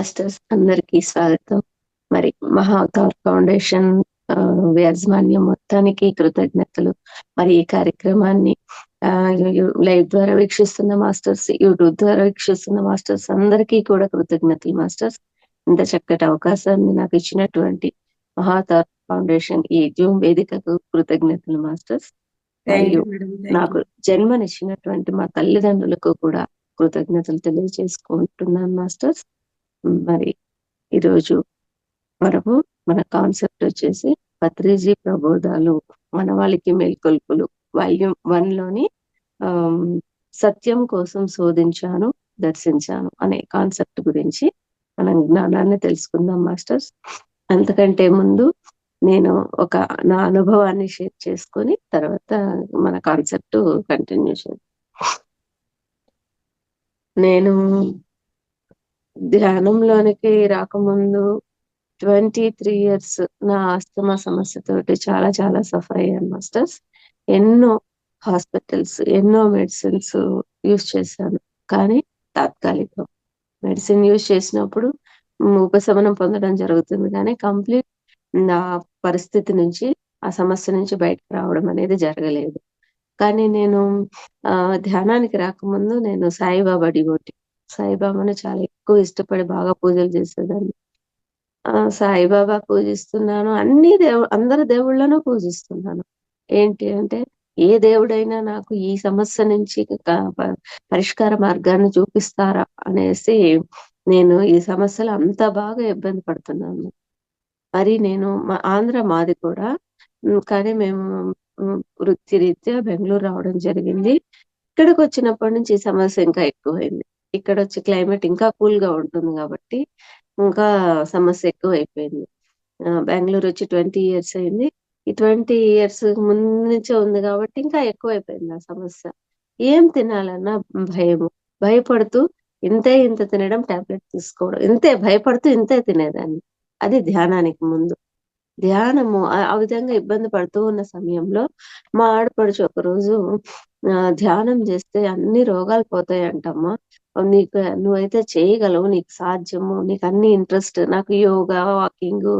Masters అందరికీ స్వాగతం. మరి మహావతార్ ఫౌండేషన్ యాజమాన్యం మొత్తానికి కృతజ్ఞతలు. మరి ఈ కార్యక్రమాన్ని లైవ్ ద్వారా వీక్షిస్తున్న మాస్టర్స్, యూట్యూబ్ ద్వారా వీక్షిస్తున్న మాస్టర్స్ అందరికీ కూడా కృతజ్ఞతలు మాస్టర్స్. ఇంత చక్కటి అవకాశాన్ని నాకు ఇచ్చినటువంటి మహావతార్ ఫౌండేషన్ ఈ జూమ్ వేదికకు కృతజ్ఞతలు మాస్టర్స్. మరియు నాకు జన్మనిచ్చినటువంటి మా తల్లిదండ్రులకు కూడా కృతజ్ఞతలు తెలియజేసుకుంటున్నాను మాస్టర్స్. మరి ఈరోజు మన కాన్సెప్ట్ వచ్చేసి పత్రిజీ ప్రబోధాలు మనవాళికి మేల్కొల్పులు వాల్యూమ్ 1 లోని సత్యం కోసం శోధించాను, దర్శించాను అనే కాన్సెప్ట్ గురించి మనం జ్ఞానాన్ని తెలుసుకుందాం మాస్టర్స్. అంతకంటే ముందు నేను నా అనుభవాన్ని షేర్ చేసుకొని తర్వాత మన కాన్సెప్ట్ కంటిన్యూ చేద్దాం. నేను ధ్యానంలోనికి రాకముందు 23 years నా ఆస్తమా సమస్యతోటి చాలా చాలా సఫర్ అయ్యాను మాస్టర్స్. ఎన్నో హాస్పిటల్స్, ఎన్నో మెడిసిన్స్ యూజ్ చేశాను. కానీ తాత్కాలికం. మెడిసిన్ యూజ్ చేసినప్పుడు ఉపశమనం పొందడం జరుగుతుంది, కానీ కంప్లీట్ నా పరిస్థితి నుంచి, ఆ సమస్య నుంచి బయటకు రావడం అనేది జరగలేదు. కానీ నేను ధ్యానానికి రాకముందు నేను సాయిబాబా డివోటీ. సాయిబాబాను చాలా ఎక్కువ ఇష్టపడి బాగా పూజలు చేసేదాన్ని. సాయిబాబా పూజిస్తున్నాను, అందరి దేవుళ్ళను పూజిస్తున్నాను. ఏంటి అంటే ఏ దేవుడైనా నాకు ఈ సమస్య నుంచి పరిష్కార మార్గాన్ని చూపిస్తారా అనేసి నేను ఈ సమస్యలు అంత బాగా ఇబ్బంది పడుతున్నాను. మరి నేను ఆంధ్ర మాది కూడా, కానీ మేము వృత్తిరీత్యా బెంగళూరు రావడం జరిగింది. ఇక్కడికి వచ్చినప్పటి నుంచి ఈ సమస్య ఇంకా ఎక్కువైంది. ఇక్కడ వచ్చి క్లైమేట్ ఇంకా కూల్ గా ఉంటుంది కాబట్టి ఇంకా సమస్య ఎక్కువైపోయింది. బెంగళూరు వచ్చి 20 years అయింది. ఈ 20 years ముందు నుంచే ఉంది కాబట్టి ఇంకా ఎక్కువైపోయింది ఆ సమస్య. ఏం తినాలన్నా భయము. భయపడుతూ ఇంత తినడం, టాబ్లెట్ తీసుకోవడం, ఇంతే భయపడుతూ ఇంతే తినేదాన్ని. అది ధ్యానానికి ముందు. ధ్యానము ఆ విధంగా ఇబ్బంది పడుతూ ఉన్న సమయంలో మా ఆడపడుచు ఒకరోజు ధ్యానం చేస్తే అన్ని రోగాలు పోతాయంటమ్మా, నువ్వైతే చేయగలవు, నీకు సాధ్యము, నీకు అన్ని ఇంట్రెస్ట్. నాకు యోగా, వాకింగ్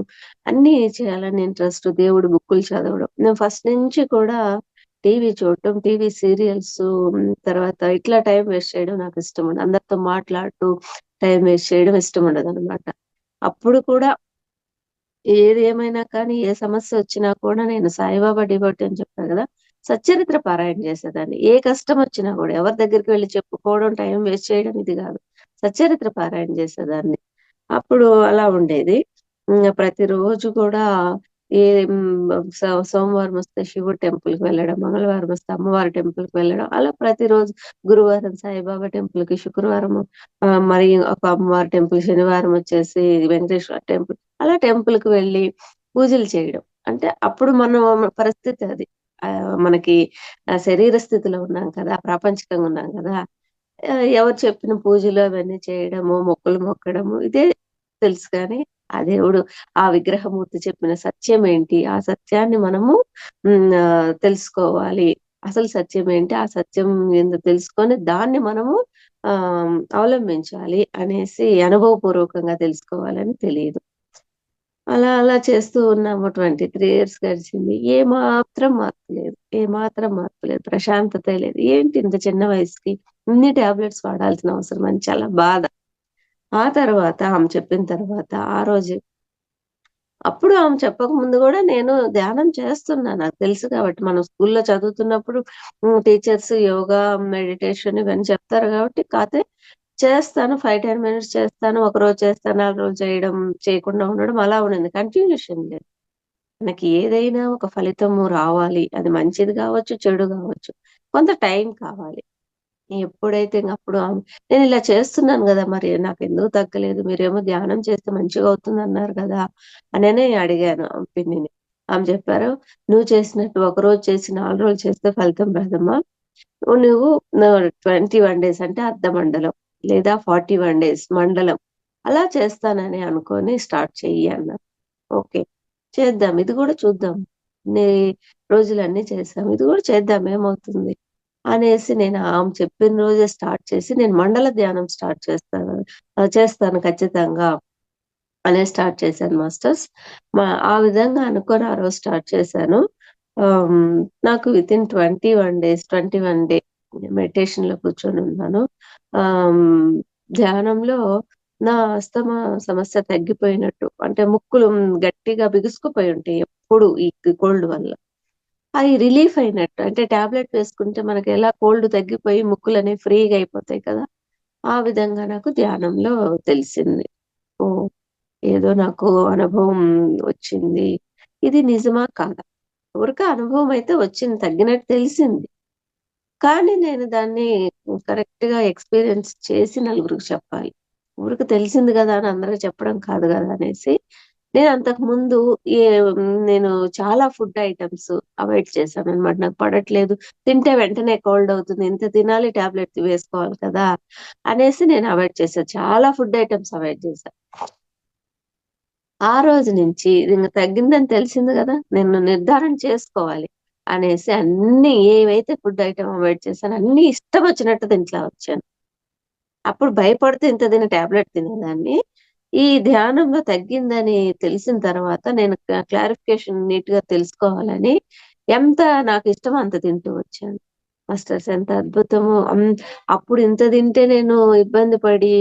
అన్ని చేయాలని ఇంట్రెస్ట్, దేవుడు బుక్కులు చదవడం. నేను ఫస్ట్ నుంచి కూడా టీవీ చూడటం, టీవీ సీరియల్స్, తర్వాత ఇట్లా టైం వేస్ట్ చేయడం నాకు ఇష్టం ఉండదు. అందరితో మాట్లాడుతూ టైం వేస్ట్ చేయడం ఇష్టం ఉండదు అనమాట. అప్పుడు కూడా ఏది ఏమైనా కానీ ఏ సమస్య వచ్చినా కూడా నేను సాయిబాబా డివోటీ అని చెప్పాను కదా, సచ్చరిత్ర పారాయణ చేసేదాన్ని. ఏ కష్టం వచ్చినా కూడా ఎవరి దగ్గరికి వెళ్ళి చెప్పుకోవడం, టైం వేస్ట్ చేయడం ఇది కాదు, సచ్చరిత్ర పారాయణ చేసేదాన్ని. అప్పుడు అలా ఉండేది. ప్రతిరోజు కూడా ఏ సోమవారం వస్తే శివుడు టెంపుల్ కి వెళ్ళడం, మంగళవారం వస్తే అమ్మవారి టెంపుల్ కి వెళ్ళడం, అలా ప్రతిరోజు గురువారం సాయిబాబా టెంపుల్ కి, శుక్రవారం మరి ఒక అమ్మవారి టెంపుల్, శనివారం వచ్చేసి వెంకటేశ్వర టెంపుల్, అలా టెంపుల్ కి వెళ్ళి పూజలు చేయడం. అంటే అప్పుడు మన పరిస్థితి అది. మనకి శరీర స్థితిలో ఉన్నాం కదా, ప్రాపంచికంగా ఉన్నాం కదా, ఎవరు చెప్పిన పూజలు అవన్నీ చేయడము, మొక్కులు మొక్కడము ఇదే తెలుసు. కానీ ఆ దేవుడు, ఆ విగ్రహమూర్తి చెప్పిన సత్యం ఏంటి, ఆ సత్యాన్ని మనము తెలుసుకోవాలి. అసలు సత్యం ఏంటి, ఆ సత్యం ఏందో తెలుసుకొని దాన్ని మనము అవలంబించాలి అనేసి అనుభవపూర్వకంగా తెలుసుకోవాలని తెలియదు. అలా అలా చేస్తూ ఉన్నాము. 23 years గడిచింది. ఏమాత్రం మార్పు లేదు, ప్రశాంతత లేదు. ఏంటి ఇంత చిన్న వయసుకి ఇన్ని టాబ్లెట్స్ వాడాల్సిన అవసరం అని చాలా బాధ. ఆ తర్వాత ఆమె చెప్పిన తర్వాత ఆ రోజు, అప్పుడు ఆమె చెప్పక ముందు కూడా నేను ధ్యానం చేస్తున్నా, నాకు తెలుసు కాబట్టి. మనం స్కూల్లో చదువుతున్నప్పుడు టీచర్స్ యోగా, మెడిటేషన్ ఇవన్నీ చెప్తారు కాబట్టి కాతే చేస్తాను. 5-10 minutes చేస్తాను. ఒక రోజు చేస్తాను, 4 రోజులు చేయకుండా ఉండడం అలా ఉండింది. కంటిన్యూషన్ లేదు. మనకి ఏదైనా ఒక ఫలితము రావాలి, అది మంచిది కావచ్చు, చెడు కావచ్చు, కొంత టైం కావాలి. ఎప్పుడైతే అప్పుడు నేను ఇలా చేస్తున్నాను కదా, మరి నాకు ఎందుకు తగ్గలేదు, మీరేమో ధ్యానం చేస్తే మంచిగా అవుతుంది అన్నారు కదా అని అడిగాను పిన్నిని. ఆమె చెప్పారు, నువ్వు చేసినట్టు ఒక రోజు చేసి 4 రోజులు చేస్తే ఫలితం రాదమ్మా. నువ్వు 21 days అంటే అర్ధ మండలం, లేదా 41 days మండలం అలా చేస్తానని అనుకొని స్టార్ట్ చెయ్యి అన్నారు. ఓకే, చేద్దాం, ఇది కూడా చూద్దాం. నీ రోజులన్నీ చేసాం, ఇది కూడా చేద్దాం, ఏమవుతుంది. అనేసి నేను ఆమె చెప్పిన రోజే స్టార్ట్ చేసి నేను మండల ధ్యానం స్టార్ట్ చేస్తాను. చేస్తాను ఖచ్చితంగా అనేది స్టార్ట్ చేశాను మాస్టర్స్. ఆ విధంగా అనుకోని ఆ రోజు స్టార్ట్ చేశాను. నాకు వితిన్ 21 డేస్, 21 డే మెడిటేషన్‌లో కూర్చొనున్నాను. ఆహ్, హ్మ్, ధ్యానంలో నా అస్తమా సమస్య తగ్గిపోయినట్టు అంటే ముక్కులు గట్టిగా బిగుసుకుపోయి ఉంటాయి ఎప్పుడు ఈ కోల్డ్ వల్ల. అయి రిలీఫ్ అయినట్టు. అంటే టాబ్లెట్ వేసుకుంటే మనకెలా కోల్డ్ తగ్గిపోయి ముక్కులనేవి ఫ్రీగా అయిపోతాయి కదా! ఆ విధంగా నాకు ధ్యానంలో తెలిసింది. ఓహ్! ఏదో నాకు అనుభవం వచ్చింది. ఇది నిజమా? కాదా? ఊరికే అనుభవం అయితే వచ్చింది. తగ్గినట్టు తెలిసింది. కానీ నేను దాన్ని కరెక్ట్‌గా ఎక్స్‌పీరియన్స్ చేసి నలుగురికి చెప్పాలి. ఊరికే తెలిసింది గదా! అని అందరికి చెప్పడం కాదు గదా! అనేసి నేను అంతకుముందు ఏ నేను చాలా ఫుడ్ ఐటెమ్స్ అవాయిడ్ చేశాననమాట. నాకు పడట్లేదు. తింటే వెంటనే కోల్డ్ అవుతుంది. ఇంత తినాలి టాబ్లెట్ వేసుకోవాలి కదా! అనేసి నేను అవాయిడ్ చేశా. చాలా ఫుడ్ ఐటెమ్స్ అవాయిడ్ చేశా. ఆ రోజు నుంచి ఇంగ తగ్గిందని తెలిసింది గదా! నేను నిర్ధారణ చేసుకోవాలి అనేసి అన్నీ ఏవైతే ఫుడ్ ఐటెమ్ అవాయిడ్ చేశానో అన్నీ ఇష్టమొచ్చినట్టు తింటా వచ్చాను. అప్పుడు భయపడుతూ ఇంత తిని టాబ్లెట్ తినేదాన్ని. ఈ ధ్యానంలో తగ్గిందని తెలిసిన తర్వాత నేను క్లారిఫికేషన్ నీట్‌గా తెలుసుకోవాలని ఎంత నాకిష్టమో అంత తింటూ వచ్చాను. మాస్టర్స్ ఎంత అద్భుతమో! అప్పుడు ఇంత తింటే నేను ఇబ్బంది పడి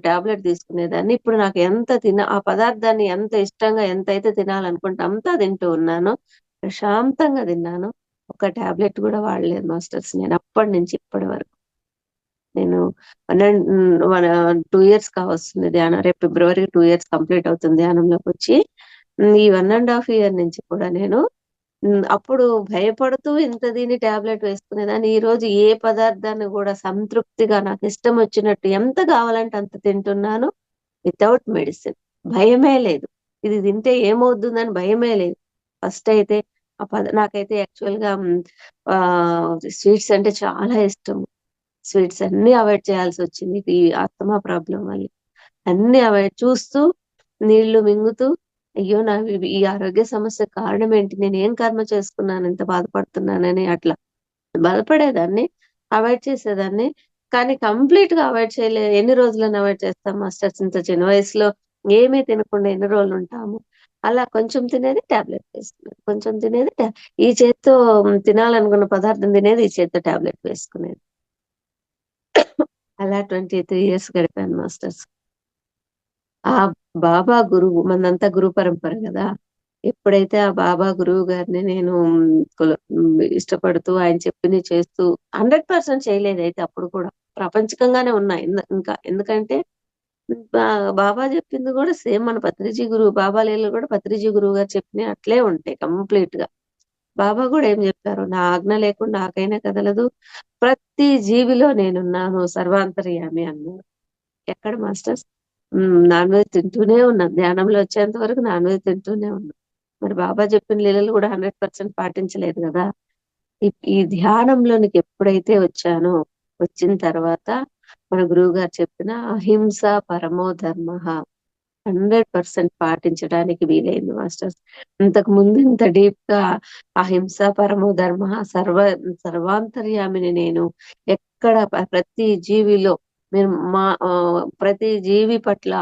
టాబ్లెట్ తీసుకునేదాన్ని. ఇప్పుడు నాకు ఎంత ఆ పదార్థాన్ని ఎంత ఇష్టంగా ఎంతైతే తినాలనుకుంటే అంతా తింటూ ఉన్నాను. ప్రశాంతంగా తిన్నాను. ఒక్క టాబ్లెట్ గూడా వాడలేదు మాస్టర్స్ నేను అప్పటి నుంచి ఇప్పటి వరకు. నేను 2 ఇయర్స్ కావస్తుంది ధ్యానం. రేపు ఫిబ్రవరికి 2 ఇయర్స్ కంప్లీట్ అవుతుంది ధ్యానంలోకొచ్చి. ఈ 1 ½ ఇయర్ నుంచి కూడా నేను అప్పుడు భయపడుతూ ఇంత తిని టాబ్లెట్ వేసుకునేదాన్ని. ఈరోజు ఏ పదార్థాన్ని గూడా సంతృప్తిగా నాకిష్టమొచ్చినట్టు ఎంత గావాలంటే అంత తింటున్నాను. Without medicine. భయమే లేదు. ఇది తింటే ఏమవుతుందని భయమే లేదు. ఫస్ట్ అయితే నాకైతే యాక్చువల్‌గా స్వీట్స్ అంటే చాలా ఇష్టం. స్వీట్స్ అన్నీ అవాయిడ్ చేయాల్సొచ్చింది. ఈ ఆస్తమా ప్రాబ్లమ్ వల్ల. అన్నీ అవాయిడ్ చూస్తూ, నీళ్లు మింగుతూ, అయ్యో! ఈ ఆరోగ్య సమస్యకు కారణమేంటి? నేనేం కర్మ చేసుకున్నాను ఇంత బాధపడుతున్నానని అట్లా బాధపడేదాన్ని. అవాయిడ్ చేసేదాన్ని. కానీ కంప్లీట్‌గా అవాయిడ్ ఎన్ని రోజులని అవాయిడ్ చేస్తాం మాస్టర్స్ ఇంత చిన్న వయసులో ఏమీ తినకుండా ఎన్ని రోజులుంటాము. అలా కొంచెం తినేది టాబ్లెట్ వేసుకునేది. కొంచెం తినేది ఈ చేత్తో తినాలనుకున్న పదార్థం తినేది, ఈ చేత్తో టాబ్లెట్ వేసుకునేది. అలా 23 ఇయర్స్ గడిపాను మాస్టర్స్. ఆ బాబా గురువు మనదంతా గురు పరంపర గదా! ఎప్పుడైతే ఆ బాబా గురువు గారిని నేను ఇష్టపడుతూ ఆయన చెప్పినయి చేస్తూ 100% చేయలేదైతే అప్పుడు కూడా. ప్రాపంచికంగానే ఉన్నా. ఇంకా ఎందుకంటే బా బాబా జెప్పింది గూడా సేమ్ మన పత్రిజీ గురువు బాబా లీలలు గూడా పత్రిజీ గురువు గారు చెప్పినయి అట్లే ఉంటాయి కంప్లీట్‌గా. బాబా గూడా ఏం జెప్పారు? నా ఆజ్ఞ లేకుండా ఆకైనా కదలదు. ప్రతి జీవిలో నేనున్నాను సర్వాంతర్యామి అన్నారు. ఎక్కడ మాస్టర్స్? నాన్ వెజ్ తింటూనే ఉన్నాం. ధ్యానంలో వచ్చేంత వరకు నాన్ వెజ్ తింటూనే ఉన్నాం. మరి బాబా చెప్పిన లీలలు గూడా 100% పాటించలేదు గదా! ఈ ధ్యానంలోనికి ఎప్పుడైతే వచ్చానో, వచ్చిన తర్వాత మన గురువుగారు చెప్పిన అహింస పరమో ధర్మః 100% పాటించడానికి వీలైంది మాస్టర్స్. ఇంతకుముందు ఇంత డీప్‌గా అహింస పరమో ధర్మః సర్వాంతర్యామిని నేను. ఎక్కడ ప్రతి జీవిలో మీరు ప్రతి జీవి పట్ల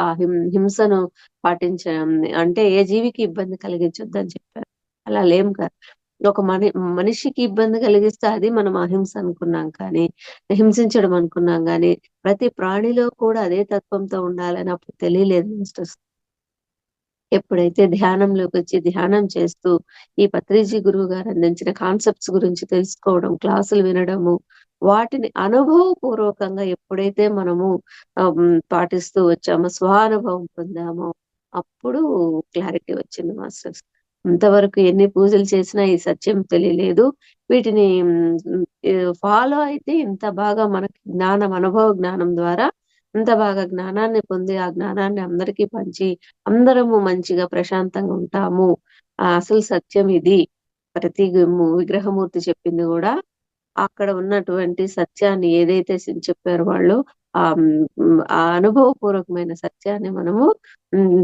హింసను పాటించం అంటే ఏ జీవికి ఇబ్బంది కలిగించొద్దని చెప్పారు. అలా లేము కదా! ఒక మనిషికి ఇబ్బంది కలిగిస్తే అది మనం అహింస అనుకున్నాం కానీ, హింసించడం అనుకున్నాం గానీ, ప్రతి ప్రాణిలో కూడా అదే తత్వంతో ఉండాలని అప్పుడు తెలియలేదు మాస్టర్స్. ఎప్పుడైతే ధ్యానంలోకొచ్చి ధ్యానం చేస్తూ, ఈ పత్రిజీ గురువుగారు అందించిన కాన్సెప్ట్స్ గురించి తెలుసుకోవడం, క్లాసులు వినడము, వాటిని అనుభవపూర్వకంగా ఎప్పుడైతే మనము పాటిస్తూ వచ్చామో, స్వానుభవం పొందామో, అప్పుడు క్లారిటీ వచ్చింది మాస్టర్స్. ఇంతవరకు ఎన్ని పూజలు చేసినా ఈ సత్యం తెలియలేదు. వీటిని ఫాలో అయితే ఇంత బాగా మనకి అనుభవ జ్ఞానం ద్వారా ఇంత బాగా జ్ఞానాన్ని పొంది, ఆ జ్ఞానాన్ని అందరికీ పంచి అందరము మంచిగా ప్రశాంతంగా ఉంటాము. అసలు సత్యం ఇది. ప్రతి విగ్రహమూర్తి చెప్పింది గూడా అక్కడ ఉన్నటువంటి సత్యాన్ని ఏదైతే చెప్పారో వాళ్ళు ఆ అనుభవపూర్వకమైన సత్యాన్ని మనము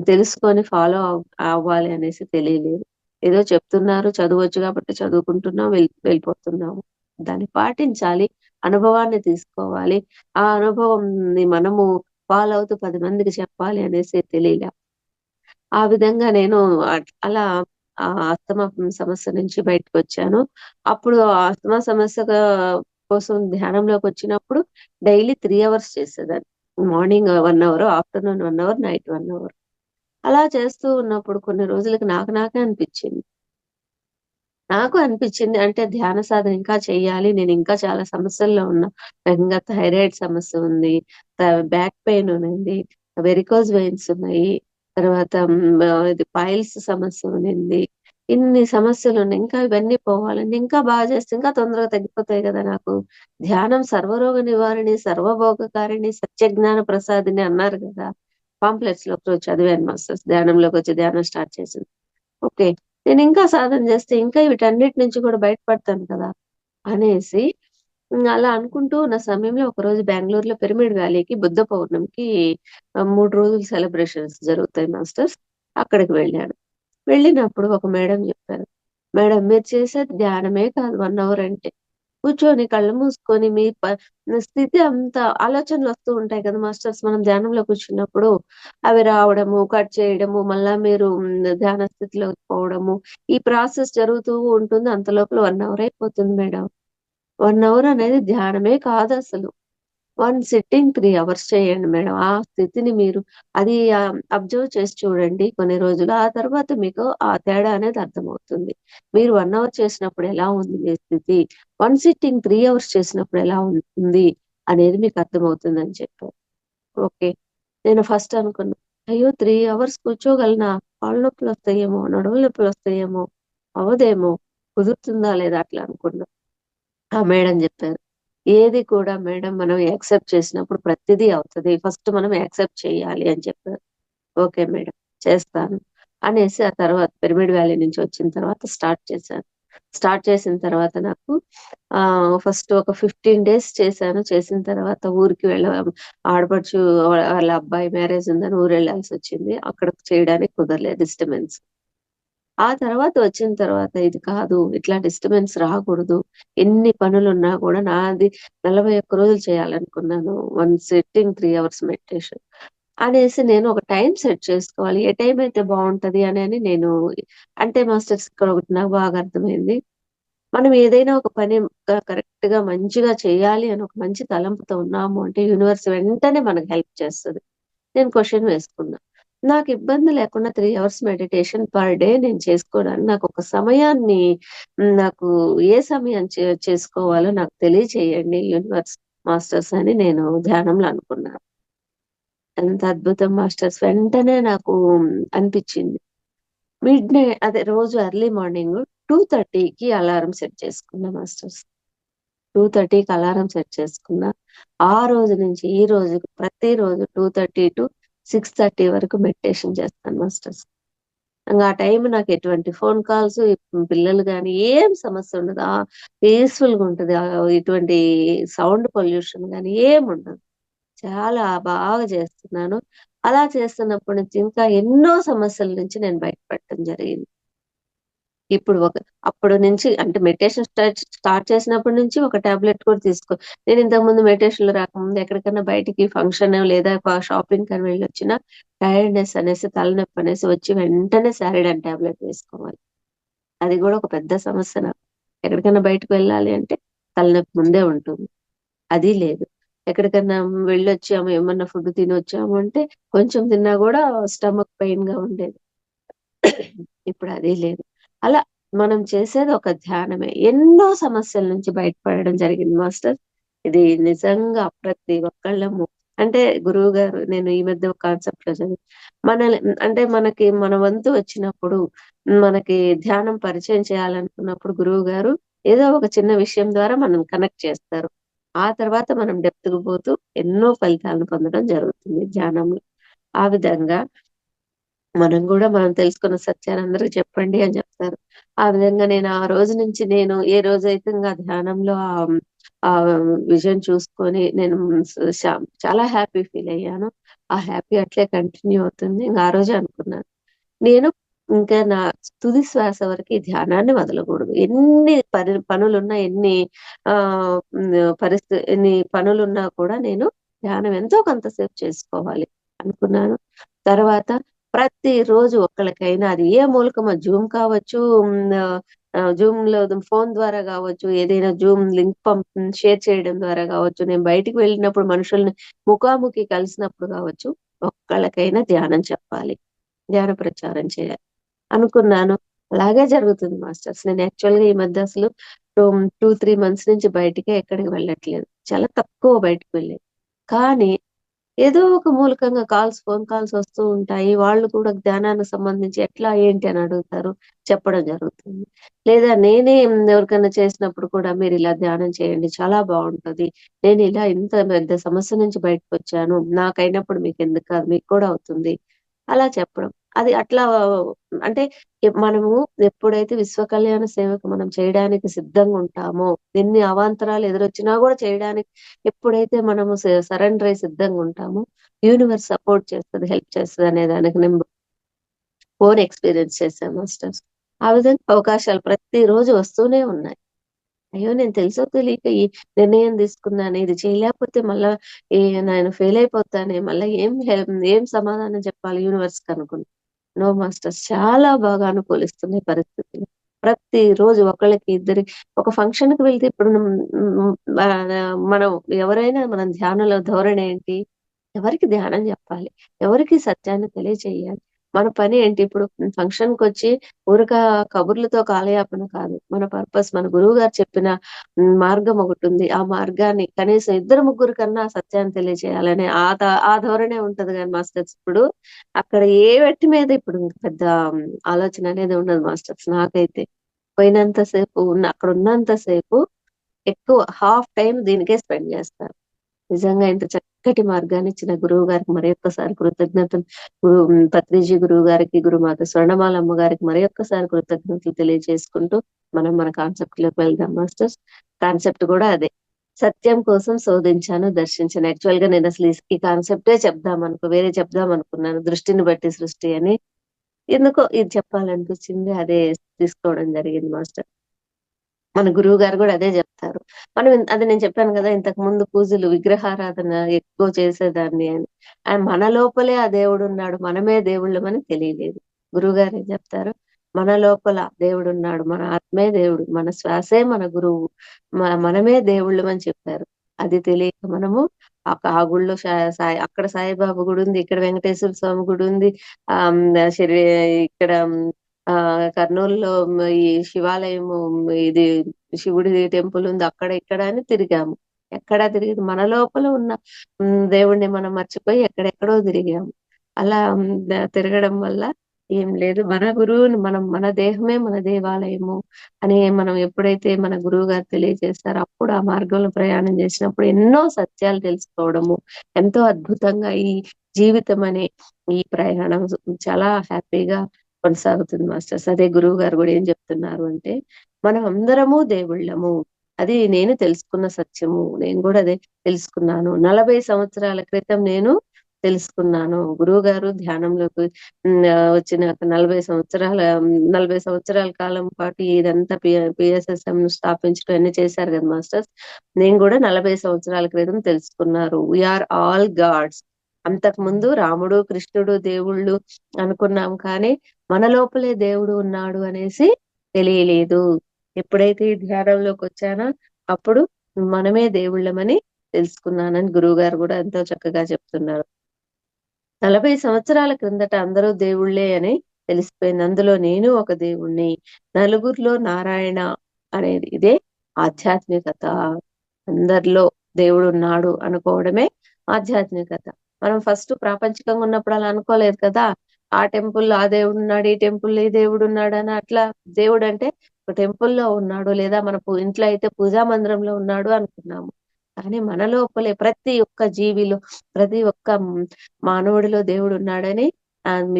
తెలుసుకొని ఫాలో అవ్వాలి అనేసి తెలియలేదు. ఏదో చెప్తున్నారు చదవచ్చు కాబట్టి చదువుకుంటున్నాం వెళ్ళిపోతున్నాము. దాన్ని పాటించాలి. అనుభవాన్ని తీసుకోవాలి. ఆ అనుభవంని మనము ఫాలో అవుతూ 10 మందికి చెప్పాలి అనేసి తెలియలే. ఆ విధంగా నేను అలా ఆస్తమా సమస్య నుంచి బయటకొచ్చాను. అప్పుడు ఆ ఆస్తమా సమస్యగా కోసం ధ్యానంలోకొచ్చినప్పుడు డైలీ 3 అవర్స్ చేసేదాన్ని. Morning 1 hour, afternoon 1 hour, night 1 hour. అలా చేస్తూ ఉన్నప్పుడు కొన్ని రోజులకి నాకే అనిపిచ్చింది. నాకు అనిపిచ్చింది అంటే ధ్యాన సాధన ఇంకా చెయ్యాలి. నేనింకా చాలా సమస్యల్లో ఉన్నా. నాకింకా థైరాయిడ్ సమస్య ఉంది. బ్యాక్ పెయిన్ ఉంది. వెరికోజ్ వెయిన్స్ ఉన్నాయి. తర్వాత ఇది పైల్స్ సమస్య ఉన్నింది. ఇన్ని సమస్యలున్నాయి. ఇంకా ఇవన్నీ పోవాలండి. ఇంకా బాగా చేస్తే ఇంకా తొందరగా తగ్గిపోతాయి గదా నాకు. ధ్యానం సర్వరోగ నివారిణి, సర్వభోగకారిణి, సత్యజ్ఞాన ప్రసాదిని అన్నారు గదా! పాంప్లెట్స్‌లో ఒకరోజు చదివాను మాస్టర్స్. ధ్యానంలోకొచ్చి ధ్యానం స్టార్ట్ చేసింది. ఓకే. నేనింకా సాధన చేస్తే ఇంకా వీటన్నిటి నుంచి కూడా బయటపడతాను కదా! అనేసి అలా అనుకుంటూ ఉన్న సమయంలో ఒకరోజు బెంగుళూరులో పిరమిడ్ వ్యాలీకి బుద్ధ పౌర్ణమికి 3 రోజులు సెలబ్రేషన్స్ జరుగుతాయి మాస్టర్స్. అక్కడికి వెళ్ళాను. వెళ్ళినప్పుడు ఒక మేడం చెప్పారు. "మేడం మీరు చేసేది ధ్యానమే కాదు 1 అవర్ అంటే. కూర్చొని కళ్ళు మూసుకొని మీ స్థితి అంతా ఆలోచనలొస్తూ ఉంటాయి కదా మాస్టర్స్ మనం ధ్యానంలో కూర్చున్నప్పుడు. అవి రావడము, కట్ చేయడము, మళ్ళా మీరు ధ్యాన స్థితిలోకి పోవడము. ఈ ప్రాసెస్ జరుగుతూ ఉంటుంది. అంత లోపల 1 అవర్ అయిపోతుంది మేడం. 1 అవర్ అనేది ధ్యానమే కాదసలు. వన్ సిట్టింగ్ 3 అవర్స్ చేయండి మేడం. ఆ స్థితిని మీరు అది అబ్జర్వ్ చేసి చూడండి కొన్ని రోజులు. ఆ తర్వాత మీకు ఆ తేడా అనేది అర్థమవుతుంది. మీరు 1 అవర్ చేసినప్పుడు ఎలా ఉంది మీ స్థితి? వన్ సిట్టింగ్ 3 అవర్స్ చేసినప్పుడు ఎలా ఉంటుంది అనేది మీకు అర్థమవుతుందని చెప్పారు. ఓకే. నేను ఫస్ట్ అనుకున్నా. అయ్యో! 3 అవర్స్ కూర్చోగలనా? కాళ్ళు నొప్పులొస్తాయేమో, నడుములు నొప్పులొస్తాయేమో, అవ్వదేమో, కుదురుతుందా లేదా అట్లా అనుకున్నా. ఆ! మేడం జెప్పారు. ఏది కూడా మేడం మనం యాక్సెప్ట్ చేసినప్పుడు ప్రతిదీ అవుతది. ఫస్ట్ మనం యాక్సెప్ట్ చేయాలి అని చెప్పారు. ఓకే మేడం చేస్తాను. అనేసి ఆ తర్వాత పిరమిడ్ వ్యాలీ నుంచి వచ్చిన తర్వాత స్టార్ట్ చేశాను. స్టార్ట్ చేసిన తర్వాత నాకు ఫస్ట్ ఒక 15 డేస్ చేశాను. చేసిన తర్వాత ఊరికి ఆడపడుచు వాళ్ళ అబ్బాయి మ్యారేజ్ ఉందని ఊరెళ్ళాల్సొచ్చింది. అక్కడ చేయడానికి కుదరలేదు డిస్టర్బెన్స్. ఆ తర్వాత వచ్చిన తర్వాత ఇది కాదు. ఇట్లా డిస్టర్బెన్స్ రాకూడదు. ఎన్ని పనులున్నా కూడా నాది 41 రోజులు చేయాలనుకున్నాను. One sitting 3 hours meditation. అనేసి నేను ఒక టైమ్ సెట్ చేసుకోవాలి. ఏ టైం అయితే బావుంటది అని నేను అంటే మాస్టర్స్ ఇక్కడ ఒకటి నాకు బాగా అర్థమైంది. మనం ఏదైనా ఒక పని కరెక్ట్‌గా మంచిగా చేయాలి అని ఒక మంచి తలంపుతో ఉన్నాము అంటే యూనివర్స్ వెంటనే మనకు హెల్ప్ చేస్తది. నేను క్వెషన్ వేసుకున్నా. నాకు ఇబ్బంది లేకుండా 3 అవర్స్ మెడిటేషన్ పర్ డే నేను చేసుకోవడానికి నాకొక సమయాన్ని నాకు ఏ సమయం చేసుకోవాలో నాకు తెలియచేయండి యూనివర్స్ మాస్టర్స్ అని నేను ధ్యానంలో అనుకున్నాను. ఎంత అద్భుతం మాస్టర్స్ వెంటనే నాకు అనిపిచ్చింది. అదే రోజు ఎర్లీ మార్నింగ్ 2:30కి అలారం సెట్ చేసుకున్నా మాస్టర్స్. 2:30కి అలారం సెట్ చేసుకున్నా. ఆ రోజు నుంచి ఈ రోజుకి ప్రతిరోజు 2:30-6:30 వరకు మెడిటేషన్ చేస్తాను మాస్టర్స్. ఇంగ ఆ టైం నాకు ఎటువంటి ఫోను కాల్స్, పిల్లలు గాని ఏం సమస్య ఉండదు. పీస్‌ఫుల్‌గా ఉంటది. ఇటువంటి సౌండ్ పొల్యూషన్ గాని ఏముండదు. చాలా బాగా చేస్తున్నాను. అలా చేస్తున్నప్పటి నుంచి ఇంకా ఎన్నో సమస్యల నుంచి నేను బయటపడటం జరిగింది. ఇప్పుడు అప్పటి నుంచి అంటే మెడిటేషన్ స్టార్ట్ చేసినప్పటి నుంచి ఒక టాబ్లెట్ కూడా నేను ఇంతకుముందు మెడిటేషన్‌లో రాకముందు ఎక్కడికన్నా బయటికి ఫంక్షన్ లేదా షాపింగ్‌కని వెళ్ళొచ్చినా టైర్డ్‌నెస్ అనేసి, తలనొప్పి అనేసి వచ్చి వెంటనే సారిడాన్ టాబ్లెట్ వేసుకోవాలి. అది గూడా ఒక పెద్ద సమస్య నాకు. ఎక్కడికన్నా బయటకి వెళ్ళాలి అంటే తలనొప్పి ముందే ఉంటుంది. అది లేదు. ఎక్కడికన్నా వెళ్ళొచ్చాము, ఏమన్నా ఫుడ్ తినొచ్చాము అంటే కొంచెం తిన్నా గూడా స్టమక్ పెయిన్‌గా ఉండేది. ఇప్పుడు అది లేదు. అలా మనం చేసేది ఒక ధ్యానమే. ఎన్నో సమస్యల నుంచి బయటపడడం జరిగింది మాస్టర్. ఇది నిజంగా ప్రతి ఒక్కళ్ళము అంటే గురువుగారు నేను ఈ మధ్య ఒక కాన్సెప్ట్‌లో చదివా. అంటే మనకి మన వంతు వచ్చినప్పుడు మనకి ధ్యానం పరిచయం చేయాలనుకున్నప్పుడు గురువుగారు ఏదో ఒక చిన్న విషయం ద్వారా మనం కనెక్ట్ చేస్తారు. ఆ తర్వాత మనం డెప్త్‌కి పోతూ ఎన్నో ఫలితాలను పొందడం జరుగుతుంది ధ్యానంలో. ఆ విధంగా మనం తెలుసుకున్న సత్యాన్ని అందరికి చెప్పండి అని చెప్తారు. ఆ విధంగా నేను ఆ రోజు నుంచి నేను ఏ రోజైతే ఇంగ ధ్యానంలో విజన్ చూసుకొని నేను స్ శ చాలా హ్యాపీ ఫీల్ అయ్యానో, ఆ హ్యాపీ అట్లే కంటిన్యూ అవుతుంది. ఇంగ ఆ రోజే అనుకున్నాను. నేను ఇంకా నా తుది శ్వాస వరకు ఈ ధ్యానాన్ని వదలకూడదు. ఎన్ని పనులున్నా, ఎన్ని పనులున్నా కూడా నేను ధ్యానం ఎంతో కొంతసేపు చేసుకోవాలి అనుకున్నాను. తర్వాత ప్రతిరోజు ఒక్కళ్ళకైనా అది ఏ మూలకమో జూమ్ కావచ్చు, జూమ్‌లో ఫోను ద్వారా గావచ్చు, ఏదైనా జూమ్ లింక్ షేర్ చేయడం ద్వారా గావచ్చు, నేను బయటికి వెళ్ళినప్పుడు మనుషుల్ని ముఖాముఖి కలిసినప్పుడు గావచ్చు, ఒక్కళ్ళకైనా ధ్యానం చెప్పాలి. ధ్యాన ప్రచారం చేయాలి అనుకున్నాను. అలాగే జరుగుతుంది మాస్టర్స్. నేను యాక్చువల్‌గా ఈ మధ్య అసలు 2, 3 మంత్స్ నుంచి బయటికే ఎక్కడికి వెళ్ళట్లేదు. చాలా తక్కువ బయటికి వెళ్ళేది. కానీ ఏదో ఒక మూలకంగా ఫోను కాల్స్ వస్తూ ఉంటాయి. వాళ్ళు కూడా ధ్యానానికి సంబంధించి ఎట్లా, ఏంటి అని అడుగుతారు. చెప్పడం జరుగుతుంది. లేదా నేనే ఎవరికైనా చేసినప్పుడు కూడా మీరిలా ధ్యానం చేయండి. చాలా బావుంటది. నేనిలా ఇంత పెద్ద సమస్య నుంచి బయటకొచ్చాను. నాకైనప్పుడు మీకెందుకు కాదు, మీకు కూడా అవుతుంది. అలా చెప్పడం. అది అట్లా అంటే మనము ఎప్పుడైతే విశ్వ కళ్యాణ సేవకు మనం చేయడానికి సిద్ధంగుంటామో, ఎన్ని అవాంతరాలు ఎదురొచ్చినా గూడా చేయడానికి ఎప్పుడైతే మనము సరెండర్ అయ్యి సిద్ధంగుంటామో, యూనివర్స్ సపోర్ట్ చేస్తది, హెల్ప్ చేస్తదనే దానికి నేను ఓన్ ఎక్స్‌పీరియన్స్ చేశాను మాస్టర్స్. ఆ విధంగా అవకాశాలు ప్రతిరోజు వస్తూనే ఉన్నాయి. అయ్యో! నేను తెలుసో తెలియక ఈ నిర్ణయం తీసుకున్నానే. ఇది చేయలేకపోతే మళ్ళా ఈ నేను ఫెయిల్ అయిపోతానే. మళ్ళా ఏం సమాధానం చెప్పాలి యూనివర్స్‌కనుకున్నా. నో మాస్టర్స్, చాలా బాగా అనుకూలిస్తున్నాయి పరిస్థితులు. ప్రతిరోజు ఒకళ్ళకి, ఇద్దరికి ఒక ఫంక్షన్‌కి వెళ్తే ఇప్పుడు మనం ఎవరైనా మనం ధ్యానంలో ధోరణి ఏంటి? ఎవరికి ధ్యానం జెప్పాలి? ఎవరికి సత్యాన్ని తెలియచేయాలి? మన పని ఏంటి? ఇప్పుడు ఫంక్షన్‌కొచ్చి ఊరక కబుర్లతో కాలయాపన కాదు. మన పర్పస్ మన గురువుగారు చెప్పిన మార్గం ఒకటుంది. ఆ మార్గాన్ని కనీసం ఇద్దరు, ముగ్గురు కన్నా ఆ సత్యాన్ని తెలియజేయాలనే ఆ ధోరణే ఉంటది గాని మాస్టర్స్ ఇప్పుడు అక్కడ ఏ వ్యక్తి మీద ఇప్పుడు పెద్ద ఆలోచన అనేది ఉండదు మాస్టర్స్ నాకైతే. పోయినంత సేపు అక్కడ ఉన్నంత సేపు ఎక్కువ హాఫ్ టైమ్ దీనికే స్పెండ్ జేస్తారు. నిజంగా ఇంత చక్కటి మార్గాన్నిచ్చిన గురువు గారికి మరొక్కసారి కృతజ్ఞతలు. పత్రిజీ గురువు గారికి, గురుమాత స్వర్ణమాలమ్మ గారికి మరొక్కసారి కృతజ్ఞతలు తెలియజేసుకుంటూ, మనం మన కాన్సెప్ట్‌లోకి వెళ్దాం మాస్టర్స్. కాన్సెప్ట్ గూడా అదే. సత్యం కోసం శోధించాను, దర్శించాను. యాక్చువల్‌గా నేనసలు ఈ కాన్సెప్టే వేరే చెప్దామనుకున్నాను. దృష్టిని బట్టి సృష్టి అని. ఎందుకో ఇది చెప్పాలనిపించింది. అదే తీసుకోవడం జరిగింది మాస్టర్. మన గురువుగారు గూడా అదే జెప్తారు. అది నేను చెప్పాను గదా! ఇంతకుముందు పూజలు విగ్రహారాధన ఎక్కువ చేసేదాన్ని అని. మన లోపలే ఆ దేవుడున్నాడు. మనమే దేవుళ్ళమని తెలియలేదు. గురువుగారేం జెప్తారు? మన లోపల దేవుడున్నాడు. మన ఆత్మే దేవుడు. మన శ్వాసే మన గురువు. మనమే దేవుళ్ళమని చెప్పారు. అది తెలియక మనము ఆ గుడిలో అక్కడ సాయిబాబా గుడుంది. ఇక్కడ వెంకటేశ్వర స్వామి గుడుంది. ఆహ్, హ్మ్. ఇక్కడ కర్నూలులో ఈ శివాలయము, ఇది శివుడి టెంపుల్ ఉంది. అక్కడ ఇక్కడ అని తిరిగాము. ఎక్కడా తిరిగేది మన లోపల ఉన్న దేవుడిని మనం మర్చిపోయి ఎక్కడెక్కడో తిరిగాము. అలా తిరగడం వల్ల ఏం లేదు. మన గురువుని మన దేహమే మన దేవాలయము అని మనం ఎప్పుడైతే మన గురువుగారు తెలియజేస్తారో అప్పుడు ఆ మార్గంలో ప్రయాణం చేసినప్పుడు ఎన్నో సత్యాలు తెలుసుకోవడము, ఎంతో అద్భుతంగా ఈ జీవితం అనే ఈ ప్రయాణం చాలా హ్యాపీగా కొనసాగుతుంది మాస్టర్స్. అదే గురువుగారు గూడా ఏం జెప్తున్నారు అంటే, మనం అందరము దేవుళ్ళము. అది నేను తెలుసుకున్న సత్యము. నేను గూడా అదే తెలుసుకున్నాను. 40 సంవత్సరాల క్రితం నేను తెలుసుకున్నాను. గురువుగారు ధ్యానంలోకి వచ్చినాక 40 సంవత్సరాల కాలం పాటు ఇదంతా పిఎస్ఎస్ఎంను స్థాపించడం అన్నీ చేశారు గదా మాస్టర్స్. నేను గూడా 40 సంవత్సరాల క్రితం తెలుసుకున్నారు. We are all gods. అంతకుముందు రాముడు, కృష్ణుడు దేవుళ్ళు అనుకున్నాం కానీ మన లోపలే దేవుడు ఉన్నాడు అనేసి తెలియలేదు. ఎప్పుడైతే ఈ ధ్యానంలోకొచ్చానో అప్పుడు మనమే దేవుళ్ళమని తెలుసుకున్నానని గురువుగారు గూడా ఎంతో చక్కగా చెప్తున్నారు. 40 సంవత్సరాల క్రిందట అందరూ దేవుళ్ళే అని తెలిసిపోయింది. అందులో నేను ఒక దేవుడిని. నలుగురిలో నారాయణ అనేది ఇదే ఆధ్యాత్మికత. అందరిలో దేవుడున్నాడు అనుకోవడమే ఆధ్యాత్మికత. మనం ఫస్ట్ ప్రాపంచికంగా ఉన్నప్పుడు అలా అనుకోలేదు కదా! ఆ టెంపుల్‌లో ఆ దేవుడున్నాడు, ఈ టెంపుల్‌లో ఈ దేవుడున్నాడని అట్లా దేవుడంటే ఒక టెంపుల్‌లో ఉన్నాడు లేదా మన ఇంట్లో అయితే పూజా మందిరంలో ఉన్నాడు అనుకున్నాము. కానీ మన లోపలే ప్రతి ఒక్క జీవిలో, ప్రతి ఒక్క మానవుడిలో దేవుడున్నాడని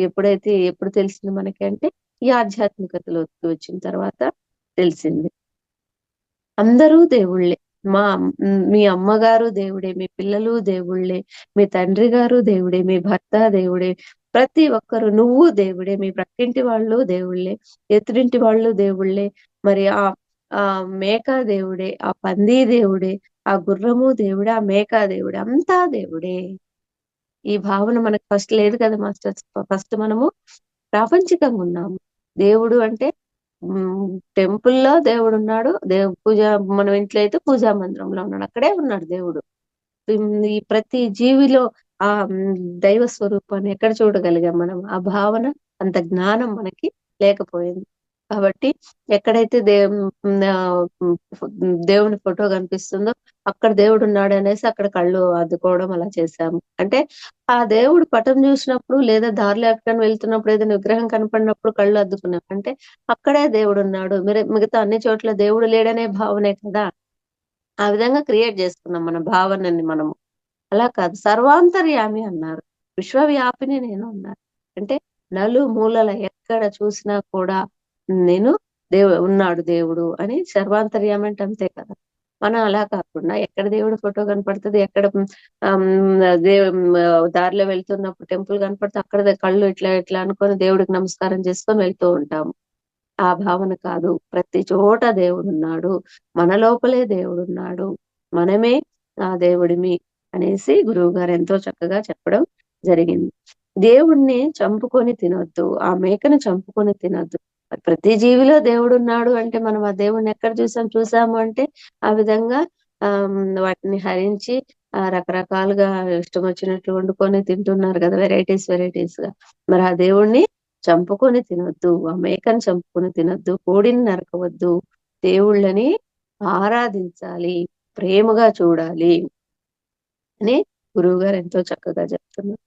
ఎప్పుడు తెలిసింది మనకి అంటే, ఈ ఆధ్యాత్మికతలోకి వచ్చిన తర్వాత తెలిసింది. అందరూ దేవుళ్ళే. మీ అమ్మగారు దేవుడే, మీ పిల్లలు దేవుళ్ళే, మీ తండ్రి గారు దేవుడే, మీ భర్త దేవుడే. ప్రతి ఒక్కరు నువ్వు దేవుడే, మీ ప్రక్కింటి వాళ్ళు దేవుళ్ళే, ఎదురింటి వాళ్ళు దేవుళ్ళే, మరి మేక దేవుడే, ఆ పంది దేవుడే, ఆ గుర్రము దేవుడే, ఆ మేక దేవుడే, అంతా దేవుడే. ఈ భావన మనకు ఫస్ట్ లేదు కదా మాస్టర్స్. ఫస్ట్ మనము ప్రాపంచికంగున్నాము. దేవుడు అంటే హ్మ్. టెంపుల్‌లో దేవుడున్నాడు. పూజ మనం ఇంట్లో అయితే పూజా మందిరంలో ఉన్నాడు. అక్కడే ఉన్నాడు దేవుడు. ఈ ప్రతి జీవిలో దైవ స్వరూపాన్ని ఎక్కడ చూడగలిగాం మనం? ఆ భావన, అంత జ్ఞానం మనకి లేకపోయింది. కాబట్టి ఎక్కడైతే దేవుని ఫోటో కనిపిస్తుందో అక్కడ దేవుడున్నాడనేసి అక్కడ కళ్ళు అద్దుకోవడం అలా చేశాము. అంటే ఆ దేవుడు పటం చూసినప్పుడు లేదా దారిలో ఎక్కడికైనా వెళ్తున్నప్పుడు ఏదైనా విగ్రహం కనపడినప్పుడు కళ్ళు అద్దుకున్నాం. అంటే అక్కడే దేవుడున్నాడు. మిగతా అన్ని చోట్ల దేవుడు లేడనే భావనే కదా! ఆ విధంగా క్రియేట్ చేసుకున్నాం మన భావనని మనము. అలా కాదు. సర్వాంతర్యామి అన్నారు. విశ్వవ్యాపిని నేను అన్నారు. అంటే నలుమూలల ఎక్కడ చూసినా కూడా నేను ఉన్నాడు దేవుడు అని సర్వాంతర్యామి అంటే అంతే కదా! మనం అలా కాకుండా ఎక్కడ దేవుడి ఫోటో కనపడుతది, ఎక్కడ దారిలో వెళ్తున్నప్పుడు టెంపుల్ కనపడితే అక్కడ కళ్ళు ఇట్లా ఇట్లా అనుకోని దేవుడికి నమస్కారం చేసుకొని వెళ్తూ ఉంటాము. ఆ భావన కాదు. ప్రతి చోట దేవుడున్నాడు. మన లోపలే దేవుడున్నాడు. మనమే ఆ దేవుడిమి అనేసి గురువుగారు ఎంతో చక్కగా చెప్పడం జరిగింది. దేవుడిని చంపుకొని తినొద్దు. ఆ మేకను చంపుకొని తినొద్దు. మరి ప్రతి జీవిలో దేవుడున్నాడు అంటే మనం ఆ దేవుడిని ఎక్కడ చూసాం? చూసాము అంటే ఆ విధంగా వాటిని హరించి రకరకాలుగా ఇష్టం వచ్చినట్లు వండుకొని తింటున్నారు గదా! వెరైటీస్‌గా. మరి ఆ దేవుడిని చంపుకొని తినొద్దు. ఆ మేకని చంపుకొని తినొద్దు. కోడిని నరకవద్దు. దేవుళ్ళని ఆరాధించాలి. ప్రేమగా చూడాలి అని గురువుగారు ఎంతో చక్కగా చెప్తున్నారు.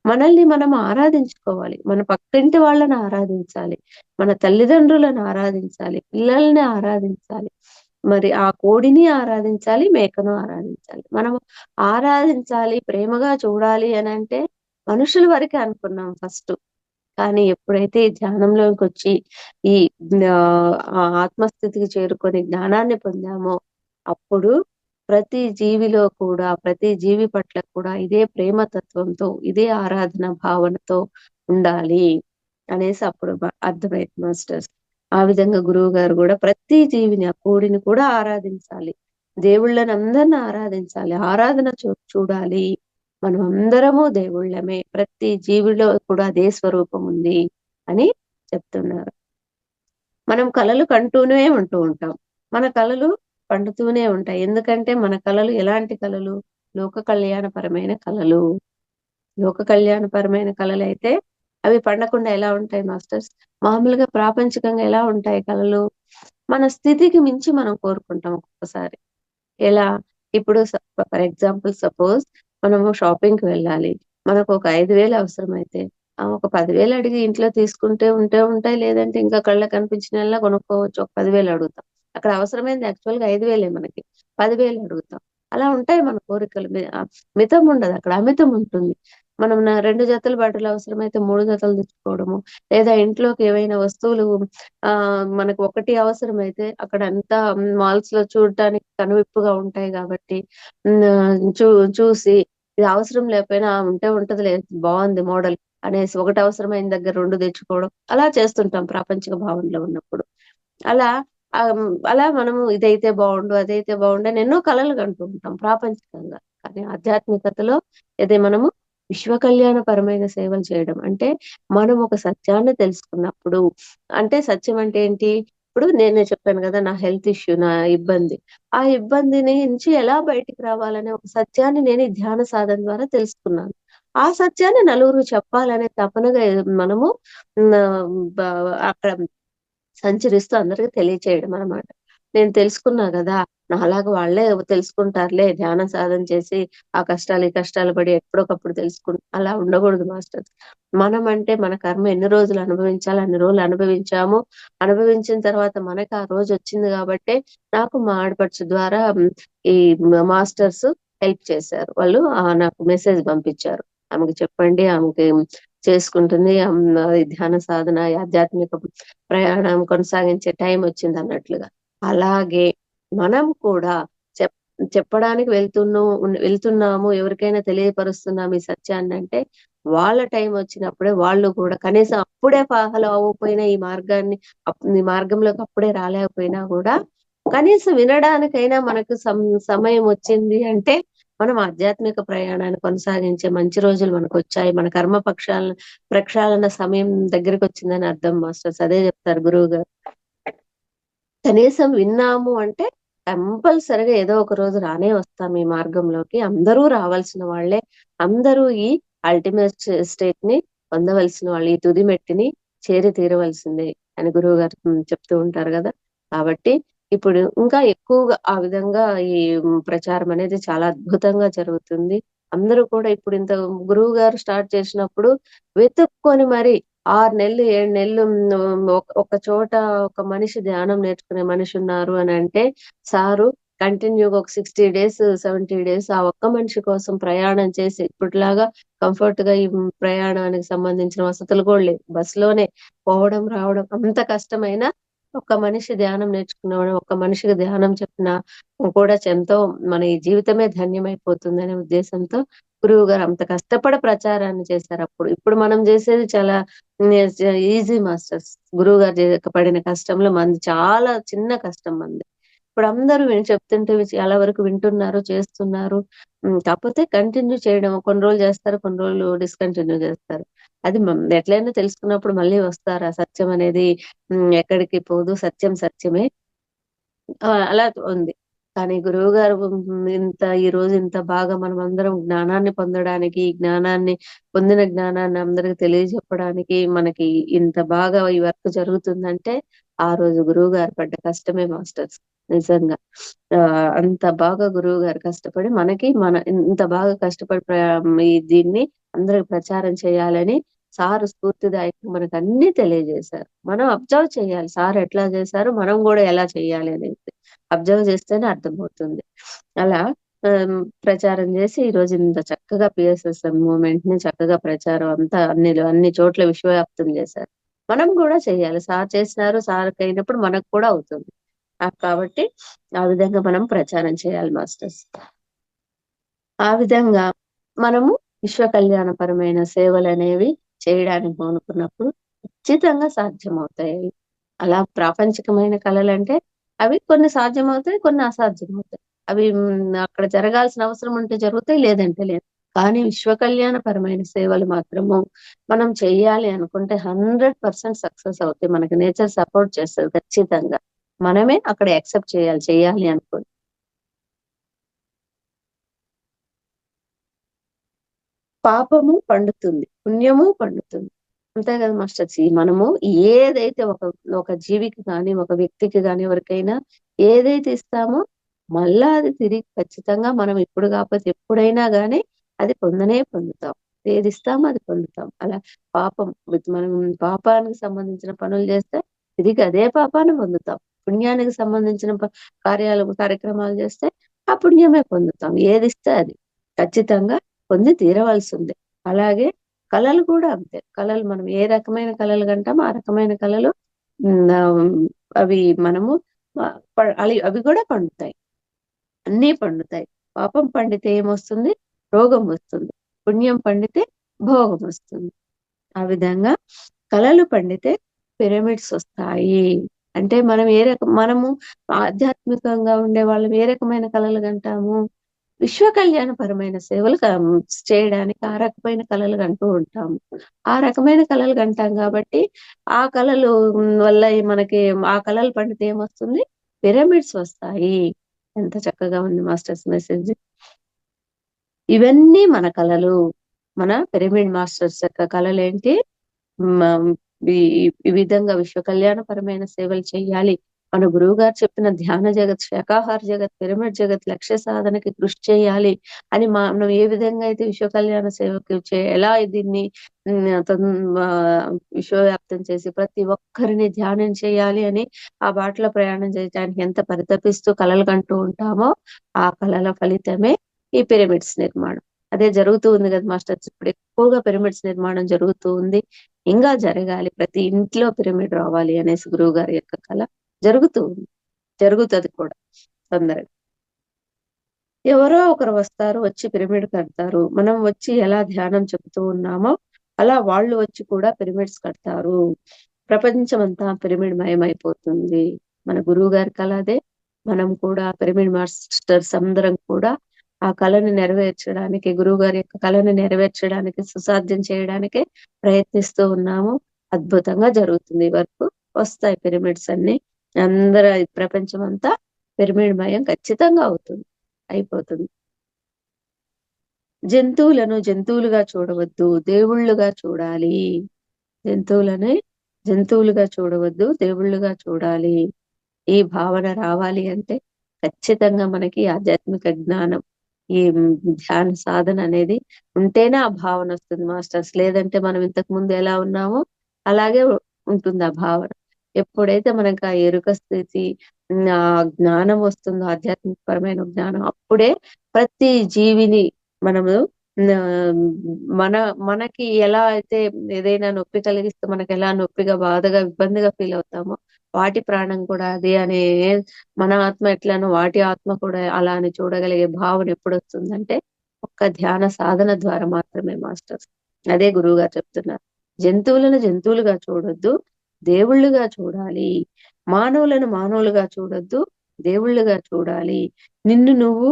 మనల్ని మనం ఆరాధించుకోవాలి. మన పక్కింటి వాళ్ళని ఆరాధించాలి. మన తల్లిదండ్రులను ఆరాధించాలి. పిల్లల్ని ఆరాధించాలి. మరి ఆ కోడిని ఆరాధించాలి. మేకను ఆరాధించాలి. మనము ఆరాధించాలి, ప్రేమగా చూడాలి అనంటే మనుషుల వరకే అనుకున్నాం ఫస్టు. కానీ ఎప్పుడైతే ఈ ధ్యానంలోకొచ్చి ఈ ఆత్మస్థితికి చేరుకొని జ్ఞానాన్ని పొందామో, అప్పుడు ప్రతి జీవిలో కూడా, ప్రతి జీవి పట్ల కూడా ఇదే ప్రేమ తత్వంతో, ఇదే ఆరాధన భావనతో ఉండాలి అనేసి అప్పుడు అర్థమైంది మాస్టర్స్. ఆ విధంగా గురువుగారు గూడా ప్రతి జీవిని, ఆ కోడిని కూడా ఆరాధించాలి. దేవుళ్ళనందరిని ఆరాధించాలి. ఆరాధన చూడాలి. మనమందరము దేవుళ్ళమే. ప్రతి జీవిలో కూడా అదే స్వరూపం ఉంది అని చెప్తున్నారు. మనం కలలు కంటూనే ఉంటూ ఉంటాం. మన కలలు పండుతూనే ఉంటాయి. ఎందుకంటే మన కలలు ఎలాంటి కలలు? లోక కళ్యాణపరమైన కలలు. లోక కళ్యాణపరమైన కలలైతే అవి పండకుండా ఎలా ఉంటాయి మాస్టర్స్? మామూలుగా ప్రాపంచికంగా ఎలా ఉంటాయి కలలు? మన స్థితికి మించి మనం కోరుకుంటాం ఒక్కొక్కసారి. ఎలా? ఇప్పుడు ఫర్ ఎగ్జాంపుల్ సపోజ్ మనము షాపింగ్‌కి వెళ్ళాలి. మనకొక 5,000 అవసరమైతే ఒక 10,000 అడిగి ఇంట్లో తీసుకుంటే ఉంటాయి. లేదంటే ఇంకా కళ్ళకి కనిపించినయల్లా కొనుక్కోవచ్చు. ఒక 10,000 అడుగుతాం. అక్కడ అవసరమైంది యాక్చువల్‌గా 5,000 మనకి. 10,000 అడుగుతాం. అలా ఉంటాయి మన కోరికలు. మితం ఉండదక్కడ. అమితం ఉంటుంది. మనం 2 జతలు బట్టలు అవసరమైతే 3 జతలు తెచ్చుకోవడము. లేదా ఇంట్లోకి ఏవైనా వస్తువులు మనకు ఒకటి అవసరమైతే అక్కడంతా మాల్స్‌లో చూడటానికి కనువిప్పుగా ఉంటాయి గాబట్టి చూసి ఇది అవసరం లేకపోయినా ఉంటే ఉంటదిలే బావుంది మోడల్ అనేసి ఒకటి అవసరమైన దగ్గర 2 తెచ్చుకోవడం. అలా చేస్తుంటాం ప్రాపంచిక భావనలో ఉన్నప్పుడు. అలా అలా మనము ఇదైతే బావుండు, అదైతే బావుండు అని ఎన్నో కలలు కంటూ ఉంటాం ప్రాపంచికంగా. కానీ ఆధ్యాత్మికతలో ఇది మనము విశ్వ కళ్యాణపరమైన సేవలు చేయడం. అంటే మనం ఒక సత్యాన్ని తెలుసుకున్నప్పుడు అంటే సత్యం అంటే ఏంటి? ఇప్పుడు నేనే చెప్పాను గదా! నా హెల్త్ ఇష్యూ, నా ఇబ్బంది. ఆ ఇబ్బందిని నుంచి ఎలా బయటికి రావాలనే ఒక సత్యాన్ని నేను ఈ ధ్యాన సాధన ద్వారా తెలుసుకున్నాను. ఆ సత్యాన్ని నలుగురికి చెప్పాలనే తపనగా మనము బ అక్కడ సంచరిస్తూ అందరికి తెలియచేయడం అన్నమాట. నేను తెలుసుకున్నా గదా! నాలాగా వాళ్ళే తెలుసుకుంటారులే ధ్యాన సాధన చేసి, ఆ కష్టాలు, ఈ కష్టాలు పడి ఎప్పుడోకప్పుడు అలా ఉండకూడదు మాస్టర్స్. మనమంటే మన కర్మ ఎన్ని రోజులు అనుభవించాలో అన్ని రోజులు అనుభవించాము. అనుభవించిన తర్వాత మనకు ఆ రోజొచ్చింది గాబట్టే నాకు మా ఆడపడుచు ద్వారా ఈ మాస్టర్స్ హెల్ప్ చేశారు. వాళ్ళు నాకు మెసేజ్ పంపించారు. ఆమెకి చెప్పండి. ఆమెకి చేసుకుంటుంది. ధ్యాన సాధన, ఈ ఆధ్యాత్మిక ప్రయాణం కొనసాగించే టైమొచ్చిందన్నట్లుగా. అలాగే మనం కూడా చెప్ చెప్పడానికి వెళ్తున్నాము ఎవరికైనా తెలియపరుస్తున్నాం ఈ సత్యాన్నంటే, వాళ్ళ టైం వచ్చినప్పుడే వాళ్ళు కూడా కనీసం అప్పుడే ఫాలో అవ్వకపోయినా ఈ మార్గంలోకి అప్పుడే రాలేకపోయినా కూడా కనీసం వినడానికైనా మనకు సమయం వచ్చింది అంటే మనం ఆధ్యాత్మిక ప్రయాణాన్ని కొనసాగించే మంచి రోజులు మనకు వచ్చాయి. మన కర్మ ప్రక్షాళన సమయం దగ్గరికి వచ్చిందని అర్థం మాస్టర్స్. అదే చెప్తారు గురువు గారు. కనీసం విన్నాము అంటే కంపల్సరిగా ఏదో ఒక రోజు రానే వస్తాం ఈ మార్గంలోకి. అందరూ రావాల్సిన వాళ్ళే. అందరూ ఈ అల్టిమేట్ స్టేట్ ని పొందవలసిన వాళ్ళు. ఈ తుది మెట్టిని చేరి తీరవలసిందే అని గురువు గారు చెప్తూ ఉంటారు కదా. కాబట్టి ఇప్పుడు ఇంకా ఎక్కువగా ఆ విధంగా ఈ ప్రచారం అనేది చాలా అద్భుతంగా జరుగుతుంది. అందరూ కూడా ఇప్పుడు ఇంత గురువు గారు స్టార్ట్ చేసినప్పుడు వెతుక్కొని మరి 6 నెలలు 7 నెలలు ఒక చోట ఒక మనిషి ధ్యానం నేర్చుకునే మనిషి ఉన్నారు అని అంటే సారు కంటిన్యూగా ఒక 60 డేస్ 70 డేస్ ఆ ఒక్క మనిషి కోసం ప్రయాణం చేసి ఇప్పటిలాగా కంఫర్ట్ గా ఈ ప్రయాణానికి సంబంధించిన వసతులు కూడా లేవు. బస్సులోనే పోవడం రావడం అంత కష్టమైన ఒక్క మనిషి ధ్యానం నేర్చుకున్నవాడు ఒక్క మనిషికి ధ్యానం చెప్పిన కూడా ఎంతో మన ఈ జీవితమే ధన్యమైపోతుందనే ఉద్దేశంతో గురువు గారు అంత కష్టపడి ప్రచారాన్ని చేశారు అప్పుడు. ఇప్పుడు మనం చేసేది చాలా ఈజీ మాస్టర్స్. గురువు గారు పడిన కష్టంలో మంది చాలా చిన్న కష్టం మంది. ఇప్పుడు అందరూ చెప్తుంటే చాలా వరకు వింటున్నారు, చేస్తున్నారు. కాకపోతే కంటిన్యూ చేయడం కొన్ని రోజులు చేస్తారు, కొన్ని రోజులు డిస్కంటిన్యూ చేస్తారు. అది ఎట్లైనా తెలుసుకున్నప్పుడు మళ్ళీ వస్తారు. ఆ సత్యం అనేది ఎక్కడికి పోదు. సత్యం సత్యమే. అలా ఉంది. కానీ గురువుగారు ఈ రోజు ఇంత బాగా మనమందరం జ్ఞానాన్ని పొందడానికి, ఈ పొందిన జ్ఞానాన్ని అందరికి తెలియజెప్పడానికి మనకి ఇంత బాగా ఈ వర్క్ జరుగుతుందంటే, ఆ రోజు గురువుగారు పడ్డ కష్టమే మాస్టర్స్. నిజంగా. అంత బాగా గురువుగారు కష్టపడి మనకి ఇంత బాగా కష్టపడి దీన్ని అందరికి ప్రచారం చేయాలని సారు స్ఫూర్తిదాయకంగా మనకన్నీ తెలియజేశారు. మనం అబ్జర్వ్ చేయాలి. సార్ ఎట్లా చేశారో మనం గూడా ఎలా చేయాలి అనేది. అబ్జర్వ్ చేస్తేనే అర్థమవుతుంది. అలా ప్రచారం చేసి ఈరోజు ఇంత చక్కగా పిఎస్ఎస్ఎం మూవ్‌మెంట్ ని చక్కగా ప్రచారం అంతా అన్ని చోట్ల విశ్వవ్యాప్తం చేశారు. మనం గూడా చేయాలి. సార్ చేసినారు, సార్‌కయినప్పుడు మనకు కూడా అవుతుంది. కాబట్టి ఆ విధంగా మనం ప్రచారం చేయాలి మాస్టర్స్. ఆ విధంగా మనము విశ్వ కళ్యాణపరమైన సేవలనేవి చేయడానికి పూనుకున్నప్పుడు ఖచ్చితంగా సాధ్యమవుతాయి. అలా ప్రాపంచికమైన కళలంటే అవి కొన్ని సాధ్యమవుతాయి, కొన్ని అసాధ్యమవుతాయి. అవి అక్కడ జరగాల్సిన అవసరం ఉంటే జరుగుతాయి, లేదంటే లేదు. కానీ విశ్వ కళ్యాణపరమైన సేవలు మాత్రము మనం చెయ్యాలి అనుకుంటే 100% సక్సెస్ అవుతాయి. మనకి నేచర్ సపోర్ట్ చేస్తది ఖచ్చితంగా. మనమే అక్కడ యాక్సెప్ట్ చేయాలి, చెయ్యాలి అనుకోని. పాపము పండుతుంది. పుణ్యము పండుతుంది. అంతే కదా మాస్టర్స్. మనము ఏదైతే ఒక జీవికి గాని, ఒక వ్యక్తికి గాని, ఎవరికైనా ఏదైతే ఇస్తామో మళ్ళా అది తిరిగి ఖచ్చితంగా మనం ఇప్పుడు కాకపోతే ఎప్పుడైనా గాని అది పొందుతాం. ఏది ఇస్తామో అది పొందుతాం. అలా మనం పాపానికి సంబంధించిన పనులు చేస్తే తిరిగి అదే పాపాన్ని పొందుతాం. పుణ్యానికి సంబంధించిన కార్యక్రమాలు చేస్తే ఆ పుణ్యమే పొందుతాం. ఏదిస్తే అది. ఖచ్చితంగా పొంది తీరవలసిందే. అలాగే కళలు కూడా అంతే. కళలు మనం ఏ రకమైన కళలు కంటామో ఆ రకమైన కళలు అవి మనము అవి కూడా పండుతాయి. అన్నీ పండుతాయి. పాపం పండితే ఏమొస్తుంది? రోగం వస్తుంది. పుణ్యం పండితే భోగం వస్తుంది. ఆ విధంగా కళలు పండితే పిరమిడ్స్ వస్తాయి. అంటే మనము ఆధ్యాత్మికంగా ఉండే వాళ్ళం ఏ రకమైన కళలు కంటాము? విశ్వ కళ్యాణపరమైన సేవలు చేయడానికి ఆ రకమైన కళలు కంటూ ఉంటాము. ఆ రకమైన కళలు కంటాం కాబట్టి ఆ కళలు వల్ల మనకి ఆ కళలు పండితే ఏమొస్తుంది? పిరమిడ్స్ వస్తాయి. ఎంత చక్కగా ఉంది మాస్టర్స్ మెసేజ్. ఇవన్నీ మన కళలు. మన పిరమిడ్ మాస్టర్స్ యొక్క కళలేంటి? మ ఈ ఈ విధంగా విశ్వ కళ్యాణపరమైన సేవలు చేయాలి. మన గురువుగారు చెప్పిన ధ్యాన జగత్, శాకాహార జగత్, పిరమిడ్ జగత్ లక్ష్య సాధనకి కృషి చేయాలి అని మనం ఏ విధంగా అయితే విశ్వ కళ్యాణ సేవకి ఎలా దీన్ని విశ్వవ్యాప్తం చేసి ప్రతి ఒక్కరిని ధ్యానం చేయాలి అని ఆ బాటలో ప్రయాణం చేయడానికి ఎంత పరితపిస్తూ కలలు కంటూ ఉంటామో ఆ కళల ఫలితమే ఈ పిరమిడ్స్ నిర్మాణం. అదే జరుగుతూ ఉంది కదా మాస్టర్స్. ఇప్పుడు ఎక్కువగా పిరమిడ్స్ నిర్మాణం జరుగుతూ ఉంది. ఇంకా జరగాలి. ప్రతి ఇంట్లో పిరమిడ్ రావాలి అనేసి గురువు గారి యొక్క కళ జరుగుతూ ఉంది. జరుగుతది కూడా తొందరగా. ఎవరో ఒకరు వస్తారు, వచ్చి పిరమిడ్ కడతారు. మనం వచ్చి ఎలా ధ్యానం చెప్తూ ఉన్నామో, అలా వాళ్ళు వచ్చి కూడా పిరమిడ్స్ కడతారు. ప్రపంచమంతా పిరమిడ్ మయమైపోతుంది. మన గురువుగారి కల అదే. మనం కూడా పిరమిడ్ మాస్టర్స్ అందరం కూడా ఆ కలను నెరవేర్చడానికి, గురువుగారి యొక్క కలను నెరవేర్చడానికి, సుసాధ్యం చేయడానికే ప్రయత్నిస్తూ ఉన్నాము. అద్భుతంగా జరుగుతుంది వర్క్. వస్తాయి పిరమిడ్స్ అన్నీ. అందరూ ప్రపంచమంతా పిరమిడ్ మయం ఖచ్చితంగా అవుతుంది. అయిపోతుంది. జంతువులను జంతువులుగా చూడవద్దు, దేవుళ్ళుగా చూడాలి. జంతువులని జంతువులుగా చూడవద్దు, దేవుళ్ళుగా చూడాలి. ఈ భావన రావాలి అంటే ఖచ్చితంగా మనకి ఆధ్యాత్మిక జ్ఞానం, ఈ ధ్యాన సాధన అనేది ఉంటేనే ఆ భావన వస్తుంది మాస్టర్స్. లేదంటే మనం ఇంతకు ముందు ఎలా ఉన్నామో అలాగే ఉంటుంది ఆ భావన. ఎప్పుడైతే మనకు ఆ ఎరుక స్థితి, ఆ జ్ఞానం వస్తుందో, ఆధ్యాత్మికపరమైన జ్ఞానం, అప్పుడే ప్రతి జీవిని మనము ఆ, మన మనకి ఎలా అయితే ఏదైనా నొప్పి కలిగిస్తే మనకి ఎలా నొప్పిగా, బాధగా, ఇబ్బందిగా ఫీల్ అవుతామో, వాటి ప్రాణం కూడా అదే అనే, మన ఆత్మ ఎట్లానో వాటి ఆత్మ కూడా అలా అని చూడగలిగే భావన ఎప్పుడు వస్తుందంటే ఒక్క ధ్యాన సాధన ద్వారా మాత్రమే మాస్టర్స్. అదే గురువు గారు చెప్తున్నారు. జంతువులను జంతువులుగా చూడొద్దు, దేవుళ్ళుగా చూడాలి. మానవులను మానవులుగా చూడొద్దు, దేవుళ్ళుగా చూడాలి. నిన్ను నువ్వు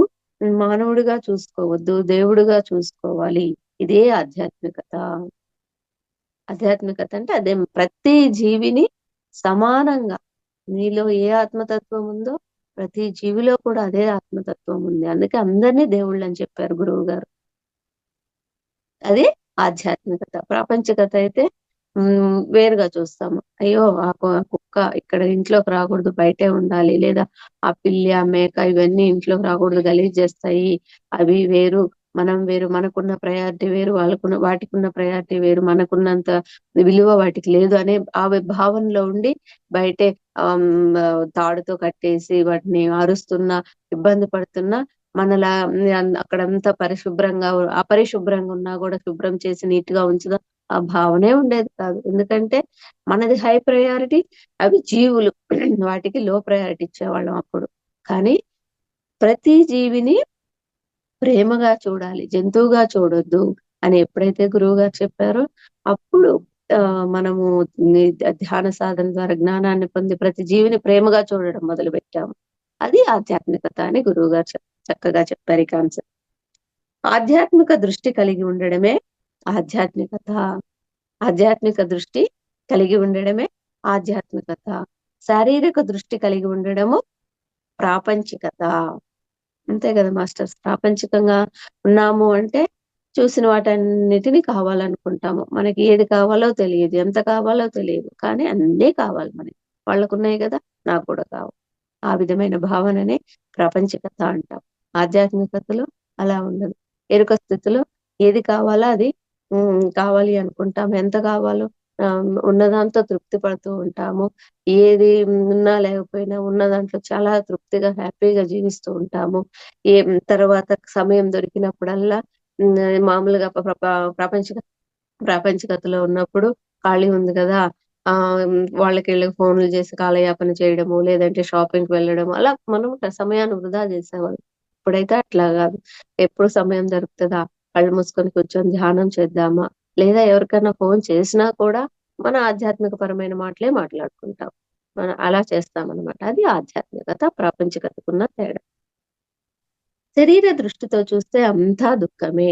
మానవుడిగా చూసుకోవద్దు, దేవుడిగా చూసుకోవాలి. ఇదే ఆధ్యాత్మికత. ఆధ్యాత్మికత అంటే అదే. ప్రతి జీవిని సమానంగా, నీలో ఏ ఆత్మతత్వం ఉందో ప్రతి జీవిలో కూడా అదే ఆత్మతత్వం ఉంది. అందుకే అందరినీ దేవుళ్ళు అని చెప్పారు గురువు గారు. అది ఆధ్యాత్మికత. ప్రాపంచికత అయితే వేరుగా చూస్తాము. అయ్యో ఆ కుక్క ఇక్కడ ఇంట్లోకి రాకూడదు, బయటే ఉండాలి. లేదా ఆ పిల్లి, ఆ మేక ఇవన్నీ ఇంట్లోకి రాకూడదు, గలీజ్ చేస్తాయి. అవి వేరు, మనం వేరు. మనకున్న ప్రయారిటీ వేరు, వాటికున్న ప్రయారిటీ వేరు. మనకున్నంత విలువ వాటికి లేదు అనే ఆ భావనలో ఉండి బయటే తాడుతో కట్టేసి వాటిని అరుస్తున్నా, ఇబ్బంది పడుతున్నా, మనలా అక్కడంతా పరిశుభ్రంగా, అపరిశుభ్రంగా ఉన్నా కూడా శుభ్రం చేసి నీట్ గా ఉంచుదాం, ఆ భావనే ఉండేది కాదు. ఎందుకంటే మనది హై ప్రయారిటీ, అవి జీవులు. వాటికి లో ప్రయారిటీ ఇచ్చేవాళ్ళం అప్పుడు. కానీ ప్రతి జీవిని ప్రేమగా చూడాలి, జంతువుగా చూడొద్దు అని ఎప్పుడైతే గురువు గారు చెప్పారో, అప్పుడు మనము ఈ ధ్యాన సాధన ద్వారా జ్ఞానాన్ని పొంది ప్రతి జీవిని ప్రేమగా చూడడం మొదలు పెట్టాము. అది ఆధ్యాత్మికత అని గురువు గారు చక్కగా చెప్పారు ఈ కాన్సెప్ట్. ఆధ్యాత్మిక దృష్టి కలిగి ఉండడమే ఆధ్యాత్మికత. ఆధ్యాత్మిక దృష్టి కలిగి ఉండడమే ఆధ్యాత్మికత. శారీరక దృష్టి కలిగి ఉండడము ప్రాపంచికత. అంతే కదా మాస్టర్స్. ప్రాపంచికంగా ఉన్నాము అంటే చూసిన వాటన్నిటిని కావాలనుకుంటాము. మనకి ఏది కావాలో తెలియదు, ఎంత కావాలో తెలియదు, కానీ అన్నీ కావాలి మనకి. వాళ్ళకున్నాయి కదా, నాకు కూడా కావాలి. ఆ విధమైన భావననే ప్రాపంచికత అంటాం. ఆధ్యాత్మికతలో అలా ఉండదు. ఎరుక స్థితిలో ఏది కావాలో అది కావాలి అనుకుంటాం. ఎంత కావాలో ఉన్నదాంతో తృప్తి పడుతూ ఉంటాము. ఏది ఉన్నా లేకపోయినా ఉన్న దాంట్లో చాలా తృప్తిగా, హ్యాపీగా జీవిస్తూ ఉంటాము. తర్వాత సమయం దొరికినప్పుడల్లా ఉమ్, మామూలుగా ప్రాపంచిక ప్రాపంచికతలో ఉన్నప్పుడు ఖాళీ ఉంది కదా, ఆ వాళ్ళకి వీళ్ళకి ఫోన్లు చేసి కాలయాపన చేయడము, లేదంటే షాపింగ్ కి వెళ్ళడం, అలా మనం సమయాన్ని వృధా చేసేవాళ్ళం. ఇప్పుడైతే అట్లా కాదు. ఎప్పుడు సమయం దొరుకుతుందా, కళ్ళు మూసుకొని కూర్చొని ధ్యానం చేద్దామా, లేదా ఎవరికైనా ఫోన్ చేసినా కూడా మన ఆధ్యాత్మిక పరమైన మాటలే మాట్లాడుకుంటాం. మనం అలా చేస్తాం అనమాట. అది ఆధ్యాత్మికత ప్రాపంచికతకున్న తేడా. శరీర దృష్టితో చూస్తే అంతా దుఃఖమే,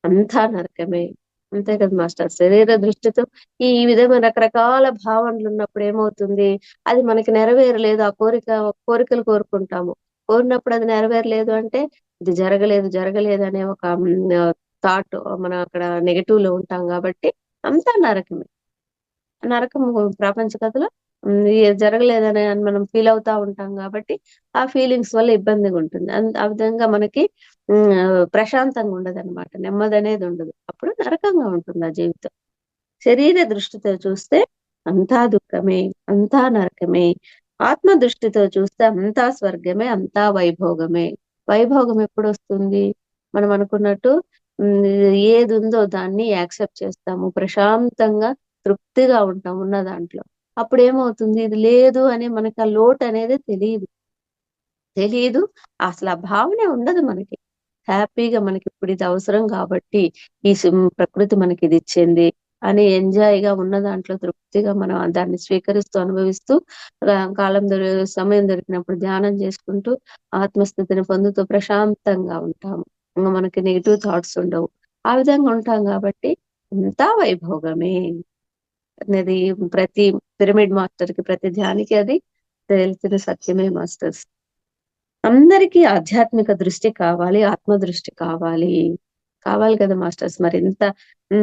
అంతా నరకమే. అంతే కదా మాస్టర్. శరీర దృష్టితో ఈ విధమైన రకరకాల భావనలు ఉన్నప్పుడు ఏమవుతుంది, అది మనకి నెరవేరలేదు, ఆ కోరికలు కోరుకుంటాము. కోరినప్పుడు అది నెరవేరలేదు అంటే ఇది జరగలేదు, జరగలేదు అనే ఒక థాట్ మనం అక్కడ నెగటివ్ లో ఉంటాం కాబట్టి అంతా నరకమే. నరకం ప్రపంచ కథలో జరగలేదని అని మనం ఫీల్ అవుతా ఉంటాం కాబట్టి ఆ ఫీలింగ్స్ వల్ల ఇబ్బందిగా ఉంటుంది. ఆ విధంగా మనకి ప్రశాంతంగా ఉండదు అనమాట, నెమ్మది అనేది ఉండదు. అప్పుడు నరకంగా ఉంటుంది ఆ జీవితం. శరీర దృష్టితో చూస్తే అంతా దుఃఖమే, అంతా నరకమే. ఆత్మ దృష్టితో చూస్తే అంతా స్వర్గమే, అంతా వైభోగమే. వైభోగం ఎప్పుడు వస్తుంది, మనం అనుకున్నట్టు ఉమ్, ఏది ఉందో దాన్ని యాక్సెప్ట్ చేస్తాము, ప్రశాంతంగా తృప్తిగా ఉంటాం ఉన్న దాంట్లో. అప్పుడు ఏమవుతుంది, ఇది లేదు అని మనకి ఆ లోటు అనేది తెలియదు. అసలు ఆ భావనే ఉండదు మనకి. హ్యాపీగా మనకిప్పుడు ఇది అవసరం కాబట్టి ప్రకృతి మనకి ఇది ఇచ్చింది అని ఎంజాయ్ గా ఉన్న దాంట్లో తృప్తిగా మనం దాన్ని స్వీకరిస్తూ అనుభవిస్తూ కాలం సమయం దొరికినప్పుడు ధ్యానం చేసుకుంటూ ఆత్మస్థితిని పొందుతూ ప్రశాంతంగా ఉంటాము. ఇంక మనకి నెగిటివ్ థాట్స్ ఉండవు. ఆ విధంగా ఉంటాం కాబట్టి అంతా వైభోగమే అనేది ప్రతి పిరమిడ్ మాస్టర్ కి, ప్రతి ధ్యానికి అది తెలిసిన సత్యమే మాస్టర్స్. అందరికీ ఆధ్యాత్మిక దృష్టి కావాలి, ఆత్మ దృష్టి కావాలి. కావాలి కదా మాస్టర్స్. మరి ఇంత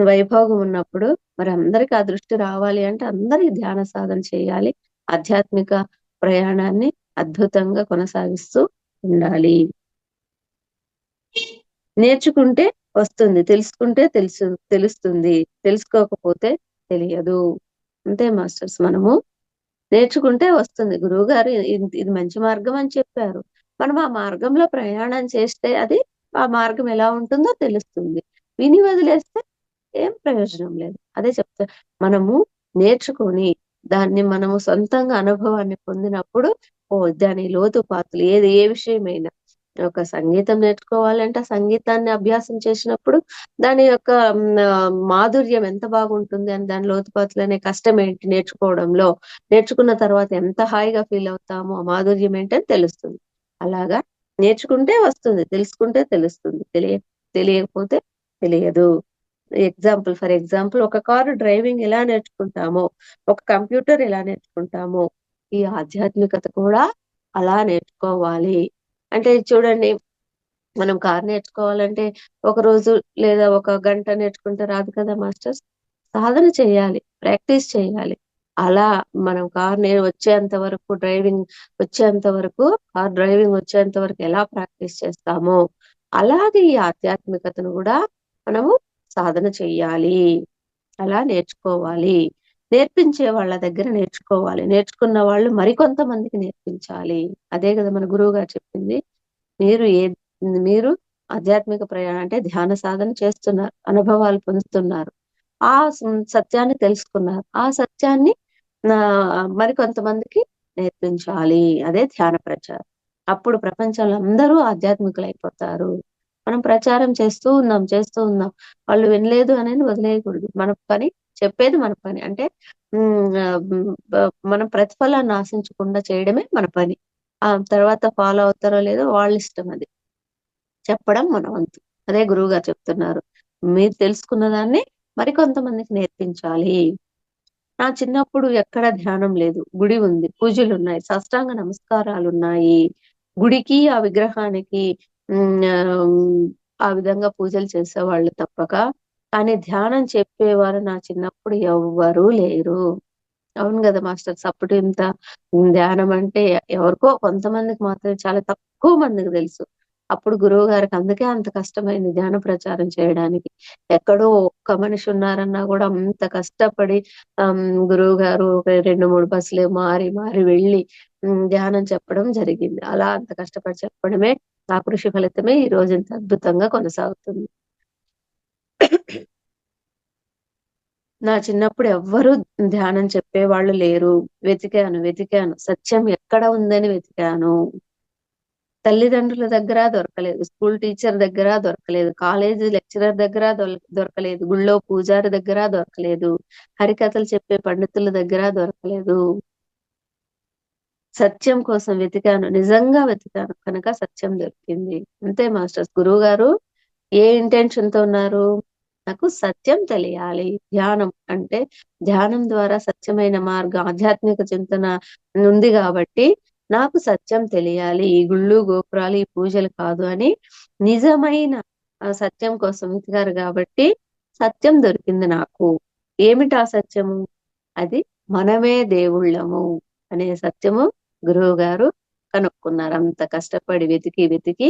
వైభోగం ఉన్నప్పుడు మరి అందరికి ఆ దృష్టి రావాలి అంటే అందరికి ధ్యాన సాధన చేయాలి. ఆధ్యాత్మిక ప్రయాణాన్ని అద్భుతంగా కొనసాగిస్తూ ఉండాలి. నేర్చుకుంటే వస్తుంది, తెలుసుకుంటే తెలుస్తుంది, తెలుసుకోకపోతే తెలియదు. అంతే మాస్టర్స్. మనము నేర్చుకుంటే వస్తుంది. గురువుగారు ఇది మంచి మార్గం అని చెప్పారు. మనం ఆ మార్గంలో ప్రయాణం చేస్తే అది ఆ మార్గం ఎలా ఉంటుందో తెలుస్తుంది. విని వదిలేస్తే ఏం ప్రయోజనం లేదు. అదే చెప్తా. మనము నేర్చుకొని దాన్ని మనము సొంతంగా అనుభవాన్ని పొందినప్పుడు దాని లోతుపాతులు ఏ విషయమైనా ఒక సంగీతం నేర్చుకోవాలంటే ఆ సంగీతాన్ని అభ్యాసం చేసినప్పుడు దాని యొక్క మాధుర్యం ఎంత బాగుంటుంది అని, దాని లోతుపాతులనే కష్టం ఏంటి నేర్చుకోవడంలో, నేర్చుకున్న తర్వాత ఎంత హాయిగా ఫీల్ అవుతామో, ఆ మాధుర్యం ఏంటని తెలుస్తుంది. అలాగా నేర్చుకుంటే వస్తుంది, తెలుసుకుంటే తెలుస్తుంది, తెలియకపోతే తెలియదు. ఫర్ ఎగ్జాంపుల్ ఒక కారు డ్రైవింగ్ ఎలా నేర్చుకుంటామో, ఒక కంప్యూటర్ ఎలా నేర్చుకుంటామో, ఈ ఆధ్యాత్మికత కూడా అలా నేర్చుకోవాలి. అంటే చూడండి, మనం కారు నేర్చుకోవాలంటే ఒక రోజు లేదా ఒక గంట నేర్చుకుంటే రాదు కదా మాస్టర్స్. సాధన చేయాలి, ప్రాక్టీస్ చేయాలి. అలా మనం వచ్చేంత వరకు, కార్ డ్రైవింగ్ వచ్చేంత వరకు ఎలా ప్రాక్టీస్ చేస్తామో అలాగే ఈ ఆధ్యాత్మికతను కూడా మనము సాధన చెయ్యాలి. అలా నేర్చుకోవాలి. నేర్పించే వాళ్ళ దగ్గర నేర్చుకోవాలి. నేర్చుకున్న వాళ్ళు మరికొంతమందికి నేర్పించాలి. అదే కదా మన గురువు గారు చెప్పింది. మీరు ఏ మీరు ఆధ్యాత్మిక ప్రయాణం అంటే ధ్యాన సాధన చేస్తున్నారు, అనుభవాలు పొందుతున్నారు, ఆ సత్యాన్ని తెలుసుకున్నారు, ఆ సత్యాన్ని మరికొంతమందికి నేర్పించాలి. అదే ధ్యాన ప్రచారం. అప్పుడు ప్రపంచంలో అందరూ ఆధ్యాత్మికులు అయిపోతారు. మనం ప్రచారం చేస్తూ ఉన్నాం. వాళ్ళు వినలేదు అనేది వదిలేయకూడదు. మన పని చెప్పేది, మన పని. అంటే మనం ప్రతిఫలాన్ని ఆశించకుండా చేయడమే మన పని. ఆ తర్వాత ఫాలో అవుతారో లేదో వాళ్ళ ఇష్టం అది. చెప్పడం మన వంతు. అదే గురువు గారు చెప్తున్నారు. మీరు తెలుసుకున్న దాన్ని మరికొంతమందికి నేర్పించాలి. నా చిన్నప్పుడు ఎక్కడ ధ్యానం లేదు. గుడి ఉంది, పూజలున్నాయి, సాష్టాంగ నమస్కారాలున్నాయి. గుడికి, ఆ విగ్రహానికి ఆ విధంగా పూజలు చేసేవాళ్ళు తప్పక, కానీ ధ్యానం చెప్పేవారు నా చిన్నప్పుడు ఎవ్వరూ లేరు. అవును గదా మాస్టర్స్. అప్పుడు ఇంత ధ్యానం అంటే ఎవరికో కొంతమందికి మాత్రమే, చాలా తక్కువ మందికి తెలుసు. అప్పుడు గురువు గారికి అందుకే అంత కష్టమైంది ధ్యాన ప్రచారం చేయడానికి. ఎక్కడో ఒక్క మనిషి ఉన్నారన్నా కూడా అంత కష్టపడి గురువు గారు ఒక 2, 3 బస్సులు మారి మారి వెళ్ళి ధ్యానం చెప్పడం జరిగింది. అలా అంత కష్టపడి చెప్పడమే, ఆ కృషి ఫలితమే ఈ రోజు ఇంత అద్భుతంగా కొనసాగుతుంది. నా చిన్నప్పుడు ఎవ్వరూ ధ్యానం చెప్పేవాళ్ళు లేరు. వెతికాను. సత్యం ఎక్కడ ఉందని వెతికాను. తల్లిదండ్రుల దగ్గర దొరకలేదు. స్కూల్ టీచర్ దగ్గర దొరకలేదు. కాలేజీ లెక్చరర్ దగ్గర దొరకలేదు. గుళ్ళో పూజారి దగ్గర దొరకలేదు. హరికథలు చెప్పే పండితుల దగ్గర దొరకలేదు. సత్యం కోసం వెతికాను. నిజంగా వెతికాను కనుక సత్యం దొరికింది. అంతే మాస్టర్స్. గురువుగారు ఏ ఇంటెన్షన్ తో ఉన్నారు? నాకు సత్యం తెలియాలి. ధ్యానం అంటే ధ్యానం ద్వారా సత్యమైన మార్గం, ఆధ్యాత్మిక చింతన ఉంది కాబట్టి నాకు సత్యం తెలియాలి. ఈ గుళ్ళు, గోపురాలు, ఈ పూజలు కాదు అని నిజమైన సత్యం కోసం వెతికారు కాబట్టి సత్యం దొరికింది నాకు. ఏమిటా సత్యము? అది మనమే దేవుళ్ళము అనే సత్యము గురువు గారు కనుక్కున్నారు. అంత కష్టపడి వెతికి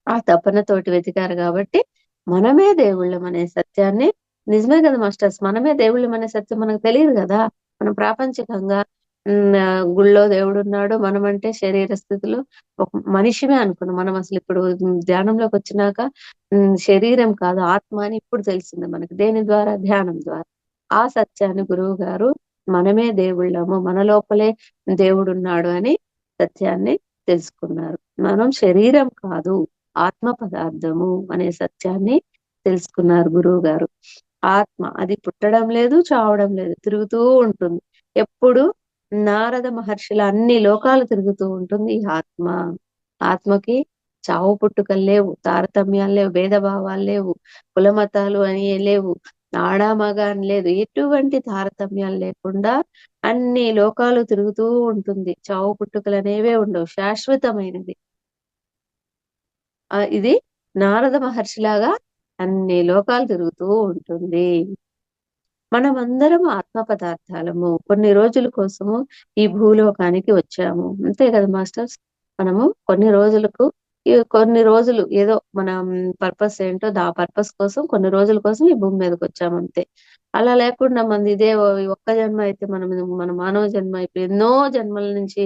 ఆ తపనతోటి వెతికారు కాబట్టి మనమే దేవుళ్ళం అనే సత్యాన్ని, నిజమే కదా మాస్టర్స్. మనమే దేవుళ్ళం అనే సత్యం మనకు తెలియదు కదా. మనం ప్రాపంచికంగా గుళ్ళో దేవుడున్నాడు, మనమంటే శరీర స్థితిలో ఒక మనిషిమే అనుకున్నాం. మనం అసలు ఇప్పుడు ధ్యానంలోకి వచ్చినాక శరీరం కాదు, ఆత్మ అని ఇప్పుడు తెలిసింది మనకి. దేని ద్వారా? ధ్యానం ద్వారా. ఆ సత్యాన్ని గురువు గారు మనమే దేవుళ్ళము, మన లోపలే దేవుడున్నాడు అని సత్యాన్ని తెలుసుకున్నారు. మనం శరీరం కాదు, ఆత్మ పదార్థము అనే సత్యాన్ని తెలుసుకున్నారు గురువు గారు. ఆత్మ అది పుట్టడం లేదు, చావడం లేదు, తిరుగుతూ ఉంటుంది. ఎప్పుడు నారద మహర్షుల అన్ని లోకాలు తిరుగుతూ ఉంటుంది ఈ ఆత్మ. ఆత్మకి చావు పుట్టుకలు లేవు, తారతమ్యాలు లేవు, భేదభావాలు లేవు, కులమతాలు అని లేవు, ఆడా మగ అని లేదు. ఎటువంటి తారతమ్యాలు లేకుండా అన్ని లోకాలు తిరుగుతూ ఉంటుంది. చావు పుట్టుకలు అనేవే ఉండవు. శాశ్వతమైనది. ఇది నారద మహర్షిలాగా అన్ని లోకాలు తిరుగుతూ ఉంటుంది. మనమందరం ఆత్మ పదార్థాలము. కొన్ని రోజుల కోసము ఈ భూలోకానికి వచ్చాము. అంతే కదా మాస్టర్స్? మనము కొన్ని రోజులు ఏదో మనం పర్పస్ ఏంటో పర్పస్ కోసం కొన్ని రోజుల కోసం ఈ భూమి మీదకొచ్చాము అంతే. అలా లేకుండా మనది ఇదే ఒక్క జన్మ అయితే మన మానవ జన్మ ఇప్పుడు ఎన్నో జన్మల నుంచి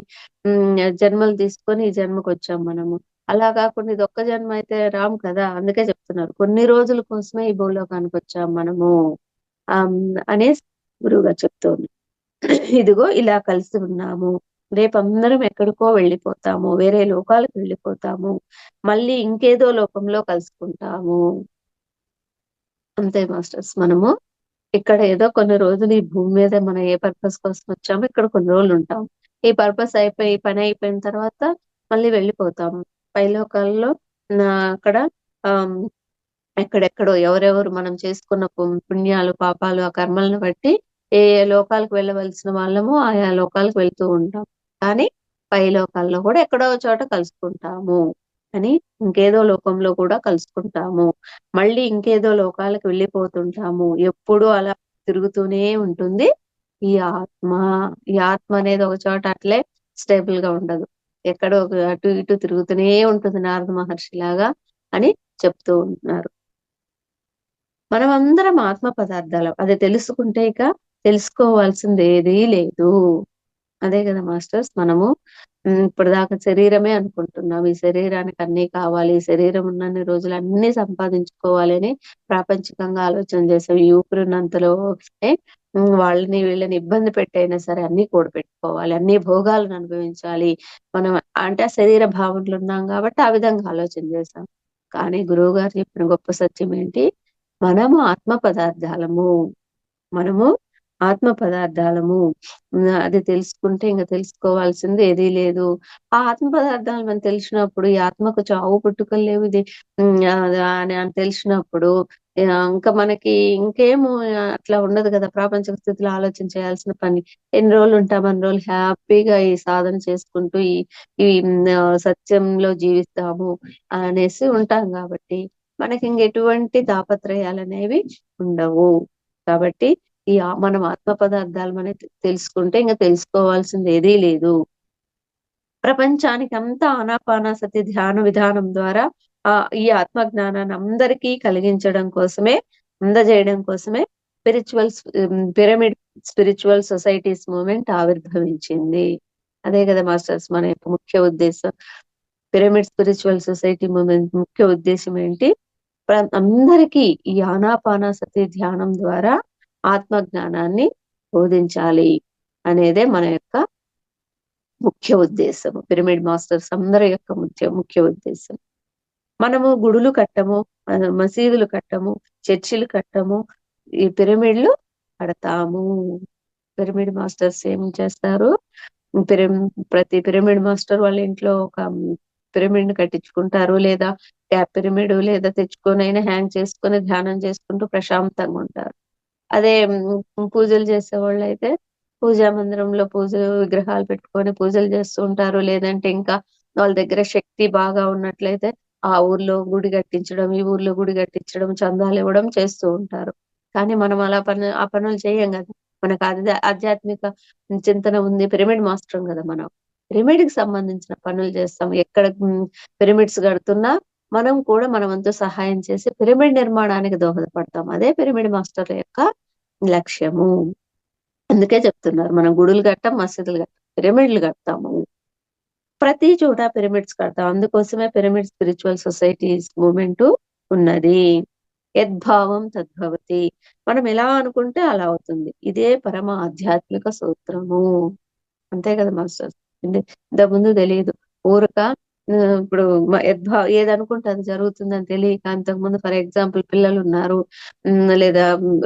జన్మలు తీసుకొని ఈ జన్మకొచ్చాం మనము. అలా కాకుండా ఇది ఒక్క జన్మ అయితే రాము కదా! అందుకే చెప్తున్నారు. కొన్ని రోజుల కోసమే ఈ భూలోకానికొచ్చాం మనము. అనేసి గురువుగారు చెప్తోంది. ఇదిగో ఇలా కలిసి ఉన్నాము. రేపందరం ఎక్కడికో వెళ్ళిపోతాము. వేరే లోకాలకు వెళ్ళిపోతాము. మళ్ళీ ఇంకేదో లోకంలో కలుసుకుంటాము. అంతే మాస్టర్స్. మనము ఇక్కడ ఏదో కొన్ని రోజులు ఈ భూమి మీద మనం ఏ పర్పస్ కోసం వచ్చామో ఇక్కడ కొన్ని రోజులు ఉంటాం. ఈ పర్పస్ అయిపోయి, ఈ పని అయిపోయిన తర్వాత మళ్ళీ వెళ్ళిపోతాము. పైలోకాల్లో అక్కడ ఆహ్, ఎక్కడెక్కడో ఎవరెవరు మనం చేసుకున్న పుణ్యాలు, పాపాలు, ఆ కర్మలను బట్టి ఏ ఏ లోకాలకు వెళ్ళవలసిన వాళ్ళమో ఆయా లోకాలకు వెళ్తూ ఉంటాం. కానీ పై లోకాల్లో కూడా ఎక్కడో ఒక చోట కలుసుకుంటాము అని ఇంకేదో లోకంలో కూడా కలుసుకుంటాము. మళ్ళీ ఇంకేదో లోకాలకు వెళ్ళిపోతుంటాము. ఎప్పుడూ అలా తిరుగుతూనే ఉంటుంది ఈ ఆత్మ. ఈ ఆత్మ అనేది ఒక చోట అట్లే స్టేబుల్ గా ఉండదు. ఎక్కడో అటు ఇటు తిరుగుతూనే ఉంటుంది నారద మహర్షిలాగా అని చెప్తూ ఉంటున్నారు. మనమందరం ఆత్మ పదార్థాలం. అది తెలుసుకుంటే ఇక తెలుసుకోవాల్సిందేదీ లేదు. అదే గదా మాస్టర్స్! మనము ఇప్పటిదాకా శరీరమే అనుకుంటున్నాం. ఈ శరీరానికి అన్నీ కావాలి. ఈ శరీరం ఉన్నన్ని రోజులు అన్నీ సంపాదించుకోవాలి అని ప్రాపంచికంగా ఆలోచన చేసాం. ఈ ఊపిరున్నంతలో వాళ్ళని వీళ్ళని ఇబ్బంది పెట్టైనా సరే అన్నీ కూడబెట్టుకోవాలి. అన్ని భోగాలను అనుభవించాలి. మనం అంటే ఆ శరీర భావనలో ఉన్నాం గాబట్టి ఆ విధంగా ఆలోచన చేసాం. కానీ గురువుగారు చెప్పిన గొప్ప సత్యం ఏంటి? మనము ఆత్మ పదార్థాలము. మనము ఆత్మ పదార్థాలము. అది తెలుసుకుంటే ఇంక తెలుసుకోవాల్సింది ఏదీ లేదు. ఆ ఆత్మ పదార్థాలు మనకు తెలిసినప్పుడు ఈ ఆత్మకు చావు పుట్టుకలు లేవు. ఇది అని తెలిసినప్పుడు ఇంకా మనకి ఇంకేము అట్లా ఉండదు కదా! ప్రాపంచిక స్థితిలో ఆలోచన చేయాల్సిన పని. ఎన్ని రోజులు ఉంటాం అన్ని రోజులు హ్యాపీగా ఈ సాధన చేసుకుంటూ ఈ ఈ సత్యంలో జీవిస్తాము అనేసి ఉంటాం గాబట్టి మనకింక ఎటువంటి తాపత్రయాలనేవి ఉండవు. కాబట్టి మనం ఆత్మ పదార్థాలు తెలుసుకుంటే ఇంక తెలుసుకోవాల్సింది ఏదీ లేదు. ప్రపంచానికంతా ఆనాపానసతి ధ్యాన విధానం ద్వారా ఈ ఆత్మ జ్ఞానాన్ని అందరికీ కలిగించడం కోసమే, అందజేయడం కోసమే పిరమిడ్ స్పిరిచువల్ సొసైటీస్ మూవ్‌మెంట్ ఆవిర్భవించింది. అదే గదా మాస్టర్స్ మన యొక్క ముఖ్య ఉద్దేశం. పిరమిడ్ స్పిరిచువల్ సొసైటీ మూవ్‌మెంట్ ముఖ్య ఉద్దేశ్యం ఏంటి? అందరికీ ఈ ఆనాపానసతి ధ్యానం ద్వారా ఆత్మ జ్ఞానాన్ని బోధించాలి అనేదే మన యొక్క ముఖ్య ఉద్దేశం. పిరమిడ్ మాస్టర్స్ అందరి యొక్క ముఖ్య ఉద్దేశం. మనము గుడులు కట్టము, మసీదులు కట్టము, చర్చిలు కట్టము. ఈ పిరమిడ్‌లు కడతాము. పిరమిడ్ మాస్టర్స్ ఏం చేస్తారు? పిరం ప్రతి పిరమిడ్ మాస్టర్ వాళ్ళ ఇంట్లో ఒక పిరమిడ్‌ని కట్టించుకుంటారు. లేదా గ్యాప్ పిరమిడ్ లేదా తెచ్చుకొనైనా హ్యాంగ్ చేసుకొని ధ్యానం చేసుకుంటూ ప్రశాంతంగా ఉంటారు. అదే పూజలు చేసేవాళ్ళైతే పూజా మందిరంలో విగ్రహాలు పెట్టుకొని పూజలు చేస్తూ ఉంటారు. లేదంటే ఇంకా వాళ్ళ దగ్గర శక్తి బాగా ఉన్నట్లయితే ఆ ఊర్లో గుడి కట్టించడం, ఈ ఊర్లో గుడి కట్టించడం, చందాలివ్వడం చేస్తూ ఉంటారు. కానీ మనం అలా ఆ పనులు చేయం గదా! మనకు ఆధ్యాత్మిక చింతన ఉంది. పిరమిడ్ మాస్టరం గదా మనం. పిరమిడ్‌కి సంబంధించిన పనులు చేస్తాం. ఎక్కడ పిరమిడ్స్ కడుతున్నా మనం కూడా మన వంతు సహాయం చేసి పిరమిడ్ నిర్మాణానికి దోహదపడతాం. అదే పిరమిడ్ మాస్టర్‌ల యొక్క లక్ష్యము. అందుకే చెప్తున్నారు. మనం గుడులు కట్టం, మసీదులు కట్టం. పిరమిడ్‌లు కడతాము. ప్రతి చోట పిరమిడ్స్ కడతాం. అందుకోసమే పిరమిడ్ స్పిరిచువల్ సొసైటీస్ మూవ్‌మెంటు ఉన్నది. యద్భావం తద్భవతి. మనం ఎలా అనుకుంటే అలా అవుతుంది. ఇదే పరమ ఆధ్యాత్మిక సూత్రము. అంతే కదా మాస్టర్స్. ఇంతకుముందు తెలీదు. ఊరక ఇప్పుడు ఏదనుకుంటే అది జరుగుతుందని తెలియక అంతకుముందు ఫర్ ఎగ్జాంపుల్ పిల్లలున్నారు. లేదా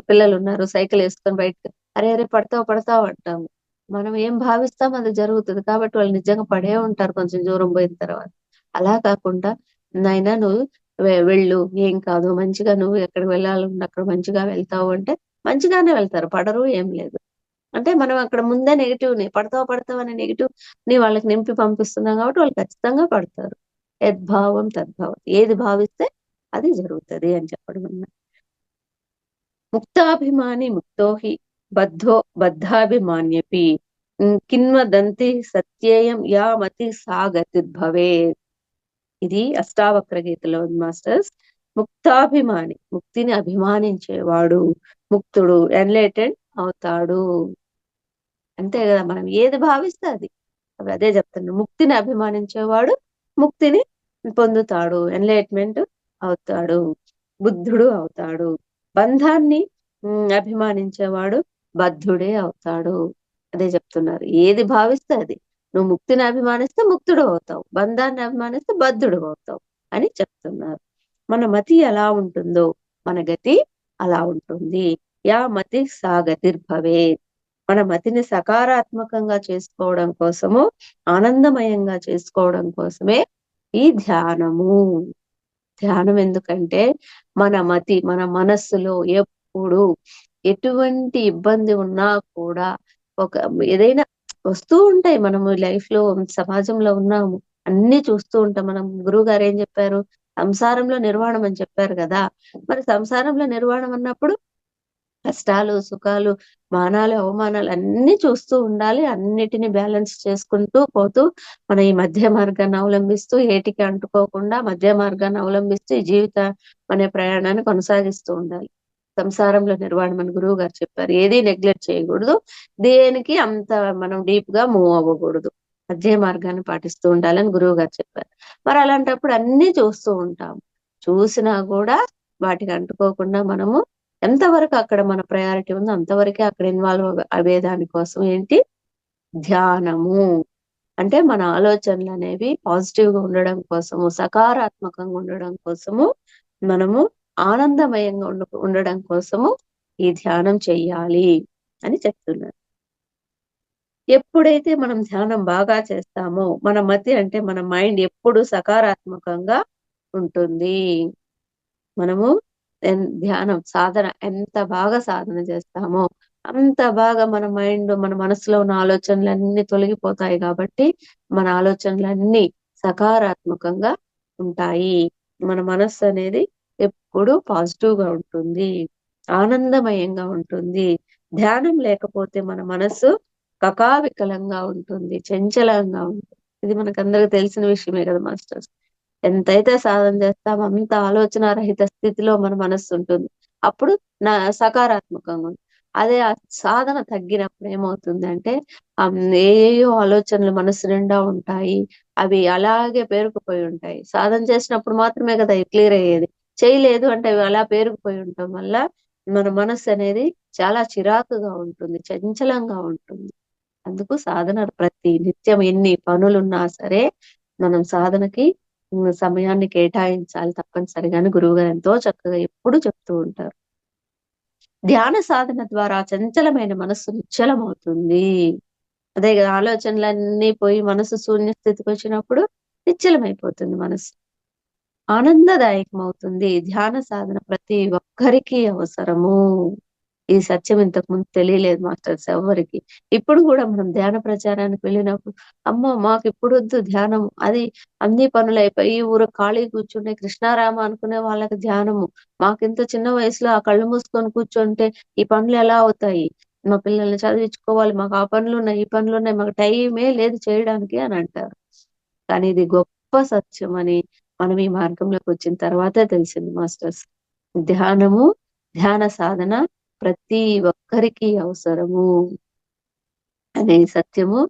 పిల్లలున్నారు సైకిలేసుకొని బయటకి అరే! అరే! పడతావు, పడతావు అంటాము. మనం ఏం భావిస్తాం అది జరుగుతది. కాబట్టి వాళ్ళు నిజంగా పడే ఉంటారు కొంచెం దూరం పోయిన తర్వాత. అలా కాకుండా నాయనా నువ్వు వెళ్ళు ఏం కాదు మంచిగా నువ్వు ఎక్కడికి వెళ్ళాలనుకుంటే అక్కడ మంచిగా వెళ్తావు అంటే మంచిగానే వెళ్తారు. పడరు ఏం లేదు. అంటే మనం అక్కడ ముందే నెగెటివ్‌ని పడతావు, పడతావు అనే నెగెటివ్‌ని వాళ్ళకి నింపి పంపిస్తున్నాం కాబట్టి వాళ్ళు ఖచ్చితంగా పడతారు. యద్భావం తద్భవతి. ఏది భావిస్తే అది జరుగుతది అని చెప్పడం అన్నమాట. ముక్తాభిమాని ముక్తో హి బద్ధో బద్ధాభిమాన్యపి కిన్వదంతి సత్యేయం యా మతి సా గతిర్భవేత్. ఇది అష్టావక్ర గీతలో ఉంది మాస్టర్స్. ముక్తాభిమాని ముక్తిని అభిమానించేవాడు ముక్తుడు ఎన్లైటెండ్ అవుతాడు. అంతే గదా! మనం ఏది భావిస్తే అది. అదే చెప్తున్నా. ముక్తిని అభిమానించేవాడు ముక్తిని పొందుతాడు. ఎన్లైట్‌మెంట్ అవుతాడు. బుద్ధుడు అవుతాడు. బంధాన్ని అభిమానించేవాడు బద్ధుడే అవుతాడు. అదే చెప్తున్నారు. ఏది భావిస్తే అది. నువ్వు ముక్తిని అభిమానిస్తే ముక్తుడు అవుతావు. బంధాన్ని అభిమానిస్తే బద్ధుడు అవుతావు అని చెప్తున్నారు. మన మతి ఎలా ఉంటుందో మన గతి అలా ఉంటుంది. యా మతి సా గతిర్భవేత్. మన మతిని సకారాత్మకంగా చేసుకోవడం కోసము, ఆనందమయంగా చేసుకోవడం కోసమే ఈ ధ్యానము. ధ్యానం ఎందుకంటే మన మతి, మన మనస్సులో ఎప్పుడు ఎటువంటి ఇబ్బంది ఉన్నా కూడా ఒక ఏదైనా వస్తూ ఉంటాయి. మనము లైఫ్‌లో సమాజంలో ఉన్నాము. అన్నీ చూస్తూ ఉంటాం. మనం గురువుగారు ఏం చెప్పారు? సంసారంలో నిర్వాణం అని చెప్పారు గదా! మరి సంసారంలో నిర్వాణం అన్నప్పుడు కష్టాలు, సుఖాలు, మానాలు, అవమానాలు అన్నీ చూస్తూ ఉండాలి. అన్నిటిని బ్యాలెన్స్ చేసుకుంటూ పోతూ, మన ఈ మధ్య మార్గాన్ని అవలంబిస్తూ, ఏటికి అంటుకోకుండా మధ్య మార్గాన్ని అవలంబిస్తూ, ఈ అనే ప్రయాణాన్ని కొనసాగిస్తూ ఉండాలి. సంసారంలో నిర్వాణం అని గురువుగారు చెప్పారు. ఏది నెగ్లెక్ట్ చేయకూడదు. దేనికి అంత మనం డీప్‌గా మూవ్ అవ్వకూడదు. మధ్య మార్గాన్ని పాటిస్తూ ఉండాలని గురువుగారు చెప్పారు. మరి అలాంటప్పుడు అన్నీ చూస్తూ ఉంటాం. చూసినా గూడా వాటికి అంటుకోకుండా మనము ఎంతవరకు అక్కడ మన ప్రయారిటీ ఉందో అంతవరకే అక్కడ ఇన్వాల్వ్ అవ్వేదాని కోసం ఏంటి ధ్యానము. అంటే మన ఆలోచనలనేవి పాజిటివ్‌గా ఉండడం కోసము, సకారాత్మకంగా ఉండడం కోసము, మనము ఆనందమయంగా ఉండడం కోసము ఈ ధ్యానం చెయ్యాలి అని చెప్తున్నారు. ఎప్పుడైతే మనం ధ్యానం బాగా చేస్తామో, మన మతి అంటే మన మైండ్ ఎప్పుడు సకారాత్మకంగా ఉంటుంది. మనము ధ్యానం సాధన ఎంత బాగా సాధన చేస్తామో, అంత బాగా మన మైండ్, మన మనసులో ఉన్న ఆలోచనలన్నీ తొలగిపోతాయి గాబట్టి, మన ఆలోచనలన్నీ సకారాత్మకంగా ఉంటాయి. మన మనస్సనేది ఎప్పుడూ పాజిటివ్‌గా ఉంటుంది. ఆనందమయంగా ఉంటుంది. ధ్యానం లేకపోతే మన మనస్సు కకావికలంగా ఉంటుంది. చంచలంగా ఉంటుంది. ఇది మనకందరికి తెలిసిన విషయమే గదా మాస్టర్స్. ఎంతైతే సాధన చేస్తామో అంత ఆలోచన రహిత స్థితిలో మన మనస్సుంటుంది. అప్పుడు నా సకారాత్మకంగా ఉంది. అదే ఆ సాధన తగ్గినప్పుడు ఏమవుతుందంటే ఏయేయో ఆలోచనలు మనసు నిండా ఉంటాయి. అవి అలాగే పేరుకుపోయి ఉంటాయి. సాధన చేసినప్పుడు మాత్రమే కదా అయి క్లియర్ అయ్యేది. చేయలేదు అంటే అవి అలా పేరుకుపోయి ఉండటం వల్ల మన మనస్సనేది చాలా చిరాకుగా ఉంటుంది. చంచలంగా ఉంటుంది. అందుకు సాధన ప్రతి నిత్యం ఎన్ని పనులున్నా సరే మనం సాధనకి సమయాన్ని కేటాయించాలి తప్పనిసరిగా అని గురువుగారు ఎంతో చక్కగా ఎప్పుడు చెప్తూ ఉంటారు. ధ్యాన సాధన ద్వారా చంచలమైన మనస్సు నిశ్చలమవుతుంది. అదే గదా! ఆలోచనలన్నీ పోయి మనసు శూన్య స్థితికొచ్చినప్పుడు నిశ్చలమైపోతుంది మనసు. ఆనందదాయకమవుతుంది. ధ్యాన సాధన ప్రతి ఒక్కరికి అవసరము. ఈ సత్యం ఇంతకు ముందు తెలియలేదు మాస్టర్స్ ఎవ్వరికీ. ఇప్పుడు గూడా మనం ధ్యాన ప్రచారానికి వెళ్ళినప్పుడు, అమ్మో! మాకిప్పుడొద్దు ధ్యానం. అది అన్ని పనులయిపోయి ఊర ఖాళీగా కూర్చుంటే కృష్ణారామ అనుకునే వాళ్ళకి ధ్యానము. మాకింత చిన్న వయసులో ఆ కళ్ళు మూసుకొని కూర్చుంటే ఈ పనులెలా అవుతాయి? మా పిల్లల్ని చదివించుకోవాలి. మాకు ఆ పనులున్నాయి, ఈ పనులున్నాయి. మాకు టైమే లేదు చేయడానికి అని అంటారు. కానీ ఇది గొప్ప సత్యమని మనం ఈ మార్గంలోకొచ్చిన తర్వాతే తెలిసింది మాస్టర్స్. ధ్యానము, ధ్యాన సాధన ప్రతి ఒక్కరికి అవసరము అనే సత్యము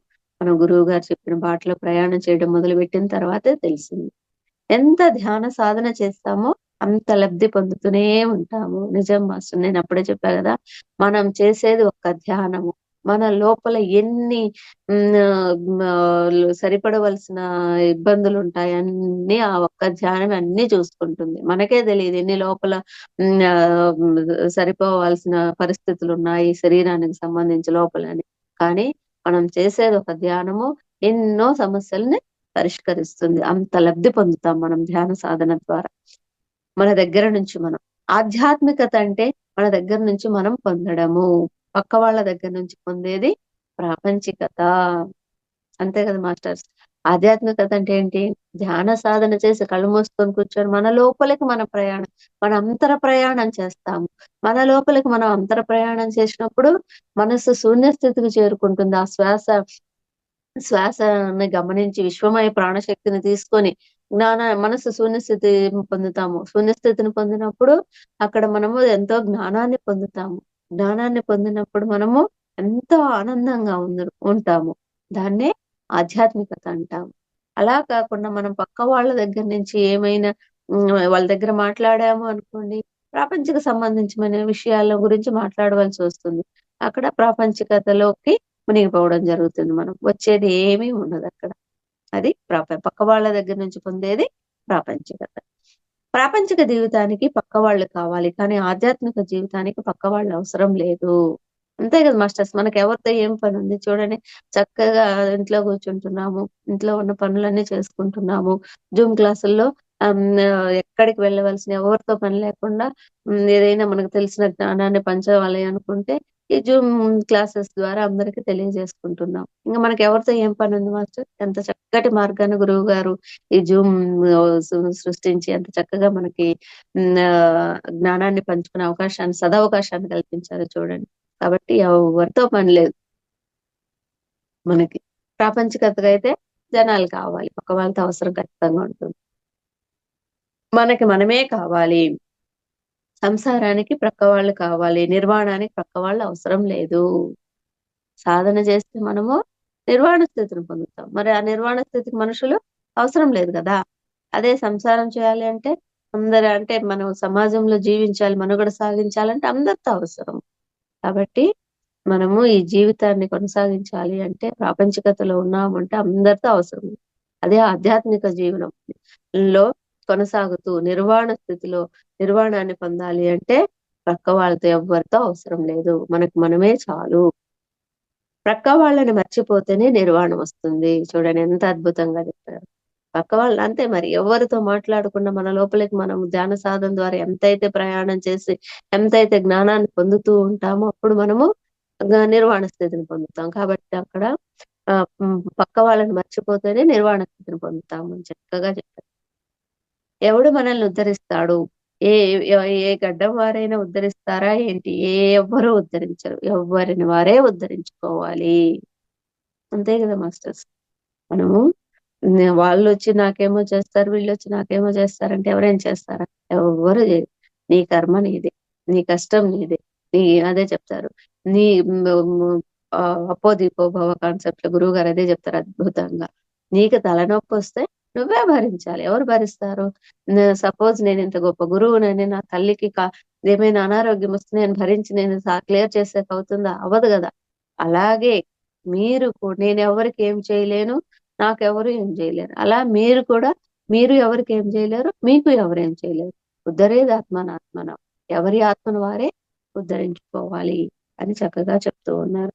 మన గురువుగారు చెప్పిన బాటలో ప్రయాణం చేయడం మొదలుపెట్టిన తర్వాతే తెలిసింది. ఎంత ధ్యాన సాధన చేస్తామో అంత లబ్ధి పొందుతూనే ఉంటాము. నిజం మాస్టర్. నేనప్పుడే చెప్పా గదా! మనం చేసేది ఒక్క ధ్యానము. మన లోపల ఎన్ని సరిపడవలసిన ఇబ్బందులుంటాయి అన్నీ ఆ ఒక్క ధ్యానమే అన్నీ చూసుకుంటుంది. మనకే తెలీదు ఎన్ని లోపల సరిపోవాల్సిన పరిస్థితులున్నాయి శరీరానికి సంబంధించి లోపలని. కానీ మనం చేసేది ఒక ధ్యానము ఎన్నో సమస్యల్ని పరిష్కరిస్తుంది. అంత లబ్ధి పొందుతాం మనం ధ్యాన సాధన ద్వారా. మన దగ్గర నుంచి మనం. ఆధ్యాత్మికత అంటే మన దగ్గర నుంచి మనం పొందడము. పక్క వాళ్ళ దగ్గర నుంచి పొందేది ప్రాపంచికత. అంతే కదా మాస్టర్స్. ఆధ్యాత్మికత అంటే ఏంటి? ధ్యాన సాధన చేసి కళ్ళు మూసుకొని కూర్చొని మన లోపలికి మన ప్రయాణం, మన అంతర ప్రయాణం చేస్తాము. మన లోపలికి మనం అంతర ప్రయాణం చేసినప్పుడు మనసు శూన్య స్థితికి చేరుకుంటుంది. ఆ శ్వాసని గమనించి విశ్వమయ ప్రాణశక్తిని తీసుకొని మనసు శూన్యస్థితి పొందుతాము. శూన్యస్థితిని పొందినప్పుడు అక్కడ మనము ఎంతో జ్ఞానాన్ని పొందుతాము. జ్ఞానాన్ని పొందినప్పుడు మనము ఎంతో ఆనందంగా ఉంటాము. దాన్నే ఆధ్యాత్మికత అంటాము. అలా కాకుండా మనం పక్క వాళ్ళ దగ్గర నుంచి ఏమైనా వాళ్ళ దగ్గర మాట్లాడాము అనుకోండి, ప్రాపంచిక సంబంధించిన విషయాల గురించి మాట్లాడవలసి వస్తుంది. అక్కడ ప్రాపంచికతలోకి మునిగిపోవడం జరుగుతుంది మనం. వచ్చేది ఏమీ ఉండదక్కడ. అది పక్క వాళ్ళ దగ్గర నుంచి పొందేది ప్రాపంచికత. ప్రాపంచిక జీవితానికి పక్కవాళ్ళు కావాలి. కానీ ఆధ్యాత్మిక జీవితానికి పక్కవాళ్ళు అవసరం లేదు. అంతే కదా మాస్టర్స్. మనకెవరితో ఏం పనుంది చూడండి. చక్కగా ఇంట్లో కూర్చుంటున్నాము. ఇంట్లో ఉన్న పనులన్నీ చేసుకుంటున్నాము. జూమ్ క్లాసుల్లో ఎక్కడికి వెళ్ళవలసిన ఎవరితో పని లేకుండా ఏదైనా మనకు తెలిసిన జ్ఞానాన్ని పంచవాలి అనుకుంటే ఈ జూమ్ క్లాసెస్ ద్వారా అందరికి తెలియజేసుకుంటున్నాం. ఇంక మనకెవరితో ఏం పనుంది మాస్టర్? ఎంత చక్కటి మార్గాన్ని గురువుగారు ఈ జూమ్ సృష్టించి ఎంత చక్కగా మనకి జ్ఞానాన్ని పంచుకునే అవకాశాన్ని, సదవకాశాన్ని కల్పించారో చూడండి. కాబట్టి ఎవరితో పని లేదు మనకి. ప్రాపంచికతగా అయితే జనాలు కావాలి. పక్క వాళ్ళతో అవసరం ఖచ్చితంగా ఉంటుంది. మనకి మనమే కావాలి. సంసారానికి ప్రక్కవాళ్ళు కావాలి. నిర్వాణానికి ప్రక్కవాళ్ళు అవసరం లేదు. సాధన చేస్తే మనము నిర్వాణ స్థితిని పొందుతాం. మరి ఆ నిర్వాణ స్థితికి మనుషులు అవసరం లేదు కదా! అదే సంసారం చేయాలి అంటే అంటే మనం సమాజంలో జీవించాలి, మనుగడ సాగించాలంటే అందరితో అవసరం. కాబట్టి మనము ఈ జీవితాన్ని కొనసాగించాలి అంటే ప్రాపంచికతలో ఉన్నామంటే అందరితో అవసరం. అదే ఆధ్యాత్మిక జీవనంలో కొనసాగుతూ నిర్వాణ స్థితిలో నిర్వాణాన్ని పొందాలి అంటే పక్క వాళ్ళతో ఎవ్వరితో అవసరం లేదు. మనకు మనమే చాలు. ప్రక్క వాళ్ళని మర్చిపోతేనే నిర్వాణం వస్తుంది. చూడండి ఎంత అద్భుతంగా చెప్పారు. పక్క వాళ్ళు అంతే మరి. ఎవరితో మాట్లాడకుండా మన లోపలికి మనం ధ్యాన సాధన ద్వారా ఎంతైతే ప్రయాణం చేసి, ఎంతైతే జ్ఞానాన్ని పొందుతూ ఉంటామో అప్పుడు మనము నిర్వాణ స్థితిని పొందుతాం. కాబట్టి అక్కడ పక్క వాళ్ళని మర్చిపోతేనే నిర్వాణ స్థితిని పొందుతాము అని చక్కగా చెప్పారు. ఎవడు మనల్ని ఉద్ధరిస్తాడు? ఏ ఏ గడ్డం వారైనా ఉద్ధరిస్తారా ఏంటి? ఎవ్వరు ఉద్ధరించరు. ఎవ్వరిని వారే ఉద్ధరించుకోవాలి. అంతే కదా మాస్టర్స్. మనము వాళ్ళొచ్చి నాకేమో చేస్తారు, వీళ్ళొచ్చి నాకేమో చేస్తారంటే ఎవరైనా చేస్తారా? ఎవ్వరు చేయరు. నీ కర్మ నీదే. నీ కష్టం నీదే. నీ అదే చెప్తారు. నీ అపో దీపో భవ కాన్సెప్ట్‌లో గురువుగారు అదే చెప్తారు అద్భుతంగా. నీకు తలనొప్పొస్తే నువ్వే భరించాలి. ఎవరు భరిస్తారు? సపోజ్ నేనింత గొప్ప గురువునని నా తల్లికి ఏమైనా అనారోగ్యం వస్తే నేను భరించి నేను క్లియర్ చేసేకవుతుందా? అవ్వదు గదా! అలాగే మీరు నేనెవ్వరికి ఏం చేయలేను. నాకెవరు ఏం చేయలేరు. అలా మీరు కూడా మీరు ఎవరికి ఏం చేయలేరు. మీకు ఎవరేం చేయలేరు. ఉద్ధరేదాత్మనాత్మనం. ఎవరి ఆత్మను వారే ఉద్ధరించుకోవాలి అని చక్కగా చెప్తూ ఉన్నారు.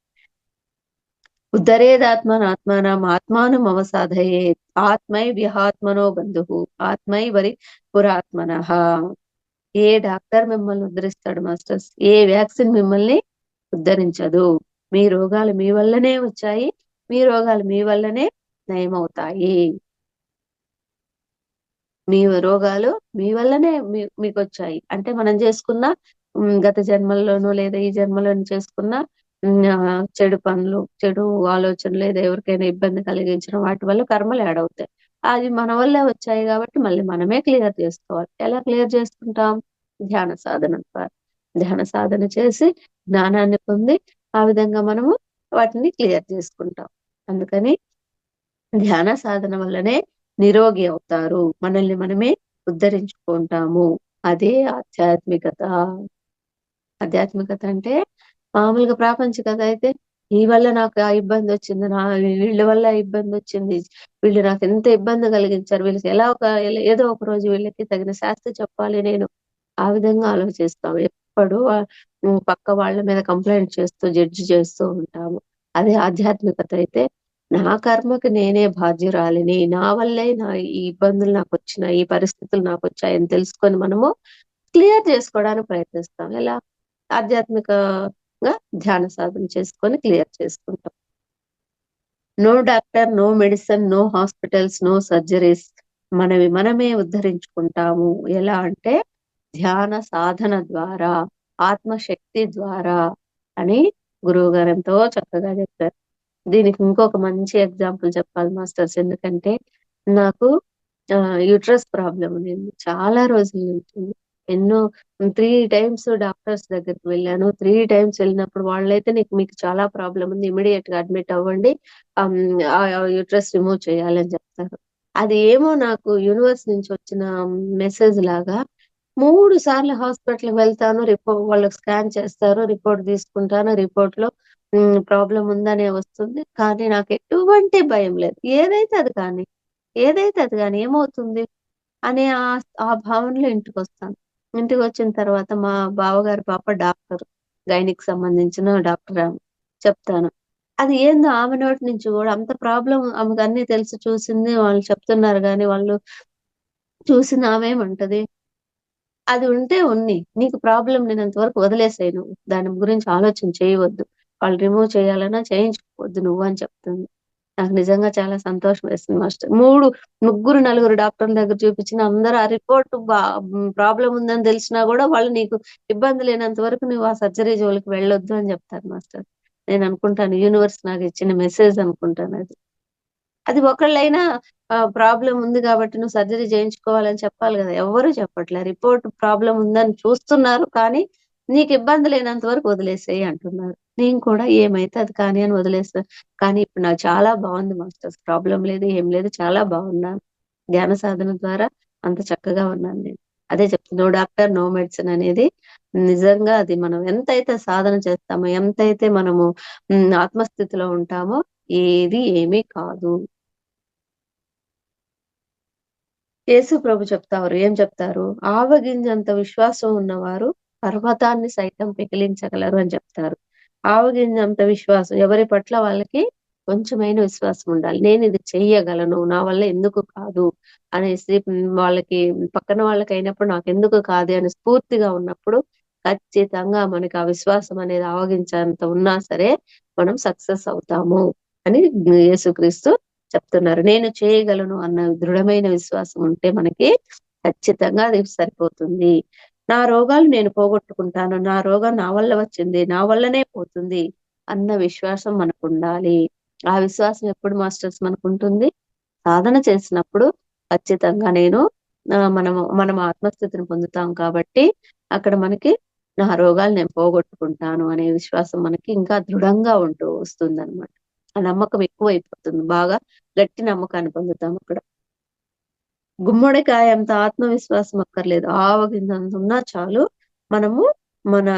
ఉద్ధరేదాత్మనాత్మానం ఆత్మానం అవసాదయేత్ ఆత్మై వ్యాహాత్మనో బంధుః ఆత్మైవరి పురాత్మనః. ఏ డాక్టర్ మిమ్మల్ని ఉద్ధరిస్తాడు మాస్టర్స్? ఏ వ్యాక్సిన్ మిమ్మల్ని ఉద్ధరించదు. మీ రోగాలు మీ వల్లనే వచ్చాయి. మీ రోగాలు మీ వల్లనే నయమవుతాయి. మీ రోగాలు మీ వల్లనే మీకొచ్చాయి. అంటే మనం చేసుకున్న గత జన్మల్లోనో లేదా ఈ జన్మలోనో చేసుకున్న చెడు పనులు, చెడు ఆలోచనలు లేదా ఎవరికైనా ఇబ్బంది కలిగించిన వాటి వల్ల కర్మలు యాడ్ అవుతాయి. అది మన వల్లే వచ్చాయి కాబట్టి మళ్ళీ మనమే క్లియర్ చేసుకోవాలి. ఎలా క్లియర్ చేసుకుంటాం? ధ్యాన సాధన ద్వారా. ధ్యాన సాధన చేసి జ్ఞానాన్ని పొంది ఆ విధంగా మనము వాటిని క్లియర్ చేసుకుంటాం. అందుకని ధ్యాన సాధన వల్లనే నిరోగి అవుతారు. మనల్ని మనమే ఉద్ధరించుకుంటాము. అదే ఆధ్యాత్మికత. ఆధ్యాత్మికత అంటే మామూలుగా ప్రాపంచికత అయితే ఈ వల్ల నాకు ఆ ఇబ్బందొచ్చింది. వీళ్ళ వల్ల ఆ ఇబ్బందొచ్చింది. వీళ్ళు నాకెంత ఇబ్బంది కలిగించారు. వీళ్ళకి ఏదో ఒక రోజు వీళ్ళకి తగిన శాస్తి చెప్పాలి నేను. ఆ విధంగా ఆలోచిస్తాం. ఎప్పుడు పక్క వాళ్ళ మీద కంప్లెయింట్ చేస్తూ, జడ్జ్ చేస్తూ ఉంటాము. అదే ఆధ్యాత్మికత అయితే నా కర్మకి నేనే బాధ్యురాలిని. నా వల్లే ఈ ఇబ్బందులు నాకొచ్చినాయి. ఈ పరిస్థితులు నాకొచ్చాయని తెలుసుకొని మనము క్లియర్ చేసుకోవడానికి ప్రయత్నిస్తాం. ఎలా? ఆధ్యాత్మికంగా ధ్యాన సాధన చేసుకొని క్లియర్ చేసుకుంటాం. No doctor, no medicine, no hospitals, no surgeries. మనవి మనమే ఉద్ధరించుకుంటాము. ఎలా అంటే ధ్యాన సాధన ద్వారా, ఆత్మశక్తి ద్వారా అని గురువుగారు ఎంతో చక్కగా చెప్పారు. దీనికి ఇంకొక మంచి ఎగ్జాంపుల్ చెప్పాలి మాస్టర్స్. ఎందుకంటే నాకు యూట్రస్ ప్రాబ్లమ్ ఉండింది. చాలా రోజుల నుంచి. ఎన్నో 3 టైమ్స్ డాక్టర్స్ దగ్గరికి వెళ్ళాను. 3 టైమ్స్ వెళ్ళినప్పుడు వాళ్ళైతే మీకు చాలా ప్రాబ్లమ్ ఉంది. ఇమ్మీడియేట్‌గా అడ్మిట్ అవ్వండి. యూట్రస్ రిమూవ్ చేయాలని చెప్తారు. అది ఏమో నాకు యూనివర్స్ నుంచి వచ్చిన మెసేజ్ లాగా 3 సార్లు హాస్పిటల్‌కి వెళ్తాను. వాళ్ళు స్కాన్ చేస్తారు. రిపోర్ట్ తీసుకుంటాను. రిపోర్ట్‌లో ప్రాబ్లమ్ ఉందనే వస్తుంది. కానీ నాకు ఎటువంటి భయం లేదు. ఏదైతే అది గాని ఏమవుతుంది అనే ఆ భావనలో ఇంటికొస్తాను. ఇంటికొచ్చిన తర్వాత మా బావగారి పాప డాక్టర్. గైనిక్ సంబంధించిన డాక్టర్ ఆమె. చెప్తాను. అది ఏందో ఆమె నోటి నుంచి గూడా అంత ప్రాబ్లమ్ ఆమెకు అన్నీ తెలిసి చూసింది. వాళ్ళు చెప్తున్నారు గానీ, వాళ్ళు చూసింది ఆమేమంటది, అది ఉంటే ఉన్ని. నీకు ప్రాబ్లమ్ లేనంత వరకు వదిలేసేయి నువ్వు. దాని గురించి ఆలోచన చేయవద్దు. వాళ్ళు రిమూవ్ చేయాలన్నా చేయించుకోవద్దు నువ్వు అని చెప్తుంది. నాకు నిజంగా చాలా సంతోషం వేసింది మాస్టర్. ముగ్గురు, నలుగురు డాక్టర్ల దగ్గర చూపించిన అందరూ ఆ రిపోర్ట్ ప్రాబ్లమ్ ఉందని తెలిసినా గూడా వాళ్ళు నీకు ఇబ్బంది లేనంత వరకు నువ్వు ఆ సర్జరీ జోలికి వెళ్ళొద్దు అని చెప్తారు మాస్టర్. నేననుకుంటాను యూనివర్స్ నాకిచ్చిన మెసేజ్ అనుకుంటానది. అది ఒకళ్ళైనా ప్రాబ్లమ్ ఉంది గాబట్టి నువ్వు సర్జరీ చేయించుకోవాలని చెప్పాలి గదా! ఎవ్వరు చెప్పట్లే. రిపోర్ట్ ప్రాబ్లమ్ ఉందని చూస్తున్నారు. కానీ నీకు ఇబ్బంది లేనంత వరకు వదిలేసేయి అంటున్నారు. నేను కూడా ఏమైతే అది కానీ అని వదిలేసా. కానీ ఇప్పుడు నాకు చాలా బావుంది మాస్టర్స్. ప్రాబ్లమ్ లేదు, ఏం లేదు. చాలా బాగున్నాను. ధ్యాన సాధన ద్వారా అంత చక్కగా ఉన్నాను నేను. అదే చెప్తున్నా. నో డాక్టర్, నో మెడిసిన్ అనేది నిజంగా అది మనం ఎంతైతే సాధన చేస్తామో, ఎంతైతే మనము ఆత్మస్థితిలో ఉంటామో ఏది ఏమీ కాదు. యేసు ప్రభు చెప్తారు. ఏం చెప్తారు? "ఆవగింజంత విశ్వాసం ఉన్నవారు పర్వతాన్ని సైతం పెకిలించగలరు" అని చెప్తారు. ఆవగింజంత విశ్వాసం ఎవరి పట్ల వాళ్ళకి కొంచెమైనా విశ్వాసం ఉండాలి. నేనిది చెయ్యగలను. నా వల్ల ఎందుకు కాదు అనేసి వాళ్ళకి పక్కన వాళ్ళకైనప్పుడు నాకెందుకు కాదు అని స్ఫూర్తిగా ఉన్నప్పుడు ఖచ్చితంగా మనకి ఆ విశ్వాసం అనేది ఆవగించేంత ఉన్నా సరే మనం సక్సెస్ అవుతాము అని యేసుక్రీస్తు చెప్తున్నారు. నేను చేయగలను అన్న దృఢమైన విశ్వాసం ఉంటే మనకి ఖచ్చితంగా అది సరిపోతుంది. నా రోగాలు నేను పోగొట్టుకుంటాను. నా రోగం నా వల్ల వచ్చింది. నా వల్లనే పోతుంది అన్న విశ్వాసం మనకుండాలి. ఆ విశ్వాసం ఎప్పుడు మాస్టర్స్ మనకుంటుంది? సాధన చేసినప్పుడు ఖచ్చితంగా మనం ఆత్మస్థితిని పొందుతాం కాబట్టి అక్కడ మనకి నా రోగాలు నేను పోగొట్టుకుంటాను అనే విశ్వాసం మనకి ఇంకా దృఢంగా ఉంటూ వస్తుందన్నమాట. ఆ నమ్మకం ఎక్కువైపోతుంది. బాగా గట్టి నమ్మకాన్ని పొందుతాం అక్కడ. గుమ్మడికాయ అంత ఆత్మవిశ్వాసం అక్కర్లేదు. ఆవగింజంత ఉన్నా చాలు. మనము మన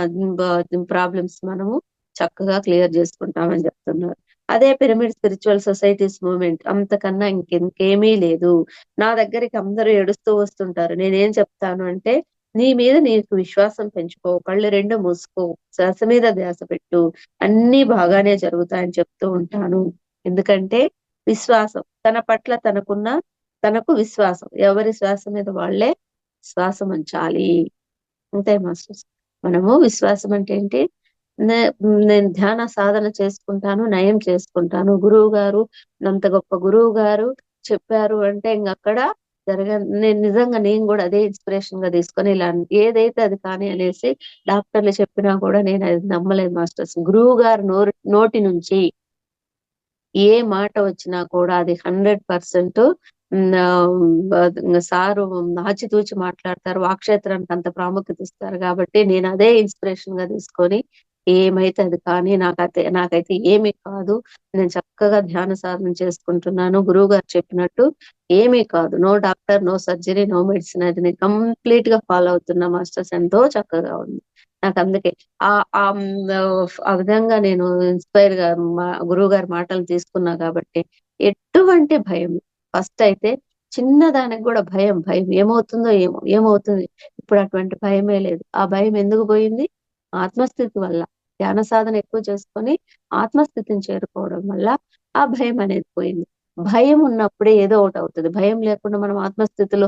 ప్రాబ్లమ్స్ మనము చక్కగా క్లియర్ జేసుకుంటామని జెప్తున్నారు. అదే పిరమిడ్ స్పిరిచ్యువల్ సొసైటీస్ మూవ్‌మెంట్ అంతకన్నా ఇంకేమీ లేదు. నా దగ్గరికి అందరూ ఏడుస్తూ వస్తుంటారు. నేనేం చెప్తాను అంటే, "నీ మీద నీకు విశ్వాసం పెంచుకో. కళ్ళు 2 మూసుకో. శ్వాస మీద ధ్యాస పెట్టు. అన్నీ బాగానే జరుగుతాయని" చెప్తూ ఉంటాను. ఎందుకంటే విశ్వాసం తన పట్ల తనకు విశ్వాసం. ఎవరి శ్వాస మీద వాళ్ళే శ్వాసముంచాలి. అంతే మాస్టర్స్. మనము విశ్వాసం అంటే ఏంటి? నే నేను ధ్యాన సాధన చేసుకుంటాను, నయం చేసుకుంటాను. గురువుగారు అంత గొప్ప గురువుగారు చెప్పారు అంటే ఇంగక్కడ జరగ నేను గూడా అదే ఇన్‌స్పిరేషన్‌గా తీసుకొని ఇలా ఏదైతే అది కానీ అనేసి డాక్టర్లు చెప్పినా కూడా నేనది నమ్మలేదు మాస్టర్స్. గురువుగారి నోటి నుంచి ఏ మాట వచ్చినా కూడా అది 100% సారు ఆచితూచి మాట్లాడతారు. వాక్క్షేత్రానికి అంత ప్రాముఖ్యత ఇస్తారు గాబట్టి, నేనదే ఇన్‌స్పిరేషన్‌గా తీసుకొని, ఏమైతే అది కానీ నాకైతే ఏమీ కాదు. నేను చక్కగా ధ్యాన సాధన చేసుకుంటున్నాను. గురువుగారు చెప్పినట్టు ఏమీ కాదు. No doctor, no surgery, no medicine అది నేను కంప్లీట్‌గా ఫాలో అవుతున్నా మాస్టర్స్. ఎంతో చక్కగా ఉంది. నాకు అందుకే ఆ విధంగా నేను ఇన్స్పైర్ గా మా గురువు గారి మాటలు తీసుకున్నా కాబట్టి ఎటువంటి భయం ఫస్ట్ అయితే చిన్న దానికి కూడా భయం భయం ఏమవుతుందో ఏమో ఏమవుతుంది. ఇప్పుడు అటువంటి భయమే లేదు. ఆ భయం ఎందుకు పోయింది? ఆత్మస్థితి వల్ల. ధ్యాన సాధన ఎక్కువ చేసుకొని ఆత్మస్థితిని చేరుకోవడం వల్ల ఆ భయం అనేది పోయింది. భయం ఉన్నప్పుడే ఏదో ఒకటి అవుతది. భయం లేకుండా మనం ఆత్మస్థితిలో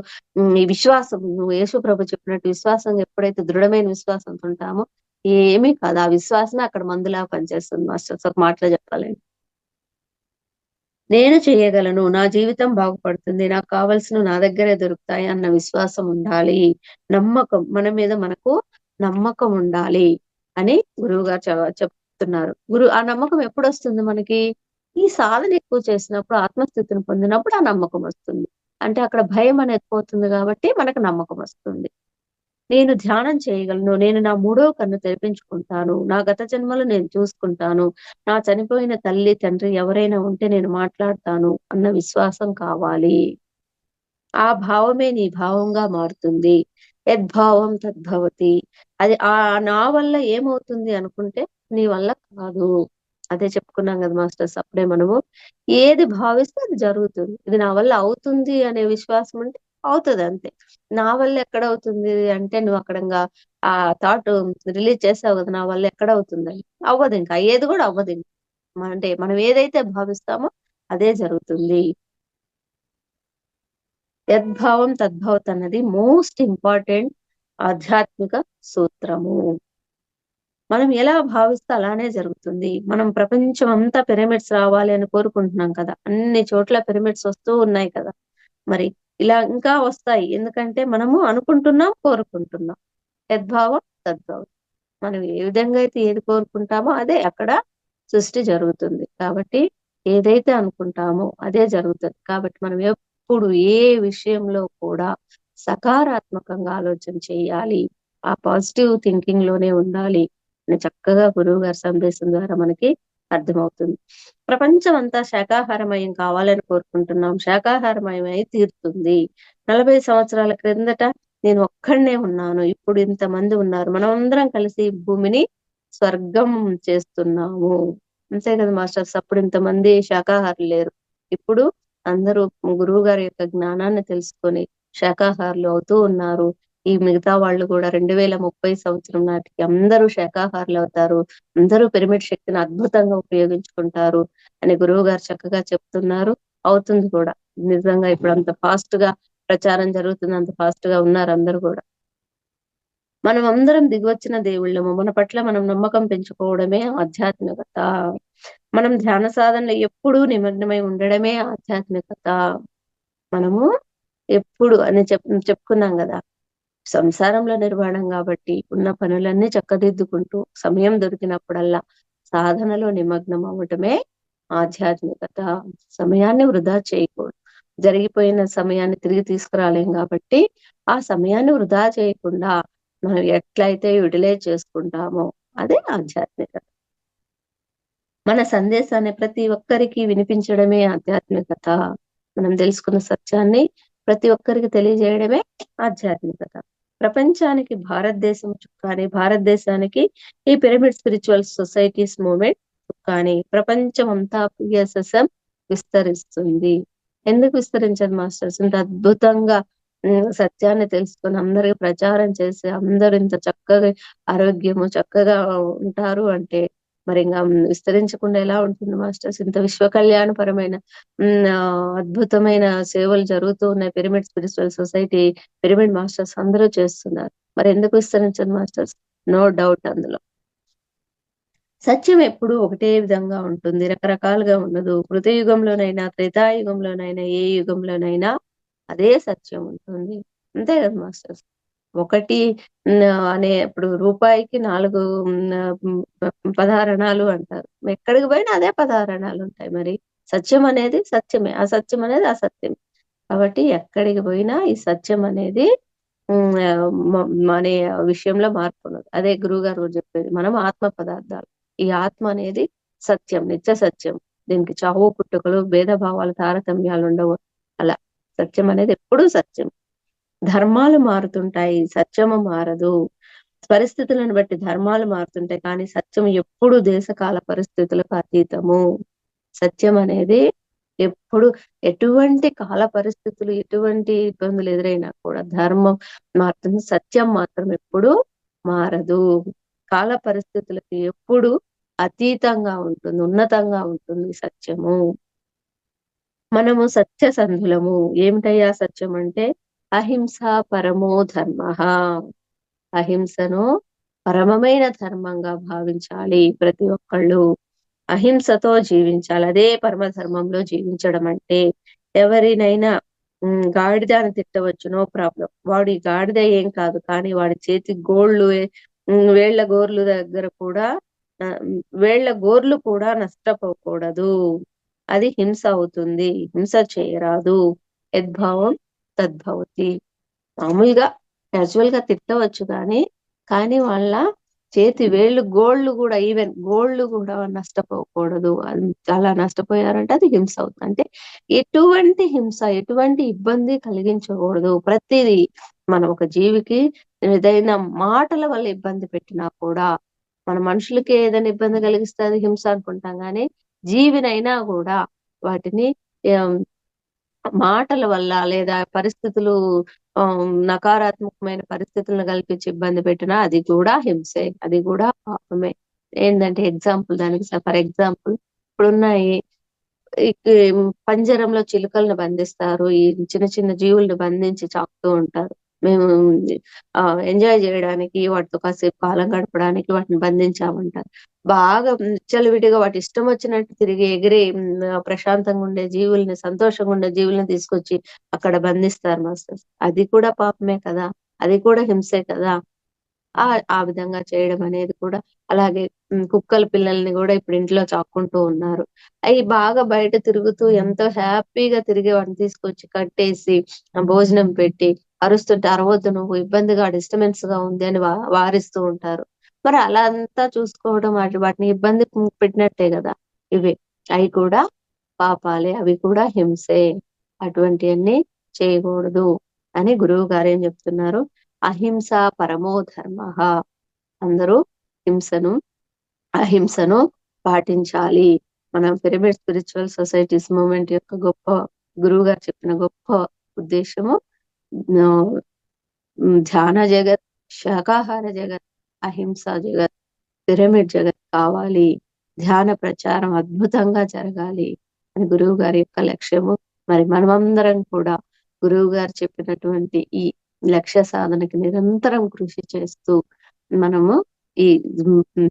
ఈ విశ్వాసం నువ్వు యేసు ప్రభు చెప్పినట్టు విశ్వాసం ఎప్పుడైతే దృఢమైన విశ్వాసంతో ఉంటామో ఏమీ కాదు. ఆ విశ్వాసమే అక్కడ మందులా పనిచేస్తుంది మాస్టర్స్ ఒక మాటలో చెప్పాలంటే. నేను చేయగలను. నా జీవితం బాగుపడుతుంది. నాకు కావాల్సినవి నా దగ్గరే దొరుకుతాయి అన్న విశ్వాసం ఉండాలి. నమ్మకం మన మీద మనకు నమ్మకం ఉండాలి అని గురువుగారు చెప్తున్నారు. ఆ నమ్మకం ఎప్పుడొస్తుంది మనకి? ఈ సాధన ఎక్కువ చేసినప్పుడు, ఆత్మస్థితిని పొందినప్పుడు ఆ నమ్మకం వస్తుంది. అంటే అక్కడ భయం అనేది పోతుంది కాబట్టి మనకు నమ్మకం వస్తుంది. నేను ధ్యానం చేయగలను. నేను నా మూడో కన్ను తెరిపించుకుంటాను. నా గత జన్మలు నేను చూసుకుంటాను. నా చనిపోయిన తల్లి, తండ్రి ఎవరైనా ఉంటే నేను మాట్లాడతాను అన్న విశ్వాసం కావాలి. ఆ భావమే నీ భావంగా మారుతుంది. యద్భావం తద్భవతి. అది నా వల్ల ఏమవుతుంది అనుకుంటే నీ వల్ల కాదు. అదే చెప్పుకున్నాం కదా మాస్టర్స్ అప్పుడే మనము. ఏది భావిస్తే అది జరుగుతుంది. ఇది నా వల్ల అవుతుంది అనే విశ్వాసం ఉంటే అవుతది అంతే. నా వల్ల ఎక్కడవుతుంది అంటే నువ్వు అక్కడ ఆ థాట్ రిలీజ్ చేసావు కదా! నా వల్ల ఎక్కడవుతుందని. అవ్వదింక. అయ్యేది కూడా అవ్వదింక. అంటే మనం ఏదైతే భావిస్తామో అదే జరుగుతుంది. యద్భావం తద్భవత్ అన్నది మోస్ట్ ఇంపార్టెంట్ ఆధ్యాత్మిక సూత్రము. మనం ఎలా భావిస్తే అలానే జరుగుతుంది. మనం ప్రపంచం అంతా పిరమిడ్స్ రావాలి అని కోరుకుంటున్నాం కదా! అన్ని చోట్ల పిరమిడ్స్ వస్తూ ఉన్నాయి కదా! మరి ఇలా ఇంకా వస్తాయి. ఎందుకంటే మనము అనుకుంటున్నాం, కోరుకుంటున్నాం. యద్భావం తద్భవత్. మనం ఏ విధంగా అయితే ఏది కోరుకుంటామో అదే అక్కడ సృష్టి జరుగుతుంది. కాబట్టి ఏదైతే అనుకుంటామో అదే జరుగుతది. కాబట్టి మనం ఎప్పుడు ఏ విషయంలో కూడా సకారాత్మకంగా ఆలోచన చేయాలి. ఆ పాజిటివ్ థింకింగ్ లోనే ఉండాలి అని చక్కగా గురువుగారి సందేశం ద్వారా మనకి అర్థమవుతుంది. ప్రపంచం అంతా శాకాహారమయం కావాలని కోరుకుంటున్నాం. శాకాహారమయమై తీరుతుంది. 40 సంవత్సరాల క్రిందట నేను ఒక్కడినే ఉన్నాను. ఇప్పుడు ఇంతమంది ఉన్నారు. మనమందరం కలిసి భూమిని స్వర్గం చేస్తున్నాము. అంతే కదా మాస్టర్స్. అప్పుడు ఇంతమంది శాకాహారులు లేరు. ఇప్పుడు అందరూ గురువు గారి యొక్క జ్ఞానాన్ని తెలుసుకొని శాకాహారులు అవుతూ ఉన్నారు. ఈ మిగతా వాళ్ళు కూడా 2030 సంవత్సరం నాటికి అందరూ శాకాహారులు అవుతారు. అందరూ పిరమిడ్ శక్తిని అద్భుతంగా ఉపయోగించుకుంటారు అని గురువు గారు చక్కగా చెప్తున్నారు. అవుతుంది కూడా. నిజంగా ఇప్పుడు అంత ఫాస్ట్ గా ప్రచారం జరుగుతుంది. అంత ఫాస్ట్ గా ఉన్నారు అందరూ కూడా. మనం అందరం దిగివచ్చిన దేవుళ్ళము. మన పట్ల మనం నమ్మకం పెంచుకోవడమే ఆధ్యాత్మికత. మనం ధ్యాన సాధనలో ఎప్పుడూ నిమగ్నమై ఉండడమే ఆధ్యాత్మికత. మనము ఎప్పుడు అని చెప్పుకున్నాం గదా! సంసారంలో నిర్వాణం గాబట్టి ఉన్న పనులన్నీ చక్కదిద్దుకుంటూ సమయం దొరికినప్పుడల్లా సాధనలో నిమగ్నం అవ్వటమే ఆధ్యాత్మికత. సమయాన్ని వృధా చేయకూడదు. జరిగిపోయిన సమయాన్ని తిరిగి తీసుకురాలేం గాబట్టి, ఆ సమయాన్ని వృధా చేయకుండా మనం ఎట్లయితే యుటిలైజ్ చేసుకుంటామో అదే ఆధ్యాత్మికత. మన సందేశాన్ని ప్రతి ఒక్కరికి వినిపించడమే ఆధ్యాత్మికత. మనం తెలుసుకున్న సత్యాన్ని ప్రతి ఒక్కరికి తెలియజేయడమే ఆధ్యాత్మికత. ప్రపంచానికి భారతదేశం చుక్కాని, భారతదేశానికి ఈ పిరమిడ్ స్పిరిచువల్ సొసైటీస్ మూవ్‌మెంట్ చుక్కాని. ప్రపంచం అంతా PSSM విస్తరిస్తుంది. ఎందుకు విస్తరించదు మాస్టర్స్? ఇంత అద్భుతంగా సత్యాన్ని తెలుసుకొని అందరికి ప్రచారం చేసి అందరూ ఇంత చక్కగా ఆరోగ్యము చక్కగా ఉంటారు అంటే మరి విస్తరించకుండా ఎలా ఉంటుంది మాస్టర్స్? ఇంత విశ్వ కళ్యాణపరమైన అద్భుతమైన సేవలు జరుగుతూ ఉన్నాయి. Pyramid spiritual society, pyramid masters అందరూ చేస్తున్నారు. మరి ఎందుకు విస్తరించదు మాస్టర్స్? నో డౌట్ అందులో. సత్యం ఎప్పుడూ ఒకటే విధంగా ఉంటుంది. రకరకాలుగా ఉండదు. కృతయుగంలోనైనా, త్రేతాయుగంలోనైనా, ఏ యుగంలోనైనా అదే సత్యం ఉంటుంది. అంతే కదా మాస్టర్స్. ఒకటి అనే ఇప్పుడు రూపాయికి 4 పదహారణాలు అంటారు. ఎక్కడికి పోయినా అదే పదహారణాలుంటాయి మరి. సత్యం అనేది సత్యమే. అసత్యం అనేది అసత్యమే. కాబట్టి ఎక్కడికి పోయినా ఈ సత్యం అనేది అనే విషయంలో మార్పున్నది. అదే గురువుగారు కూడా చెప్పేది. మనం ఆత్మ పదార్థాలు. ఈ ఆత్మ అనేది సత్యం, నిత్య సత్యం. దీనికి చావు పుట్టుకలు, భేదభావాలు, తారతమ్యాలు ఉండవు. అలా సత్యం అనేది ఎప్పుడూ సత్యం. ధర్మాలు మారుతుంటాయి. సత్యము మారదు. పరిస్థితులను బట్టి ధర్మాలు మారుతుంటాయి. కానీ సత్యం ఎప్పుడు దేశకాల పరిస్థితులకు అతీతము. సత్యం అనేది ఎప్పుడు ఎటువంటి కాల పరిస్థితులు, ఎటువంటి ఇబ్బందులు ఎదురైనా కూడా ధర్మం మారుతుంది. సత్యం మాత్రం ఎప్పుడూ మారదు. కాల పరిస్థితులకి ఎప్పుడు అతీతంగా ఉంటుంది, ఉన్నతంగా ఉంటుంది సత్యము. మనము సత్యసంధులము. ఏమిటయ్యా సత్యం అంటే అహింస పరమో ధర్మః. అహింసను పరమమైన ధర్మంగా భావించాలి ప్రతి ఒక్కళ్ళు. అహింసతో జీవించాలి. అదే పరమ ధర్మంలో జీవించడం అంటే ఎవరినైనా గాడిద అని తిట్టవచ్చు, నో ప్రాబ్లం. వాడి గాడిద ఏం కాదు. కానీ వాడి చేతి గోళ్ళు వేళ్ళ గోర్లు దగ్గర కూడా వేళ్ళ గోర్లు కూడా నష్టపోకూడదు. అది హింస అవుతుంది. హింస చేయరాదు. యద్భావం తద్భవతి. మామూలుగా క్యాజువల్ గా తిట్టవచ్చు కానీ వాళ్ళ చేతి వేళ్ళు గోళ్ళు కూడా, ఈవెన్ గోళ్ళు కూడా నష్టపోకూడదు. అలా నష్టపోయారంటే అది హింస అవుతుంది. అంటే ఎటువంటి హింస, ఎటువంటి ఇబ్బంది కలిగించకూడదు. ప్రతిదీ మనం ఒక జీవికి ఏదైనా మాటల వల్ల ఇబ్బంది పెట్టినా కూడా, మన మనుషులకి ఏదైనా ఇబ్బంది కలిగిస్తే అది హింస అనుకుంటాం గానీ జీవినైనా కూడా వాటిని మాటల వల్ల లేదా పరిస్థితులు నకారాత్మకమైన పరిస్థితులను కల్పించి ఇబ్బంది పెట్టినా అది కూడా హింసే. అది కూడా పాపమే. ఏందంటే ఎగ్జాంపుల్ దానికి ఫర్ ఎగ్జాంపుల్ ఇప్పుడున్నాయి ఈ పంజరంలో చిలుకలను బంధిస్తారు. ఈ చిన్న చిన్న జీవుల్ని బంధించి చాకుతూ ఉంటారు. మేము ఎంజాయ్ చేయడానికి, వాటితో కాసేపు కాలం గడపడానికి వాటిని బంధించామంటారు. బాగా విచ్చలవిడిగా వాటి ఇష్టం వచ్చినట్టు తిరిగి ఎగిరి ప్రశాంతంగా ఉండే జీవుల్ని, సంతోషంగా ఉండే జీవుల్ని తీసుకొచ్చి అక్కడ బంధిస్తారు మాస్టర్స్. అది కూడా పాపమే కదా! అది కూడా హింసే కదా! ఆ విధంగా చేయడం అనేది కూడా అలాగే కుక్కల పిల్లల్ని గూడా ఇప్పుడు ఇంట్లో చాక్కుంటూ ఉన్నారు. అయి బాగా బయట తిరుగుతూ ఎంతో హ్యాపీగా తిరిగే వాటిని తీసుకొచ్చి కట్టేసి భోజనం పెట్టి అరుస్తుంటే అరవొద్దు నువ్వు, ఇబ్బందిగా డిస్టర్బెన్స్ గా ఉంది అని వారిస్తూ ఉంటారు. మరి అలా అంతా చూసుకోవడం వాటిని ఇబ్బంది పెట్టినట్టే గదా! ఇవి. అయి కూడా పాపాలే. అవి కూడా హింసే. అటువంటియన్నీ చేయకూడదు అని గురువు గారేం చెప్తున్నారు? అహింస పరమో ధర్మః. అందరూ హింసను, అహింసను పాటించాలి. మన పిరమిడ్ స్పిరిచువల్ సొసైటీస్ మూవ్‌మెంట్ యొక్క గొప్ప గురువు గారు చెప్పిన గొప్ప ఉద్దేశము ధ్యాన జగత్, శాకాహార జగత్, అహింస జగత్, పిరమిడ్ జగత్ కావాలి. ధ్యాన ప్రచారం అద్భుతంగా జరగాలి అని గురువు గారి యొక్క లక్ష్యము. మరి మనమందరం కూడా గురువు గారు చెప్పినటువంటి ఈ లక్ష్య సాధనకి నిరంతరం కృషి చేస్తూ మనము ఈ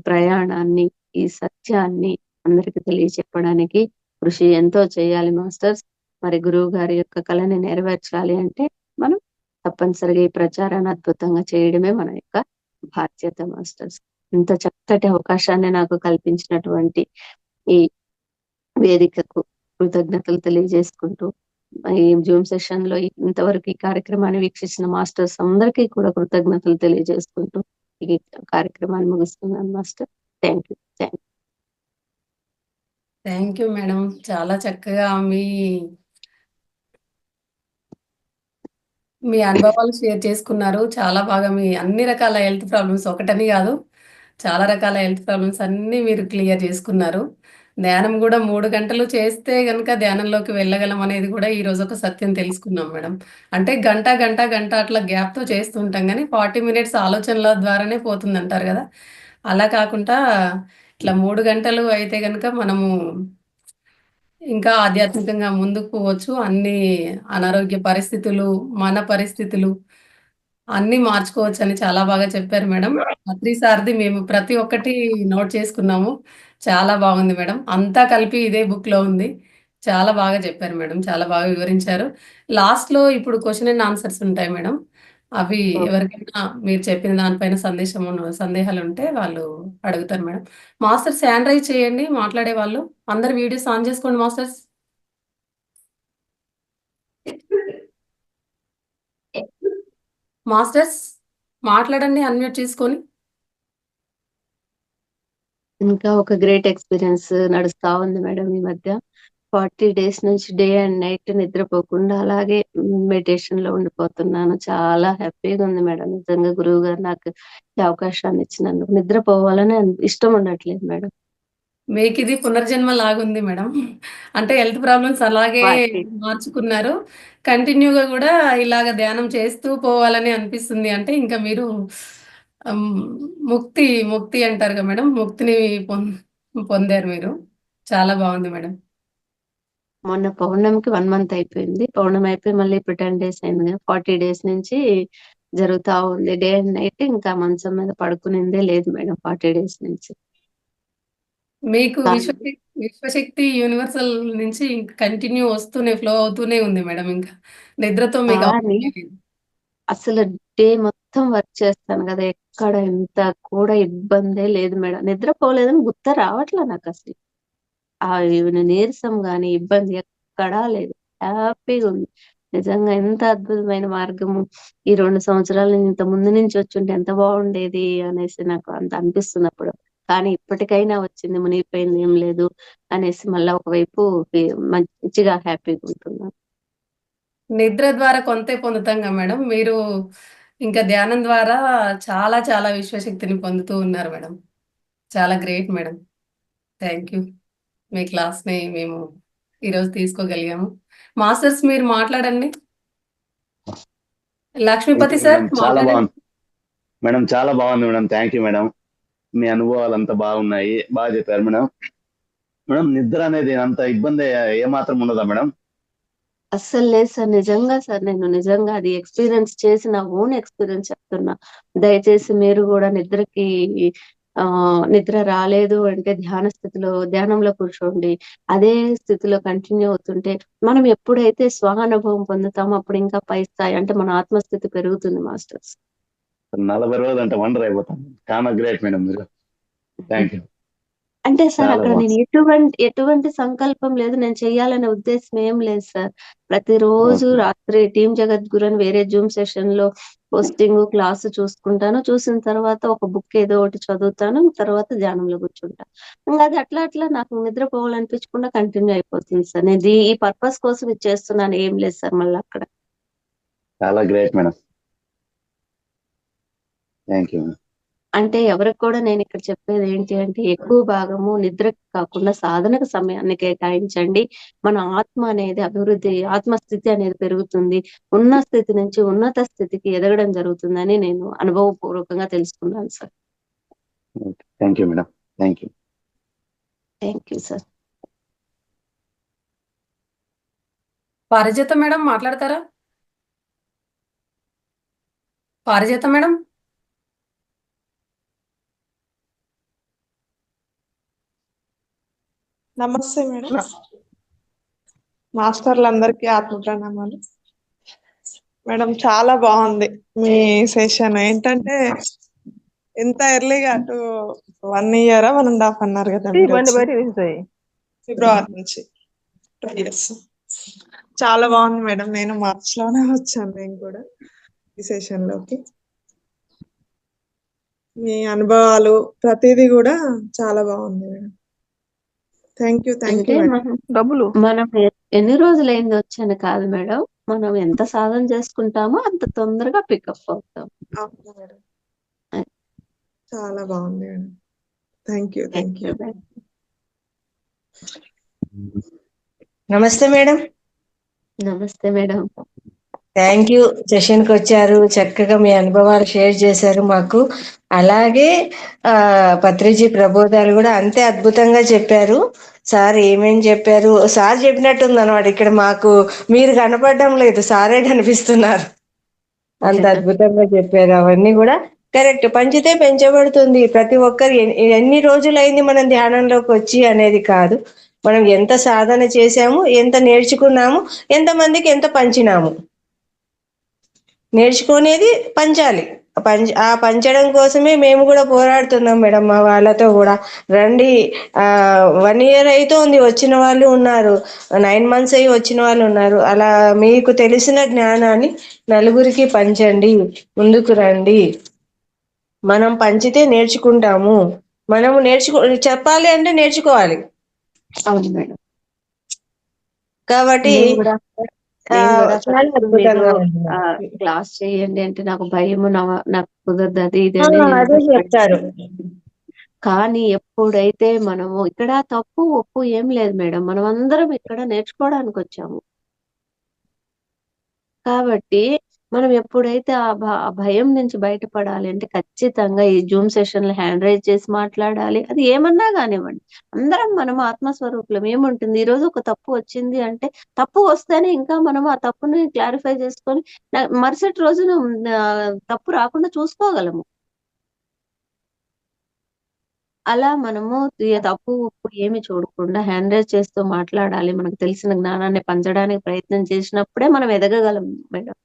ప్రయాణాన్ని, ఈ సత్యాన్ని అందరికి తెలియచెప్పడానికి కృషి ఎంతో చేయాలి మాస్టర్స్. మరి గురువు గారి యొక్క కళని నెరవేర్చాలి అంటే మనం తప్పనిసరిగా ఈ ప్రచారాన్ని అద్భుతంగా చేయడమే మన యొక్క బాధ్యత మాస్టర్స్. ఇంత చక్కటి అవకాశాన్ని నాకు కల్పించినటువంటి ఈ వేదికకు కృతజ్ఞతలు తెలియజేసుకుంటూ, ఈ జూమ్ సెషన్ లో ఇంతవరకు ఈ కార్యక్రమాన్ని వీక్షించిన మాస్టర్స్ అందరికీ కూడా కృతజ్ఞతలు తెలియజేసుకుంటూ ఈ కార్యక్రమాన్ని ముగిస్తున్నాను master. Thank you. Thank you madam. చాలా చక్కగా మీ అనుభవాలు షేర్ చేసుకున్నారు. చాలా బాగా మీ అన్ని రకాల హెల్త్ ప్రాబ్లమ్స్, ఒకటని కాదు చాలా రకాల హెల్త్ ప్రాబ్లమ్స్ అన్నీ మీరు క్లియర్ చేసుకున్నారు. ధ్యానం కూడా 3 గంటలు చేస్తే గనుక ధ్యానంలోకి వెళ్ళగలం అనేది కూడా ఈరోజు ఒక సత్యం తెలుసుకున్నాం మేడం. అంటే గంట గంట గంట అట్లా గ్యాప్తో చేస్తుంటాం కానీ 40 మినిట్స్ ఆలోచనల ద్వారానే పోతుందంటారు కదా! అలా కాకుండా ఇట్లా 3 గంటలు అయితే గనుక మనము ఇంకా ఆధ్యాత్మికంగా ముందుకు పోవచ్చు. అన్ని అనారోగ్య పరిస్థితులు, మన పరిస్థితులు అన్నీ మార్చుకోవచ్చని చాలా బాగా చెప్పారు మేడం. అత్రి సార్‌ది మేము ప్రతి ఒక్కటి నోట్ చేసుకున్నాము. చాలా బాగుంది మేడం. అంతా కలిపి ఇదే బుక్‌లో ఉంది. చాలా బాగా చెప్పారు మేడం. చాలా బాగా వివరించారు. లాస్ట్‌లో ఇప్పుడు క్వెషన్ అండ్ ఆన్సర్స్ ఉంటాయి మేడం. అవి ఎవరికైనా మీరు చెప్పిన దానిపైన సందేహాలుంటే వాళ్ళు అడుగుతారు మేడం. మాస్టర్స్ హ్యాండ్ రైజ్ చేయండి మాట్లాడే వాళ్ళు. అందరూ వీడియోస్ ఆన్ చేసుకోండి మాస్టర్స్. మాస్టర్స్ మాట్లాడండి అన్మ్యూట్ చేసుకొని. ఇంకా ఒక గ్రేట్ ఎక్స్‌పీరియన్స్ నడుస్తా ఉంది మేడం ఈ మధ్య. 40 డేస్ నుంచి డే అండ్ నైట్ నిద్రపోకుండా అలాగే మెడిటేషన్ లో ఉండిపోతున్నాను. చాలా హ్యాపీగా ఉంది మేడం. నిజంగా గురువు గారు నాకు ఈ అవకాశాన్ని ఇచ్చినందుకు. నిద్రపోవాలని ఇష్టం ఉండట్లేదు మేడం. మీకిది పునర్జన్మ లాగుంది మేడం. అంటే హెల్త్ ప్రాబ్లమ్స్ అలాగే 40 మార్చుకున్నారు. కంటిన్యూగా గూడా ఇలాగ ధ్యానం చేస్తూ పోవాలని అనిపిస్తుంది. అంటే ఇంకా మీరు హ్మ్. ముక్తి, ముక్తి అంటారు కదా మేడం. ముక్తిని పొందారు మీరు. చాలా బావుంది మేడం. మొన్న పౌర్ణమికి 1 మంత్ అయిపోయింది. పౌర్ణమి అయిపోయి మళ్ళీ ఇప్పుడు 10 డేస్ అయింది. 40 డేస్ నుంచి జరుగుతా ఉంది. డే అండ్ నైట్ ఇంకా మంచం మీద పడుకునిందే లేదు మేడం 40 డేస్ నుంచి. మీకు కానీ విశ్వశక్తి యూనివర్సల్ నుంచి కంటిన్యూ వస్తూనే ఫ్లో అవుతూనే ఉంది మేడం ఇంకా. నిద్రతో మీకు కానీ అవసరమే లేదు. అసలు డే మొత్తం వర్క్ చేస్తాను గదా! ఎక్కడ ఎంత కూడా ఇబ్బందే లేదు మేడం. నిద్రపోలేదని గుర్తే రావట్లా నాకసలు. నీరసం గాని, ఇబ్బంది ఎక్కడా లేదు. హ్యాపీగుంది. నిజంగా ఎంత అద్భుతమైన మార్గము. ఈ 2 సంవత్సరాలు నేను ఇంత ముందు నుంచి వచ్చుంటే ఎంత బావుండేది అనేసి నాకు అంత అనిపిస్తుందప్పుడు. కానీ ఇప్పటికైనా వచ్చింది మునిగిపోయింది ఏం లేదు అనేసి మళ్ళా ఒకవైపు మంచిగా హ్యాపీగుంటున్నాను. నిద్ర ద్వారా కొంతే పొందుతాం కదా మేడం. మీరు ఇంకా ధ్యానం ద్వారా చాలా చాలా విశ్వశక్తిని పొందుతూ ఉన్నారు మేడం. చాలా గ్రేట్ మేడం. Thank you. మీ క్లాస్‌ని మేము ఈరోజు తీసుకోగలిగాము. మాస్టర్స్ మీరు మాట్లాడండి. Thank Lakshmipathi you sir madam. చాలా మాట్లాడండి. బాగుంది మేడం. చాలా బాగుంది మేడం. Thank you madam. మీ అనుభవాలు అంతా బాగున్నాయి. బాగా చెప్పారు మేడం. మేడం నిద్ర అనేది అంత ఇబ్బంది ఏమాత్రం ఉండదా మేడం? అస్సలు లేదు సార్. నిజంగా సార్. నేను నిజంగా అది ఎక్స్‌పీరియన్స్ చేసి నా ఓన్ ఎక్స్‌పీరియన్స్ చెప్తున్నా. దయచేసి మీరు గూడా నిద్ర రాలేదు అంటే ధ్యానంలో కూర్చోండి. అదే స్థితిలో కంటిన్యూ అవుతుంటే మనం ఎప్పుడైతే స్వానుభవం పొందుతామో అప్పుడు ఇంకా పై స్థాయి అంటే మన ఆత్మస్థితి పెరుగుతుంది మాస్టర్స్. 40 రోజులు అంటే వండర్ అయిపోతాను. చాలా గ్రేట్ మేడం మీరు. Thank you. అంటే సార్ చాలా అక్కడ నేను బాగుంది. ఎటువంటి సంకల్పం లేదు. నేను చేయాలనే ఉద్దేశ్యం ఏం లేదు సార్. ప్రతిరోజు ఓకే. రాత్రి టీమ్ జగద్గురు అని వేరే జూమ్ సెషన్‌లో క్లాస్ చూసుకుంటాను. చూసిన తర్వాత ఒక బుక్ ఏదో ఒకటి చదువుతాను. తర్వాత ధ్యానంలో కూర్చుంటా. అది అట్లా అట్లా నాకు నిద్రపోవాలనిపించకుండా కంటిన్యూ అయిపోతుంది సార్. నేను ఈ పర్పస్ కోసం ఇది చేస్తున్నాను ఏం లేదు సార్ మళ్ళక్కడ. చాలా గ్రేట్ మేడం. Thank you. అంటే ఎవరికి కూడా నేనిక్కడ చెప్పేదేంటి అంటే, ఎక్కువ భాగము నిద్రకు కాకుండా సాధనకు సమయాన్ని కేటాయించండి. మన ఆత్మ అనేది ఆత్మస్థితి అనేది పెరుగుతుంది. ఉన్న స్థితి నుంచి ఉన్నత స్థితికి ఎదగడం జరుగుతుందని నేను అనుభవపూర్వకంగా తెలుసుకున్నాను sir. Okay. Thank you madam. Thank you. Thank you sir. పారిజాత మేడం మాట్లాడతారా? పారిజాత మేడం? నమస్తే మేడం. మాస్టర్లందరికీ ఆత్మ ప్రణామాలు. మేడం చాలా బాగుంది మీ సెషన్. ఏంటంటే ఎంత ఎర్లీగా అటు 1 ఇయర్ 1.5 అన్నారు కదా మీరు వచ్చి. ఫిబ్రవరి నుంచి 2 ఇయర్స్. చాలా బాగుంది మేడం. నేను మార్చ్ లోనే వచ్చాను నేను కూడా ఈ సెషన్ లోకి. మీ అనుభవాలు ప్రతిదీ కూడా చాలా బాగుంది మేడం. థ్యాంక్ యూ అంటే మేడం. మనం ఎన్ని రోజులైంది వచ్చని కాదు మేడం. మనం ఎంత సాధన చేసుకుంటామో అంత తొందరగా పికప్ అవుతాం. అవును మేడం. చాలా బాగుంది madam. Thank you. Thank you madam. నమస్తే మేడం. నమస్తే మేడం. Thank you. సెషన్కి వచ్చారు, చక్కగా మీ అనుభవాలు షేర్ చేశారు మాకు. అలాగే పత్రిజీ ప్రబోధాలు కూడా అంతే అద్భుతంగా చెప్పారు. సార్ ఏమేం చెప్పారు, సార్ చెప్పినట్టుంది అనమాట. ఇక్కడ మాకు మీరు కనపడడం లేదు, సారే కనిపిస్తున్నారు. అంత అద్భుతంగా చెప్పారు. అవన్నీ కూడా కరెక్ట్. పంచితే పెంచబడుతుంది. ప్రతి ఒక్కరు ఎన్ని రోజులైంది మనం ధ్యానంలోకి వచ్చి అనేది కాదు, మనం ఎంత సాధన చేశాము, ఎంత నేర్చుకున్నాము, ఎంతమందికి ఎంత పంచినాము. నేర్చుకునేది పంచాలి. ఆ పంచడం కోసమే మేము కూడా పోరాడుతున్నాం మేడం. మా వాళ్ళతో కూడా రండి. 1 ఇయర్ అవుతోంది వచ్చిన వాళ్ళు ఉన్నారు, 9 months అయ్యి వచ్చిన వాళ్ళు ఉన్నారు. అలా మీకు తెలిసిన జ్ఞానాన్ని నలుగురికి పంచండి, ముందుకు రండి. మనం పంచితే నేర్చుకుంటాము. మనము చెప్పాలి అంటే నేర్చుకోవాలి. అవును మేడం. కాబట్టి నేను కూడా చాలా ఫస్ట్ మీరు అద్భుతంగా ఉంది. క్లాస్ చేయండి అంటే నాకు భయము, నాకు కుదరదు అది ఇది ఆ, అని నేను అదే చెప్తారు. కానీ ఎప్పుడైతే మనము ఇక్కడ తప్పు ఒప్పు ఏం లేదు మేడం, మనం అందరం ఇక్కడ నేర్చుకోవడానికి వచ్చాము. కాబట్టి మనం ఎప్పుడైతే ఆ భయం నుంచి బయటపడాలి అంటే ఖచ్చితంగా ఈ జూమ్ సెషన్లు హ్యాండ్ రైజ్ చేసి మాట్లాడాలి. అది ఏమన్నా కానివ్వండి, అందరం మనం ఆత్మస్వరూపులం. ఏముంటుంది, ఈ రోజు ఒక తప్పు వచ్చింది అంటే తప్పు వస్తేనే ఇంకా మనం ఆ తప్పుని క్లారిఫై చేసుకొని మరుసటి రోజున తప్పు రాకుండా చూసుకోగలము. అలా మనము తప్పు ఉప్పు ఏమి చూడకుండా హ్యాండ్ రైజ్ చేస్తూ మాట్లాడాలి. మనకు తెలిసిన జ్ఞానాన్ని పంచడానికి ప్రయత్నం చేసినప్పుడే మనం ఎదగగలం మేడం.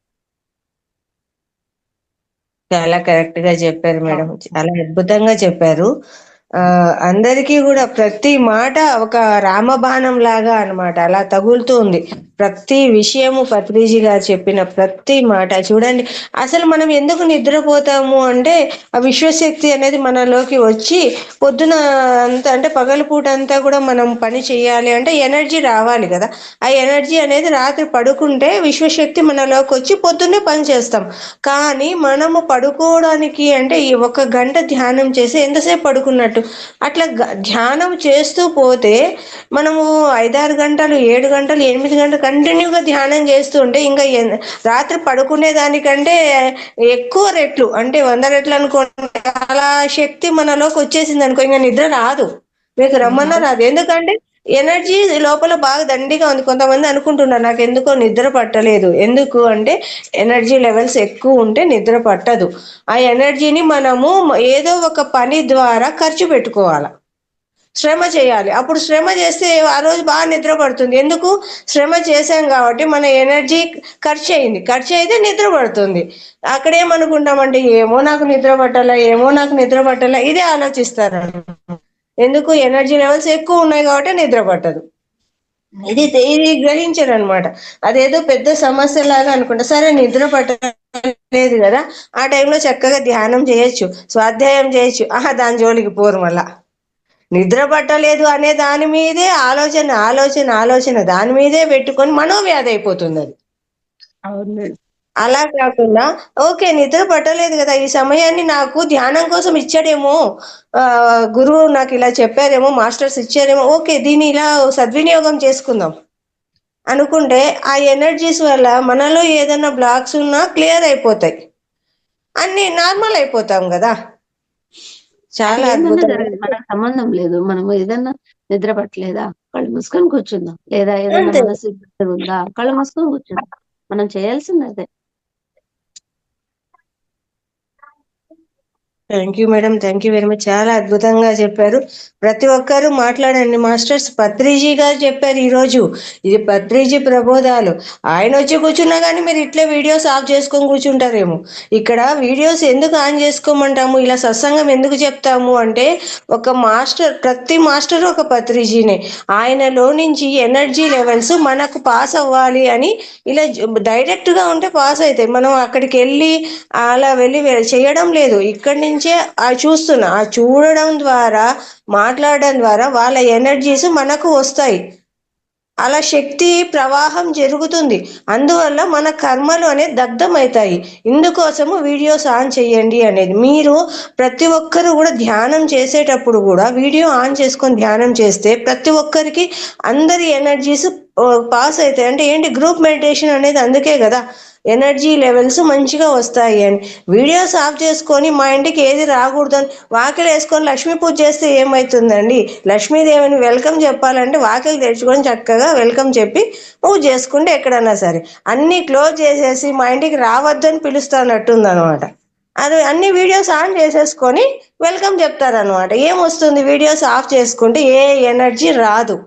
చాలా కరెక్ట్ గా చెప్పారు మేడం, చాలా అద్భుతంగా చెప్పారు. అందరికీ కూడా ప్రతి మాట ఒక రామబాణం లాగా అన్నమాట, అలా తగులుతూ ఉంది ప్రతి విషయము. పత్రిజీ గారు చెప్పిన ప్రతి మాట చూడండి, అసలు మనం ఎందుకు నిద్రపోతాము అంటే ఆ విశ్వశక్తి అనేది మనలోకి వచ్చి పొద్దున అంతా అంటే పగలపూట అంతా కూడా మనం పని చేయాలి అంటే ఎనర్జీ రావాలి కదా. ఆ ఎనర్జీ అనేది రాత్రి పడుకుంటే విశ్వశక్తి మనలోకి వచ్చి పొద్దున్నే పని చేస్తాం. కానీ మనము పడుకోవడానికి అంటే ఈ 1 గంట ధ్యానం చేసి ఎంతసేపు పడుకున్నట్టు, అట్లా ధ్యానం చేస్తూ పోతే మనము 5-6 గంటలు 7 గంటలు 8 గంటలు కంటిన్యూగా ధ్యానం చేస్తూ ఉంటే ఇంకా రాత్రి పడుకునే దానికంటే ఎక్కువ రెట్లు అంటే 100 రెట్లు అనుకోండి, అలా శక్తి మనలోకి వచ్చేసింది అనుకో, ఇంకా నిద్ర రాదు, మీకు రమ్మన్నా రాదు. ఎందుకంటే ఎనర్జీ లోపల బాగా దండిగా ఉంది. కొంతమంది అనుకుంటున్నారు నాకు ఎందుకో నిద్ర పట్టలేదు, ఎందుకు అంటే ఎనర్జీ లెవెల్స్ ఎక్కువ ఉంటే నిద్ర పట్టదు. ఆ ఎనర్జీని మనము ఏదో ఒక పని ద్వారా ఖర్చు పెట్టుకోవాలి, శ్రమ చేయాలి. అప్పుడు శ్రమ చేస్తే ఆ రోజు బాగా నిద్ర పడుతుంది. ఎందుకు, శ్రమ చేశాం కాబట్టి మన ఎనర్జీ ఖర్చు అయింది, ఖర్చు అయితే నిద్ర పడుతుంది. అక్కడేమనుకుంటామంటే ఏమో నాకు నిద్ర పట్టాలా, ఏమో నాకు నిద్ర పట్టాలా, ఇదే ఆలోచిస్తారు. ఎందుకు, ఎనర్జీ లెవెల్స్ ఎక్కువ ఉన్నాయి కాబట్టి నిద్ర పట్టదు. ఇది గ్రహించరు అనమాట. అదేదో పెద్ద సమస్య లాగా అనుకుంటా. సరే నిద్ర పట్టలేదు కదా, ఆ టైంలో చక్కగా ధ్యానం చేయొచ్చు, స్వాధ్యాయం చేయొచ్చు, దాని జోలికి పోరు. మళ్ళా నిద్ర పట్టలేదు అనే దాని మీదే ఆలోచన ఆలోచన ఆలోచన దాని మీదే పెట్టుకొని మనోవ్యాధి అయిపోతుంది అది. అవును. అలా కాకుండా ఓకే నిద్ర పట్టలేదు కదా, ఈ సమయాన్ని నాకు ధ్యానం కోసం ఇచ్చాడేమో, గురువు నాకు ఇలా చెప్పారేమో, మాస్టర్స్ ఇచ్చారేమో, ఓకే దీన్ని ఇలా సద్వినియోగం చేసుకుందాం అనుకుంటే ఆ ఎనర్జీస్ వల్ల మనలో ఏదైనా బ్లాక్స్ ఉన్నా క్లియర్ అయిపోతాయి, అన్ని నార్మల్ అయిపోతాం కదా. చాలా అద్భుతం. మనకు సంబంధం లేదు. మనము ఏదన్నా నిద్ర పట్టలేదా, కళ్ళు మూసుకొని కూర్చుందాం. లేదా ఏదైనా అంతే. మనసు ఉందా, కళ్ళు మూసుకొని కూర్చుందాం. మనం చేయాల్సింది అదే. Thank you madam, thank you very much, చాలా అద్భుతంగా చెప్పారు. ప్రతి ఒక్కరూ మాట్లాడండి. మాస్టర్స్ పత్రిజీ గారు చెప్పారు ఈరోజు, ఇది పత్రిజీ ప్రబోధాలు. ఆయన వచ్చి కూర్చున్నా కానీ మీరు ఇట్లే వీడియోస్ ఆఫ్ చేసుకొని కూర్చుంటారేమో. ఇక్కడ వీడియోస్ ఎందుకు ఆన్ చేసుకోమంటాము, ఇలా సత్సంగం ఎందుకు చెప్తాము అంటే ఒక మాస్టర్, ప్రతి మాస్టర్ ఒక పత్రిజీనే. ఆయనలో నుంచి ఎనర్జీ లెవెల్స్ మనకు పాస్ అవ్వాలి అని ఇలా డైరెక్ట్గా ఉంటే పాస్ అవుతాయి. మనం అక్కడికి వెళ్ళి అలా వెళ్ళి చేయడం లేదు, ఇక్కడి నుంచే చూస్తున్నా, ఆ చూడడం ద్వారా మాట్లాడడం ద్వారా వాళ్ళ ఎనర్జీస్ మనకు వస్తాయి. అలా శక్తి ప్రవాహం జరుగుతుంది. అందువల్ల మన కర్మలు అనేది దగ్ధమవుతాయి. ఇందుకోసము వీడియోస్ ఆన్ చేయండి అనేది. మీరు ప్రతి ఒక్కరు కూడా ధ్యానం చేసేటప్పుడు కూడా వీడియో ఆన్ చేసుకొని ధ్యానం చేస్తే ప్రతి ఒక్కరికి అందరి ఎనర్జీస్ పాస్ అవుతాయి. అంటే ఏంటి, గ్రూప్ మెడిటేషన్ అనేది అందుకే కదా, ఎనర్జీ లెవెల్స్ మంచిగా వస్తాయి అని. వీడియోస్ ఆఫ్ చేసుకొని మా ఇంటికి ఏది రాకూడదని వాకిలు వేసుకొని లక్ష్మీ పూజ చేస్తే ఏమవుతుందండి? లక్ష్మీదేవిని వెల్కమ్ చెప్పాలంటే వాకిలు తెరుచుకొని చక్కగా వెల్కమ్ చెప్పి పూజ చేసుకుంటే ఎక్కడన్నా సరే. అన్నీ క్లోజ్ చేసేసి మా ఇంటికి రావద్దని పిలుస్తానట్టుంది అనమాట. అది అన్ని వీడియోస్ ఆన్ చేసేసుకొని వెల్కమ్ చెప్తారనమాట. ఏమొస్తుంది, వీడియోస్ ఆఫ్ చేసుకుంటే ఏ ఎనర్జీ రాదు,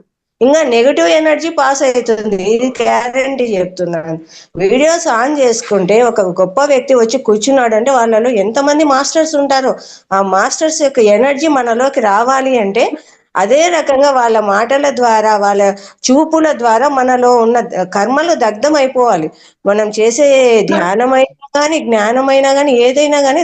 ఇంకా నెగిటివ్ ఎనర్జీ పాస్ అవుతుంది. ఇది గ్యారంటీ చెప్తున్నాను. వీడియోస్ ఆన్ చేసుకుంటే ఒక గొప్ప వ్యక్తి వచ్చి కూర్చున్నాడు అంటే వాళ్ళలో ఎంతమంది మాస్టర్స్ ఉంటారో, ఆ మాస్టర్స్ యొక్క ఎనర్జీ మనలోకి రావాలి అంటే అదే రకంగా వాళ్ళ మాటల ద్వారా వాళ్ళ చూపుల ద్వారా మనలో ఉన్న కర్మలు దగ్ధం అయిపోవాలి. మనం చేసే ధ్యానమైనా కానీ జ్ఞానమైనా కానీ ఏదైనా కానీ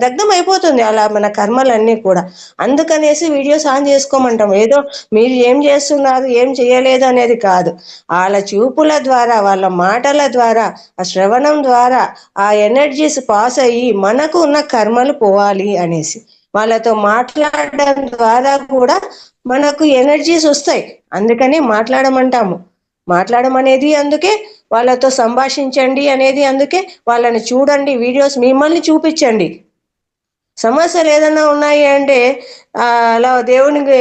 దగ్ధం అయిపోతుంది అలా మన కర్మలన్నీ కూడా. అందుకనేసి వీడియోస్ ఆన్ చేసుకోమంటాం. ఏదో మీరు ఏం చేస్తున్నారు ఏం చేయలేదు అనేది కాదు, వాళ్ళ చూపుల ద్వారా వాళ్ళ మాటల ద్వారా ఆ శ్రవణం ద్వారా ఆ ఎనర్జీస్ పాస్ అయ్యి మనకు ఉన్న కర్మలు పోవాలి అనేసి వాళ్ళతో మాట్లాడడం ద్వారా కూడా మనకు ఎనర్జీస్ వస్తాయి. అందుకని మాట్లాడమంటాము. మాట్లాడమనేది అందుకే, వాళ్ళతో సంభాషించండి అనేది అందుకే, వాళ్ళని చూడండి, వీడియోస్ మిమ్మల్ని చూపించండి. సమస్యలు ఏదైనా ఉన్నాయి అంటే అలా దేవునికి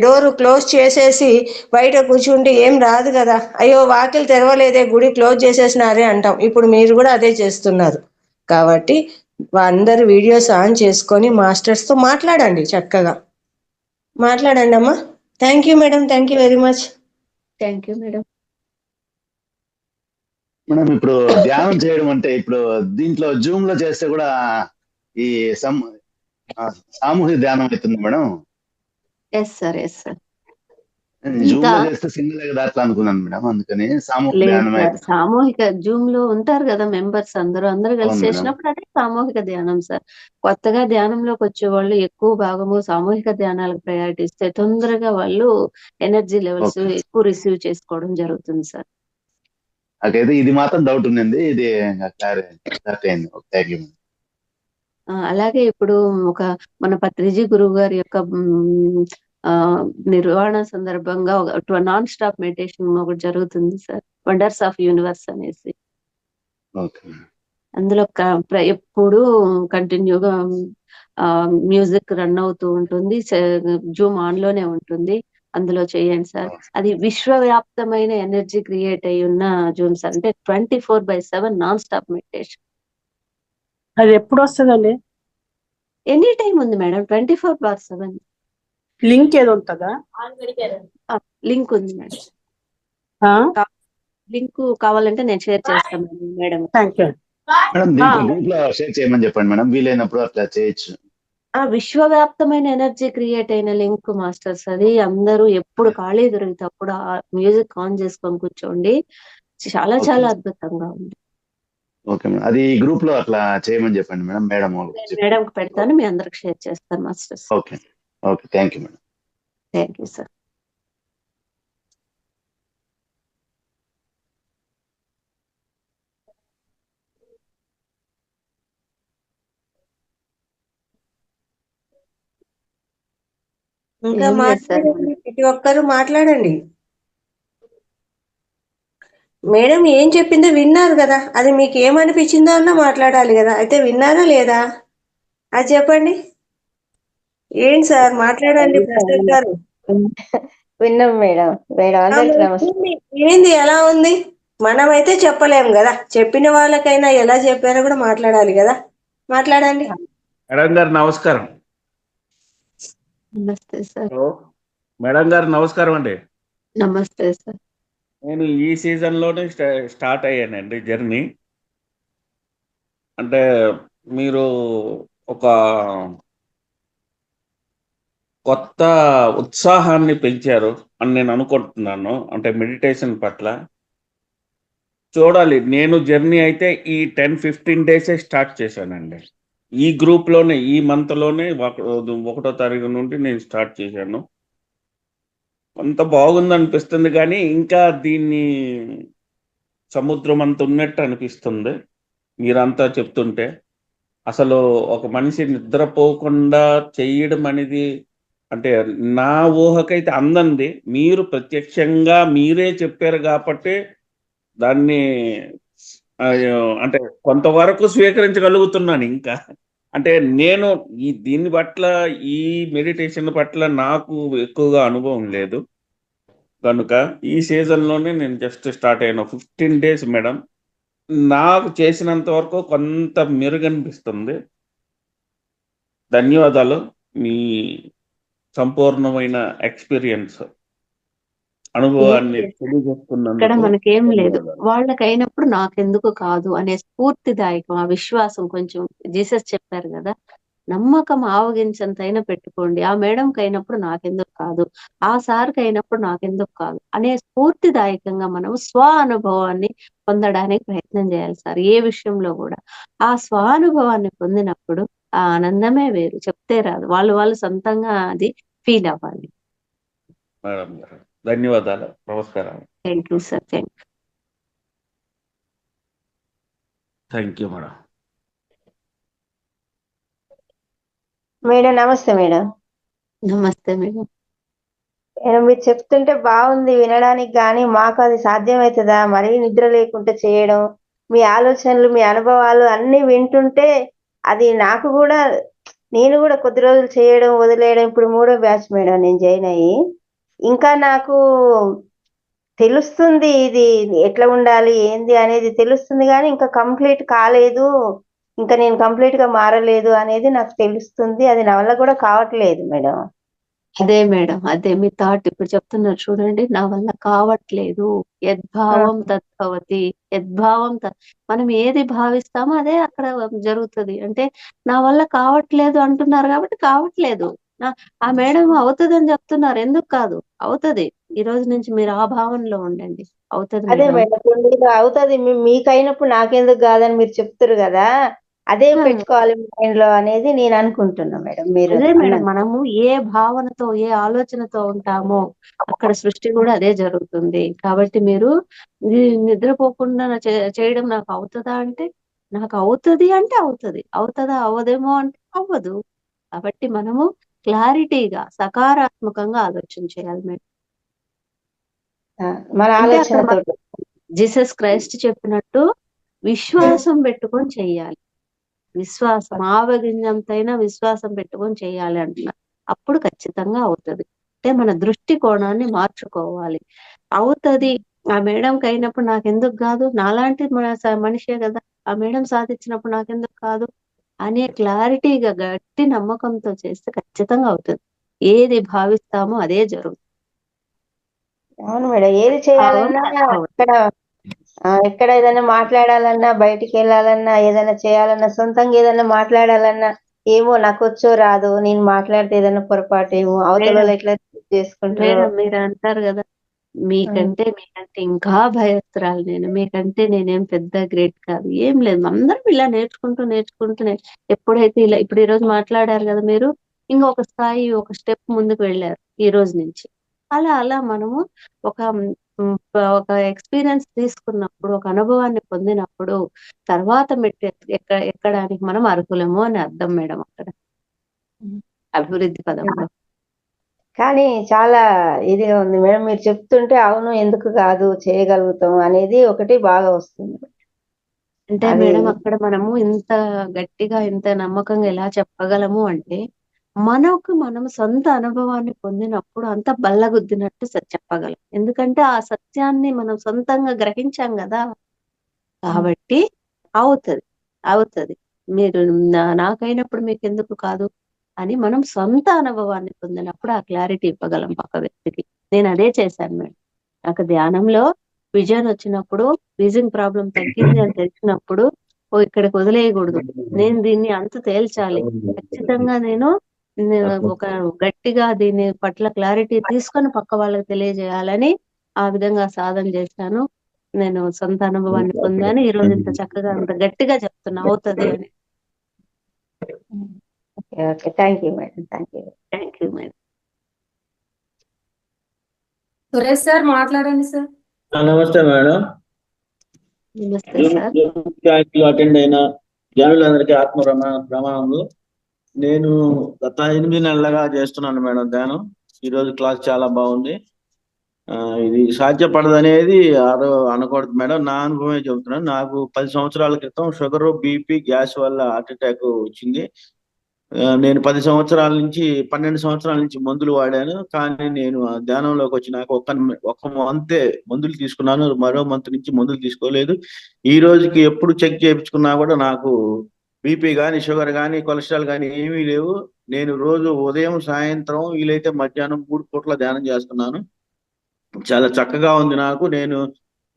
డోరు క్లోజ్ చేసేసి బయట కూర్చుంటే ఏం రాదు కదా. అయ్యో వాకిలు తెరవలేదే, గుడి క్లోజ్ చేసేసినారే అంటాం. ఇప్పుడు మీరు కూడా అదే చేస్తున్నారు. కాబట్టి అందరు వీడియోస్ ఆన్ చేసుకొని మాస్టర్స్తో మాట్లాడండి, చక్కగా మాట్లాడండి అమ్మా. Thank you madam, thank you very much. Thank you madam. Madam ఇప్పుడు ధ్యానం చేయడం అంటే ఇప్పుడు దీంట్లో జూమ్ లో చేస్తే కూడా ఈ సామూహిక ధ్యానం అవుతుంది madam. Yes sir, yes sir. Zoom ఇంకా లో చేస్తే సింగిల్ కదా అట్లా అనుకున్నాను మేడం, అందుకని సామూహిక లేదు ధ్యానం సార్, అయితే. సామూహిక జూమ్ లో ఉంటారు కదా మెంబర్స్, అందరూ కలిసి అవును మేడం. చేసినప్పుడు అదే సామూహిక ధ్యానం సార్. కొత్తగా ధ్యానంలోకి వచ్చే వాళ్ళు ఎక్కువ భాగము సామూహిక ధ్యానాలకు ప్రయారిటీ ఇస్తే తొందరగా వాళ్ళు ఎనర్జీ లెవెల్స్ ఓకే. ఎక్కువ రిసీవ్ చేసుకోవడం జరుగుతుంది సార్. నాకైతే ఇది మాత్రం డౌట్ ఉండింది, ఇది క్లారిటీ అయింది. Thank you. అలాగే ఇప్పుడు మన పత్రిజీ గురువు గారి యొక్క నిర్వాణ సందర్భంగా నాన్ స్టాప్ మెడిటేషన్ ఒకటి జరుగుతుంది సార్, వండర్స్ ఆఫ్ యూనివర్స్ అనేసి. ఓకే. అందులో ఎప్పుడు కంటిన్యూగా మ్యూజిక్ రన్ అవుతూ ఉంటుంది, జూమ్ ఆన్ లోనే ఉంటుంది. అందులో చేయండి సార్. అది విశ్వవ్యాప్తమైన ఎనర్జీ క్రియేట్ అయి ఉన్న జూమ్ సార్. అంటే 24/7 నాన్ స్టాప్ మెడిటేషన్. అది ఎప్పుడు వస్తుందండి? ఎనీ టైం ఉంది మేడం, 24/7. లింక్ ఏదో ఉంటుందా? లింక్ ఉంది మేడం. ఆ? లింక్ కావాలంటే నేను షేర్ చేస్తాను మేడం. థ్యాంక్ యూ మేడం దీంట్లో గ్రూప్ లో షేర్ చేయమని చెప్పండి మేడం, వీలైనప్పుడు అట్లా చేయొచ్చు. విశ్వవ్యాప్తమైన ఎనర్జీ క్రియేట్ అయిన లింక్ మాస్టర్స్. అది అందరూ ఎప్పుడు ఖాళీ దొరికితే అప్పుడు ఆ మ్యూజిక్ ఆన్ చేసుకొని కూర్చోండి, చాలా చాలా అద్భుతంగా ఉంది. ఓకే మేడం, అది గ్రూప్ లో అట్లా చేయమని చెప్పండి మేడం. మేడం పెడతాను, మీ అందరికి షేర్ చేస్తాను masters. Okay okay, thank you madam. Thank you sir. ఇంకా మాట్లాడండి, ప్రతి ఒక్కరు మాట్లాడండి. మేడం ఏం చెప్పిందో విన్నారు కదా, అది మీకు ఏమనిపించిందో అన్నా మాట్లాడాలి కదా. అయితే విన్నారా లేదా అది చెప్పండి. ఏంటి సార్ మాట్లాడండి ప్రసాద్ గారు. విన్నాం మేడం. ఏంది ఎలా ఉంది? మనమైతే చెప్పలేము కదా, చెప్పిన వాళ్ళకైనా ఎలా చెప్పారో కూడా మాట్లాడాలి కదా. మాట్లాడండి. మేడం గారు నమస్కారం. నమస్తే సార్. మేడం గారు నమస్కారం అండి. నమస్తే సార్. నేను ఈ సీజన్లోనే స్టార్ట్ అయ్యానండి జర్నీ. అంటే మీరు ఒక కొత్త ఉత్సాహాన్ని పెంచారు అని నేను అనుకుంటున్నాను, అంటే మెడిటేషన్ పట్ల. చూడాలి, నేను జర్నీ అయితే ఈ 10-15 డేసే స్టార్ట్ చేశానండి. ఈ గ్రూప్లోనే ఈ మంత్లోనే 1వ తారీఖు నుండి నేను స్టార్ట్ చేశాను. అంత బాగుంది అనిపిస్తుంది, కానీ ఇంకా దీన్ని సముద్రం అంత ఉన్నట్టు అనిపిస్తుంది మీరంతా చెప్తుంటే. అసలు ఒక మనిషి నిద్రపోకుండా చేయడం అనేది అంటే నా ఊహకైతే అందంది. మీరు ప్రత్యక్షంగా మీరే చెప్పారు కాబట్టి దాన్ని అంటే కొంతవరకు స్వీకరించగలుగుతున్నాను. ఇంకా అంటే నేను దీని పట్ల, ఈ మెడిటేషన్ పట్ల నాకు ఎక్కువగా అనుభవం లేదు కనుక ఈ సీజన్లోనే నేను జస్ట్ స్టార్ట్ అయిన 15 డేస్ మేడం. నాకు చేసినంత వరకు కొంత మెరుగనిపిస్తుంది. ధన్యవాదాలు. మీ సంపూర్ణమైన ఎక్స్పీరియన్స్ అనుభవాన్ని తెలియజేస్తున్నందుకు. ఇక్కడ మనకేం లేదు, వాళ్ళకైనప్పుడు నాకెందుకు కాదు అనే స్ఫూర్తిదాయకం, ఆ విశ్వాసం. కొంచెం జీసస్ చెప్పారు కదా, నమ్మకం ఆవగించంతైనా పెట్టుకోండి. ఆ మేడంకి అయినప్పుడు నాకెందుకు కాదు, ఆ సార్కి అయినప్పుడు నాకెందుకు కాదు అనే స్ఫూర్తిదాయకంగా మనం స్వ అనుభవాన్ని పొందడానికి ప్రయత్నం చేయాలి సార్. ఏ విషయంలో కూడా ఆ స్వానుభవాన్ని పొందినప్పుడు ఆ ఆనందమే వేరు, చెప్తే రాదు. వాళ్ళు సొంతంగా అది ఫీల్ అవ్వాలి. మేడం గారు ధన్యవాదాలు, నమస్కారం. Thank you sir. Thank you madam. Madam నమస్తే మేడం. నమస్తే మేడం. మేడం మీరు చెప్తుంటే బాగుంది వినడానికి, కానీ మాకు అది సాధ్యమవుతుందా? మరీ నిద్ర లేకుండా చేయడం, మీ ఆలోచనలు మీ అనుభవాలు అన్ని వింటుంటే అది నాకు కూడా, నేను కూడా కొద్ది రోజులు చేయడం వదిలేయడం, ఇప్పుడు 3వ బ్యాచ్ మేడం నేను జాయిన్ అయ్యి. ఇంకా నాకు తెలుస్తుంది ఇది ఎట్లా ఉండాలి ఏంది అనేది తెలుస్తుంది, కానీ ఇంకా కంప్లీట్ కాలేదు, ఇంకా నేను కంప్లీట్ గా మారలేదు అనేది నాకు తెలుస్తుంది. అది నా వల్ల కూడా కావట్లేదు మేడం. అదే మేడం, అదే మీ థాట్ ఇప్పుడు చెప్తున్నారు చూడండి, నా వల్ల కావట్లేదు. యద్భావం తద్భవతి. యద్భావం మనం ఏది భావిస్తామో అదే అక్కడ జరుగుతుంది. అంటే నా వల్ల కావట్లేదు అంటున్నారు కాబట్టి కావట్లేదు. ఆ మేడం అవుతుందని చెప్తున్నారు, ఎందుకు కాదు, అవుతది. ఈ రోజు నుంచి మీరు ఆ భావనలో ఉండండి, అవుతది అదే మేడం. మేడం, ఇప్పుడు మీకు అవుతుంది, మీకైనప్పుడు నాకెందుకు కాదని మీరు చెప్తారు కదా, అదే పెట్టుకోవాలి మైండ్ లో అనేది నేను అనుకుంటున్నా మేడం. మీరు అదే మేడం, అన్నది మనము ఏ భావనతో ఏ ఆలోచనతో ఉంటామో అక్కడ సృష్టి కూడా అదే జరుగుతుంది. కాబట్టి మీరు నిద్రపోకుండా చేయడం నాకు అవుతుందా అంటే, నాకు అవుతుంది అంటే అవుతుంది, అవుతుందా అవ్వదేమో అంటే అవ్వదు. కాబట్టి మనము క్లారిటీగా సకారాత్మకంగా ఆలోచన చేయాలి మేడం. మన అంటే అక్కడ ఆలోచనతో. జీసస్ క్రైస్ట్ చెప్పినట్టు విశ్వాసం పెట్టుకొని చెయ్యాలి. విశ్వాసం ఆవగింజంతైనా విశ్వాసం పెట్టుకొని చేయాలి అంటున్నారు. అప్పుడు ఖచ్చితంగా అవుతుంది. అంటే మన దృష్టి కోణాన్ని మార్చుకోవాలి. అవుతుంది, ఆ మేడంకి అయినప్పుడు నాకెందుకు కాదు, నాలాంటి మనిషే కదా, ఆ మేడం సాధించినప్పుడు నాకెందుకు కాదు అనే క్లారిటీగా గట్టి నమ్మకంతో చేస్తే ఖచ్చితంగా అవుతుంది. ఏది భావిస్తామో అదే జరుగుతుంది. అవును మేడం, ఏది చేయాలన్నా ఎక్కడ ఏదైనా మాట్లాడాలన్నా, బయటికి వెళ్ళాలన్నా, ఏదైనా చేయాలన్నా, సొంతంగా ఏదైనా మాట్లాడాలన్నా, ఏమో నాకు వచ్చో రాదు, నేను మాట్లాడితే ఏదైనా పొరపాటు ఏమో అవతల ఎట్లా చేసుకుంటారో. మేడం మీరు అంటారు కదా, మీకంటే ఇంకా భయస్తురాలు నేను, మీకంటే నేనేం పెద్ద గ్రేట్ కాదు, ఏం లేదు. అందరం ఇలా నేర్చుకుంటూనే ఎప్పుడైతే ఇలా ఇప్పుడు ఈ రోజు మాట్లాడారు కదా మీరు, ఇంకొక స్థాయి ఒక స్టెప్ ముందుకు వెళ్ళారు ఈ రోజు నుంచి. అలా మనము ఒక ఒక ఎక్స్పీరియన్స్ తీసుకున్నప్పుడు, ఒక అనుభవాన్ని పొందినప్పుడు తర్వాత మెట్టు ఎక్కడానికి మనం అర్హులము అని అర్థం మేడం అక్కడ అభివృద్ధి పదంలో. కానీ చాలా ఇదిగా ఉంది మేడం, మీరు చెప్తుంటే అవును ఎందుకు కాదు చేయగలుగుతాం అనేది ఒకటి బాగా వస్తుంది. అంటే అది మేడం అక్కడ మనము ఇంత గట్టిగా ఇంత నమ్మకంగా ఎలా చెప్పగలము అంటే, మనం సొంత అనుభవాన్ని పొందినప్పుడు అంత బల్లగుద్దినట్టు చెప్పగలం. ఎందుకంటే ఆ సత్యాన్ని మనం సొంతంగా గ్రహించాం కదా. కాబట్టి అవుతది. మీరు నాకైనప్పుడు మీకెందుకు కాదు అని మనం సొంత అనుభవాన్ని పొందినప్పుడు ఆ క్లారిటీ ఇవ్వగలం పక్క వ్యక్తికి. నేను అదే చేశాను మేడం. నాకు ధ్యానంలో విజన్ వచ్చినప్పుడు, వీజింగ్ ప్రాబ్లం తగ్గింది అని తెలిసినప్పుడు, ఇక్కడికి వదిలేయకూడదు, నేను దీన్ని అంతు తేల్చాలి, ఖచ్చితంగా నేను ఒక గట్టిగా దీని పట్ల క్లారిటీ తీసుకొని పక్క వాళ్ళకి తెలియజేయాలని ఆ విధంగా సాధన చేశాను. నేను సొంత అనుభవాన్ని పొందాను. ఈ రోజు ఇంత చక్కగా అంత గట్టిగా చెప్తున్నా అవుతది అని. Okay, thank you madam, thank you. Thank you madam. Suresh sir మాట్లాడండి సార్. నమస్తే మేడం. నమస్తే సార్. అటెండ్ అయిన జనులందరికీ ఆత్మ ప్రమాణములు. నేను గత 8 నెలలుగా చేస్తున్నాను మేడం ధ్యానం. ఈరోజు క్లాస్ చాలా బాగుంది. ఇది సాధ్యపడదు అనేది అనకూడదు మేడం, నా అనుభవమే చెబుతున్నాను. నాకు 10 సంవత్సరాల క్రితం షుగర్, బీపీ, గ్యాస్ వల్ల హార్ట్ అటాక్ వచ్చింది. నేను 12 సంవత్సరాల నుంచి మందులు వాడాను. కానీ నేను ధ్యానంలోకి వచ్చినాక ఒక్క మంతే మందులు తీసుకున్నాను, మరో మంత్ నుంచి మందులు తీసుకోలేదు. ఈ రోజుకి ఎప్పుడు చెక్ చేయించుకున్నా కూడా నాకు బీపీ కానీ, షుగర్ కానీ, కొలెస్ట్రాల్ కానీ ఏమీ లేవు. నేను రోజు ఉదయం, సాయంత్రం, వీలైతే మధ్యాహ్నం 3 పూట్ల ధ్యానం చేస్తున్నాను. చాలా చక్కగా ఉంది నాకు. నేను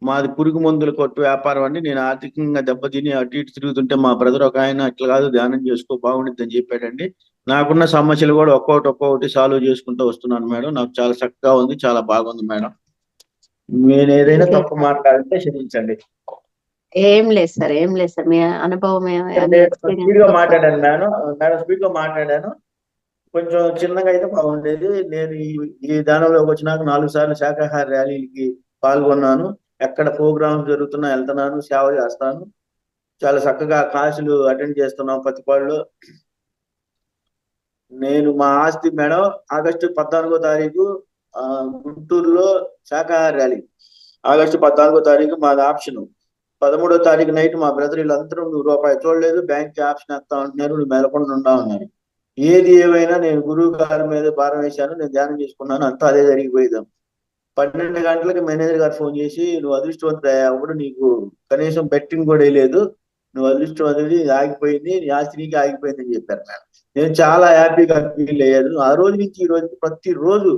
మాది పురుగు మందుల కొట్టు వ్యాపారం అండి. నేను ఆర్థికంగా దెబ్బతిని అటు ఇటు తిరుగుతుంటే మా బ్రదర్ ఒక ఆయన ఇట్లా కాదు ధ్యానం చేసుకో బాగుండిద్ది అని చెప్పాడండి. నాకున్న సమస్యలు కూడా ఒక్కొక్కటి సాల్వ్ చేసుకుంటూ వస్తున్నాను మేడం. నాకు చాలా చక్కగా ఉంది, చాలా బాగుంది మేడం. నేను ఏదైనా తప్పు మాట్లాడితే క్షమించండి. ఏం లేదు సార్, ఏం లేదు సార్. మీ అనుభవం మీ స్పీడ్ గా ఎక్స్పీరియన్స్ మాట్లాడాను మేడం. స్పీడ్ గా మాట్లాడాను. కొంచెం చిన్నగా అయితే బాగుండేది. నేను ఈ దానంలోకి వచ్చినాక 4 సార్లు శాకాహార ర్యాలీలకి పాల్గొన్నాను. ఎక్కడ ప్రోగ్రామ్స్ జరుగుతున్నా వెళ్తున్నాను, సేవ చేస్తాను. చాలా చక్కగా క్లాసులు అటెండ్ చేస్తున్నాం పత్తిపాడులో. నేను మా ఆస్తి మేడం ఆగస్టు 14వ తారీఖు గుంటూరులో శాకాహార ర్యాలీ. ఆగస్టు 14వ తారీఖు మాది ఆప్షన్. 13వ తారీఖు నైట్ మా బ్రదర్ వీళ్ళందరూ నువ్వు రూపాయి చూడలేదు, బ్యాంక్ ఆప్షన్ వేస్తా ఉంటున్నారు, నువ్వు మెలకుండా ఉండా ఉన్నారు. ఏది ఏమైనా నేను గురువు గారి మీద భారం వేశాను, నేను ధ్యానం చేసుకున్నాను, అంతా అదే జరిగిపోయేదాం. 12 గంటలకు మేనేజర్ గారు ఫోన్ చేసి నువ్వు అదృష్టవంతుడయ్యా, అప్పుడు నీకు కనీసం బెట్టింగ్ కూడా వేయలేదు, నువ్వు అదృష్టవంతుడి, ఆగిపోయింది, నీ ఆస్తి నీకు ఆగిపోయింది అని చెప్పారు మేడం. నేను చాలా హ్యాపీగా ఫీల్ అయ్యాను. ఆ రోజు నుంచి ఈ రోజుకి ప్రతిరోజు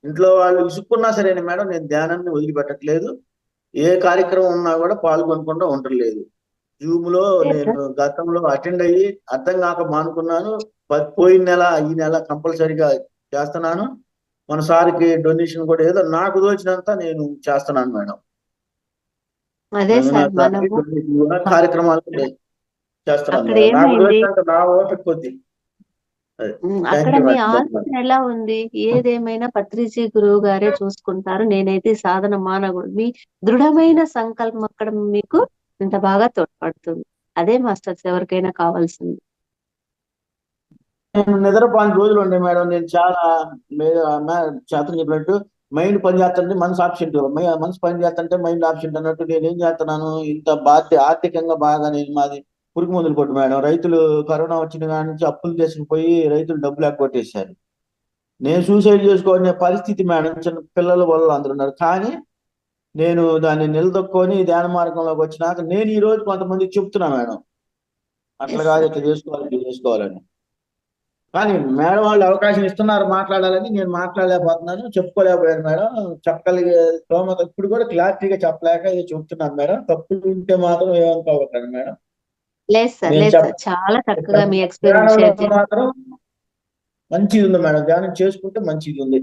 ఇంట్లో వాళ్ళు విసుక్కున్నా సరే మేడం నేను ధ్యానాన్ని వదిలిపెట్టట్లేదు. ఏ కార్యక్రమం ఉన్నా కూడా పాల్గొనకుండా ఉండట్లేదు. జూమ్ లో నేను గతంలో అటెండ్ అయ్యి అర్థం కాక మానుకున్నాను. పోయిన నెల ఈ నెల కంపల్సరీగా చేస్తున్నాను. మన సార్కి డొనేషన్ కూడా ఏదో నాకు దోచినంత నేను చేస్తున్నాను మేడం. అదే సార్, మనము కార్యక్రమాలు చేస్తున్నాను అక్కడ మేడం. నాకు ఏమైంది, దోచినంత నా ఓపిక కొద్ది. అక్కడ మీ ఆలోచన ఎలా ఉంది? ఏదేమైనా పత్రిజీ గురువు గారే చూసుకుంటారు, నేనైతే సాధన మానకూడదు. మీ దృఢమైన సంకల్పం అక్కడ మీకు ఇంత బాగా తోడ్పడుతుంది. అదే మాస్టర్స్ ఎవరికైనా కావాల్సింది. నేను నిద్రపోని రోజులు ఉండే మేడం. నేను చాలా శాతం చెప్పినట్టు మైండ్ పని చేస్తుంటే మనసు ఆబ్సెంట్, మనసు పని చేస్తుంటే మైండ్ ఆబ్సెంట్ అన్నట్టు నేను ఏం చేస్తున్నాను, ఇంత ఆర్థికంగా బాగా నేను మాది పురుగు మందులు కొట్టు మేడం. రైతులు కరోనా వచ్చిన కాడి నుంచి అప్పులు తీసుకుపోయి రైతులు డబ్బులు ఎగ్గొట్టేశారు. నేను సూసైడ్ చేసుకోవాలనే పరిస్థితి మేడం. చిన్న పిల్లల వల్ల అందరూ ఉన్నారు. కానీ నేను దాన్ని నిలదొక్కొని ధ్యాన మార్గంలోకి వచ్చినాక నేను ఈ రోజు కొంతమందికి చెప్తున్నా మేడం, అట్లా కాదు ఇట్లా చేసుకోవాలి, ఇట్లా చేసుకోవాలని. కానీ మేడం వాళ్ళు అవకాశం ఇస్తున్నారు మాట్లాడాలని, నేను మాట్లాడలేకపోతున్నాను, చెప్పుకోలేకపోయాను మేడం. చెప్పగలిగే స్తోమత ఇప్పుడు కూడా క్లారిటీగా చెప్పలేక ఇది చెప్తున్నాను మేడం. తప్పులు ఉంటే మాత్రం ఏమనుకోవట్లేదు మేడం. లేదు సార్, లేదు సార్, చాలా చక్కగా మీ ఎక్స్పీరియన్స్ షేర్ చేశారు. మాత్రం మంచిది ఉంది మేడం, ధ్యానం చేసుకుంటే మంచిది ఉంది.